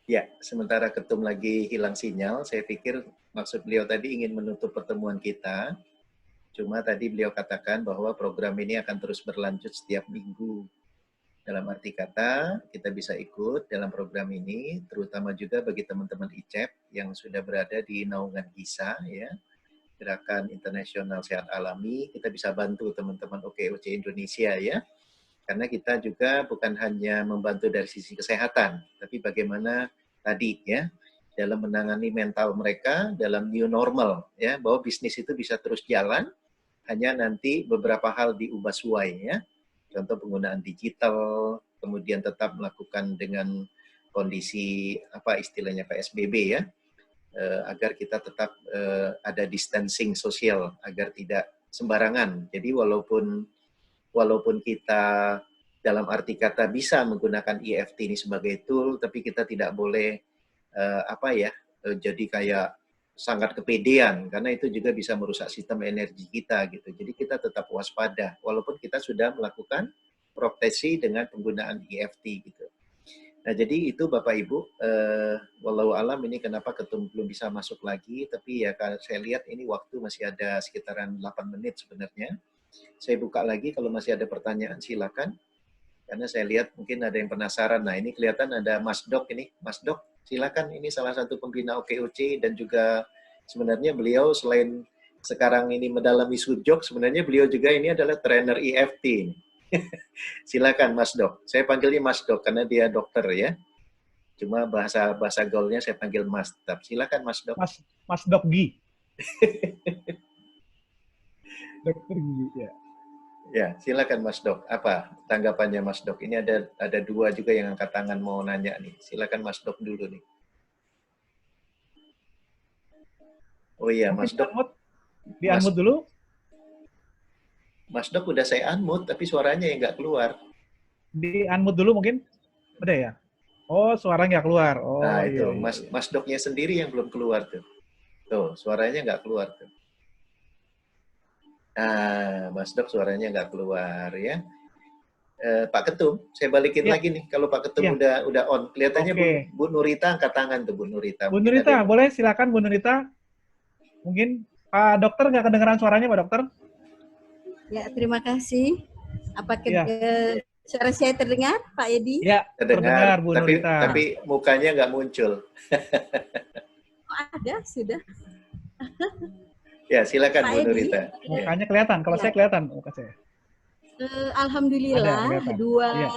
Ya, sementara Ketum lagi hilang sinyal, saya pikir maksud beliau tadi ingin menutup pertemuan kita. Cuma tadi beliau katakan bahwa program ini akan terus berlanjut setiap minggu. Dalam arti kata, kita bisa ikut dalam program ini, terutama juga bagi teman-teman ICEP yang sudah berada di naungan GISA, ya, Gerakan Internasional Sehat Alami. Kita bisa bantu teman-teman OKOC Indonesia, ya, karena kita juga bukan hanya membantu dari sisi kesehatan, tapi bagaimana tadi, ya, dalam menangani mental mereka dalam new normal, ya, bahwa bisnis itu bisa terus jalan, hanya nanti beberapa hal diubah suai, ya. Contoh penggunaan digital, kemudian tetap melakukan dengan kondisi apa istilahnya PSBB, ya, agar kita tetap ada distancing sosial agar tidak sembarangan. Jadi walaupun kita dalam arti kata bisa menggunakan EFT ini sebagai tool, tapi kita tidak boleh jadi kayak sangat kepedean, karena itu juga bisa merusak sistem energi kita gitu. Jadi kita tetap waspada walaupun kita sudah melakukan proteksi dengan penggunaan EFT gitu. Nah, jadi itu Bapak Ibu, walau alam ini kenapa Ketum belum bisa masuk lagi, tapi ya saya lihat ini waktu masih ada sekitaran 8 menit sebenarnya. Saya buka lagi, kalau masih ada pertanyaan silakan. Karena saya lihat mungkin ada yang penasaran. Nah, ini kelihatan ada Mas Dok ini. Mas Dok, silakan, ini salah satu pembina OKOC dan juga sebenarnya beliau selain sekarang ini mendalami Sujok, sebenarnya beliau juga ini adalah trainer EFT. Silakan Mas Dok. Saya panggilnya Mas Dok karena dia dokter, ya. Cuma bahasa gaulnya saya panggil Mas. Silakan Mas Dok. Mas Dok Gi. Dokter Gi, ya. Ya, silakan Mas Dok. Apa tanggapannya Mas Dok? Ini ada dua juga yang angkat tangan mau nanya nih. Silakan Mas Dok dulu nih. Oh iya, Mas Dok. Di-unmute dulu. Mas Dok udah saya unmute, tapi suaranya yang nggak keluar. Di-unmute dulu mungkin? Udah ya? Oh, suaranya nggak keluar. Oh, nah, itu. Iya. Mas Doknya sendiri yang belum keluar tuh. Tuh, suaranya nggak keluar tuh. Nah, Mas Dok suaranya nggak keluar, ya. Pak Ketum, saya balikin lagi nih. Kalau Pak Ketum udah on, kelihatannya Bu Nurita angkat tangan tuh, Bu Nurita. Bu Nurita, boleh silakan Bu Nurita. Mungkin Pak Dokter nggak kedengeran suaranya, Pak Dokter? Ya, terima kasih. Apakah suara saya terdengar, Pak Edi? Ya, terdengar Bu Nurita. Tapi mukanya nggak muncul. Oh, ada, sudah. Ya, silakan Bu Nurita. Mukanya kelihatan, kalau saya kelihatan muka saya. Alhamdulillah, dua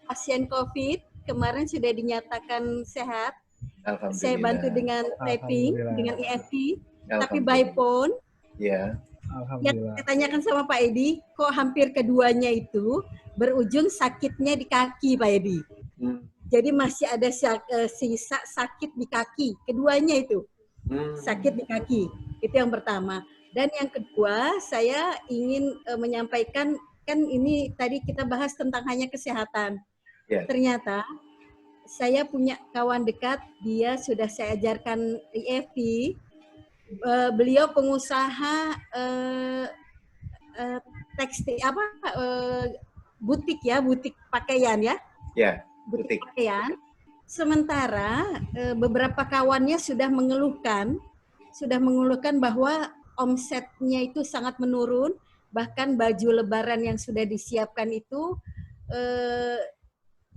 pasien COVID kemarin sudah dinyatakan sehat. Saya bantu dengan tapping, dengan EFT, tapi by phone. Ya. Yang saya tanyakan sama Pak Edi, kok hampir keduanya itu berujung sakitnya di kaki, Pak Edi. Jadi masih ada sisa sakit di kaki, keduanya itu. Sakit di kaki, itu yang pertama. Dan yang kedua, saya ingin menyampaikan, kan ini tadi kita bahas tentang hanya kesehatan. Ternyata saya punya kawan dekat, dia sudah saya ajarkan EFT. Beliau pengusaha tekstil butik ya, butik pakaian ya. Ya, butik pakaian. Sementara beberapa kawannya sudah mengeluhkan bahwa omsetnya itu sangat menurun, bahkan baju lebaran yang sudah disiapkan itu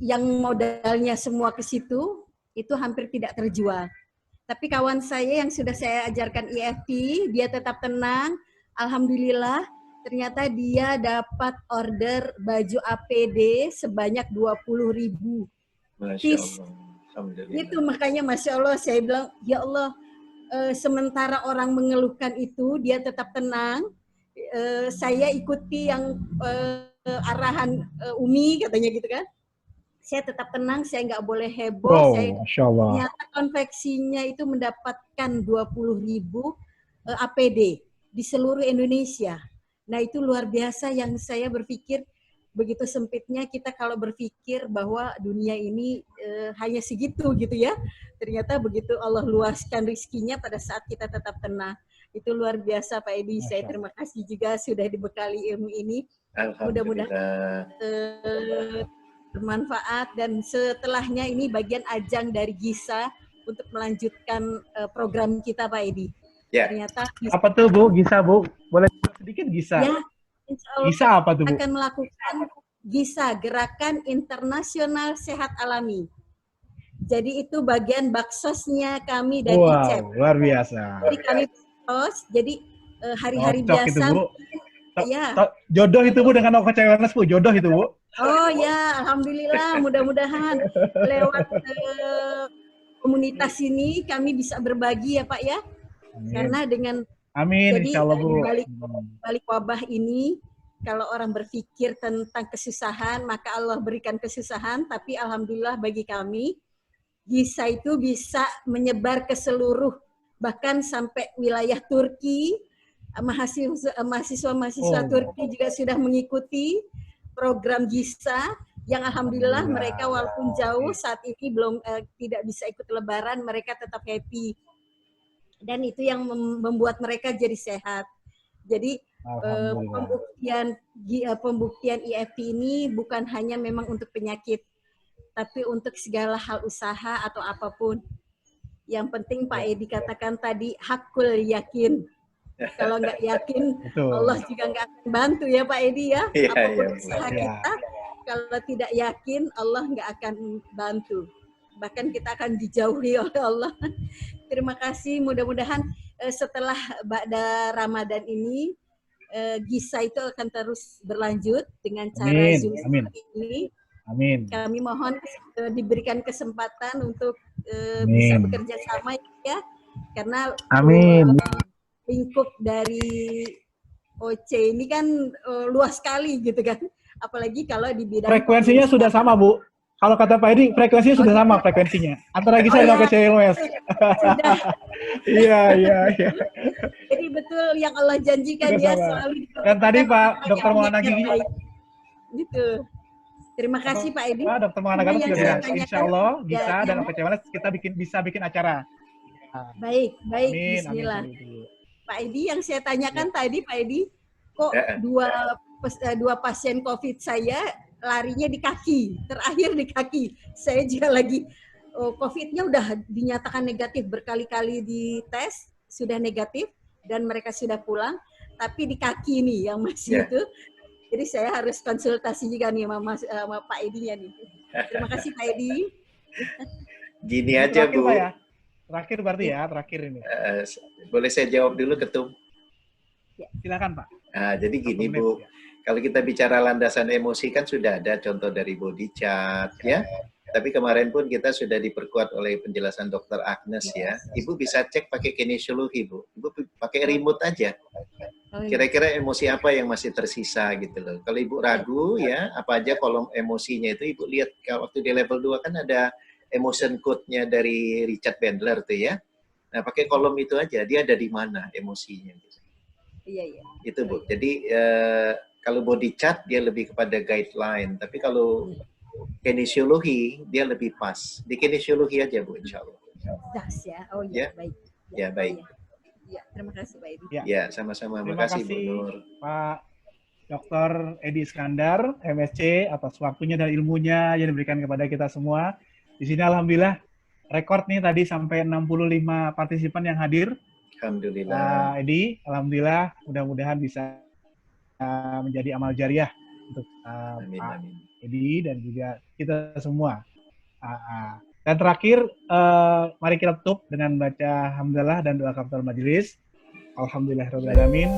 yang modalnya semua ke situ itu hampir tidak terjual. Tapi kawan saya yang sudah saya ajarkan EFT, dia tetap tenang. Alhamdulillah, ternyata dia dapat order baju APD sebanyak 20.000 piece. Itu makanya Masya Allah, saya bilang, ya Allah, sementara orang mengeluhkan itu, dia tetap tenang. Saya ikuti yang arahan Umi, katanya gitu kan. Saya tetap tenang, saya nggak boleh heboh. Ternyata konveksinya itu mendapatkan 20.000 APD di seluruh Indonesia. Nah itu luar biasa, yang saya berpikir begitu sempitnya kita kalau berpikir bahwa dunia ini hanya segitu gitu ya. Ternyata begitu Allah luaskan rizkinya pada saat kita tetap tenang. Itu luar biasa Pak Edi. Saya terima kasih juga sudah dibekali ilmu ini. Mudah-mudahan bermanfaat, dan setelahnya ini bagian ajang dari GISA untuk melanjutkan program kita Pak Edi. Ya. Ternyata apa tuh Bu? GISA Bu? Boleh sedikit GISA? Ya, GISA apa tuh Bu? Akan melakukan GISA, Gerakan Internasional Sehat Alami. Jadi itu bagian baksosnya kami dari ICEP. Luar biasa. Jadi kami baksos, jadi hari-hari biasa. Itu, Bu. Ya. Jodoh itu Bu dengan Oko Wellness Bu, jodoh itu Bu. Oh ya, alhamdulillah, mudah-mudahan lewat komunitas ini kami bisa berbagi ya Pak ya. Amin. Karena dengan jadi balik wabah ini, kalau orang berpikir tentang kesusahan, maka Allah berikan kesusahan, tapi alhamdulillah bagi kami, GISA itu bisa menyebar ke seluruh, bahkan sampai wilayah Turki, mahasiswa-mahasiswa Turki juga sudah mengikuti program GISA, yang alhamdulillah mereka walaupun jauh saat ini belum tidak bisa ikut lebaran, mereka tetap happy. Dan itu yang membuat mereka jadi sehat. Jadi pembuktian EFT ini bukan hanya memang untuk penyakit, tapi untuk segala hal usaha atau apapun. Yang penting Pak Edi katakan tadi, hakul yakin. Kalau nggak yakin, Allah juga nggak akan bantu ya Pak Edi ya. Apapun usaha kita, kalau tidak yakin, Allah nggak akan bantu. Bahkan kita akan dijauhi oleh Allah. Terima kasih, mudah-mudahan setelah Ba'da Ramadan ini, GISA itu akan terus berlanjut dengan cara Zoom seperti ini. Amin. Kami mohon diberikan kesempatan untuk bisa bekerja sama ya. Karena lingkup dari OC ini kan luas sekali gitu kan. Apalagi kalau di bidang frekuensinya sudah sama Bu. Kalau kata Pak Edi, frekuensinya sudah sama frekuensinya. Antara GISA dan OCWS. Iya. Jadi betul yang Allah janjikan dia selalu. Dan tadi Pak Dr. Maulana Gigi. Gitu. Terima kasih Pak Edi. Pak Dr. Maulana Gigi sudah bilang, insya Allah GISA dan OCWS kita bisa bikin acara. Baik. Bismillah. Pak Edi, yang saya tanyakan tadi Pak Edi, kok dua pasien COVID saya larinya di kaki, terakhir di kaki. Saya juga lagi, COVID-nya udah dinyatakan negatif, berkali-kali dites, sudah negatif, dan mereka sudah pulang, tapi di kaki nih yang masih itu. Jadi saya harus konsultasi juga nih sama Pak Edi-nya nih. Terima kasih Pak Edi. Gini aja Bu. Pak, ya? Terakhir berarti ya, terakhir ini. Boleh saya jawab dulu Ketum? Ya. Silakan Pak. Nah, jadi gini Bu. Kalau kita bicara landasan emosi kan sudah ada contoh dari body chart ya. Tapi kemarin pun kita sudah diperkuat oleh penjelasan Dr. Agnes ya. Ibu bisa cek pakai kinesiologi Bu. Ibu pakai remote aja. Kira-kira emosi apa yang masih tersisa gitu loh. Kalau Ibu ragu ya, apa aja kolom emosinya itu Ibu lihat waktu di level 2 kan ada emotion code-nya dari Richard Bandler tuh ya. Nah, pakai kolom itu aja, dia ada di mana emosinya. Iya. Itu Bu. Jadi kalau body chart dia lebih kepada guideline, tapi kalau kinesiologi dia lebih pas. Di kinesiologi aja Bu, insya Allah. Das ya, oh iya, baik. Ya, baik. Ya, terima kasih Pak Edi. Ya, sama-sama. Terima kasih Bu Nur. Pak Dr. Edi Iskandar, MSc, atas waktunya dan ilmunya yang diberikan kepada kita semua. Di sini alhamdulillah rekor nih tadi sampai 65 partisipan yang hadir. Alhamdulillah. Edi, alhamdulillah mudah-mudahan bisa menjadi amal jariah untuk Pak Edi dan juga kita semua. Dan terakhir, mari kita tutup dengan baca hamdalah dan doa kafatul majelis. Alhamdulillahirabbil alamin.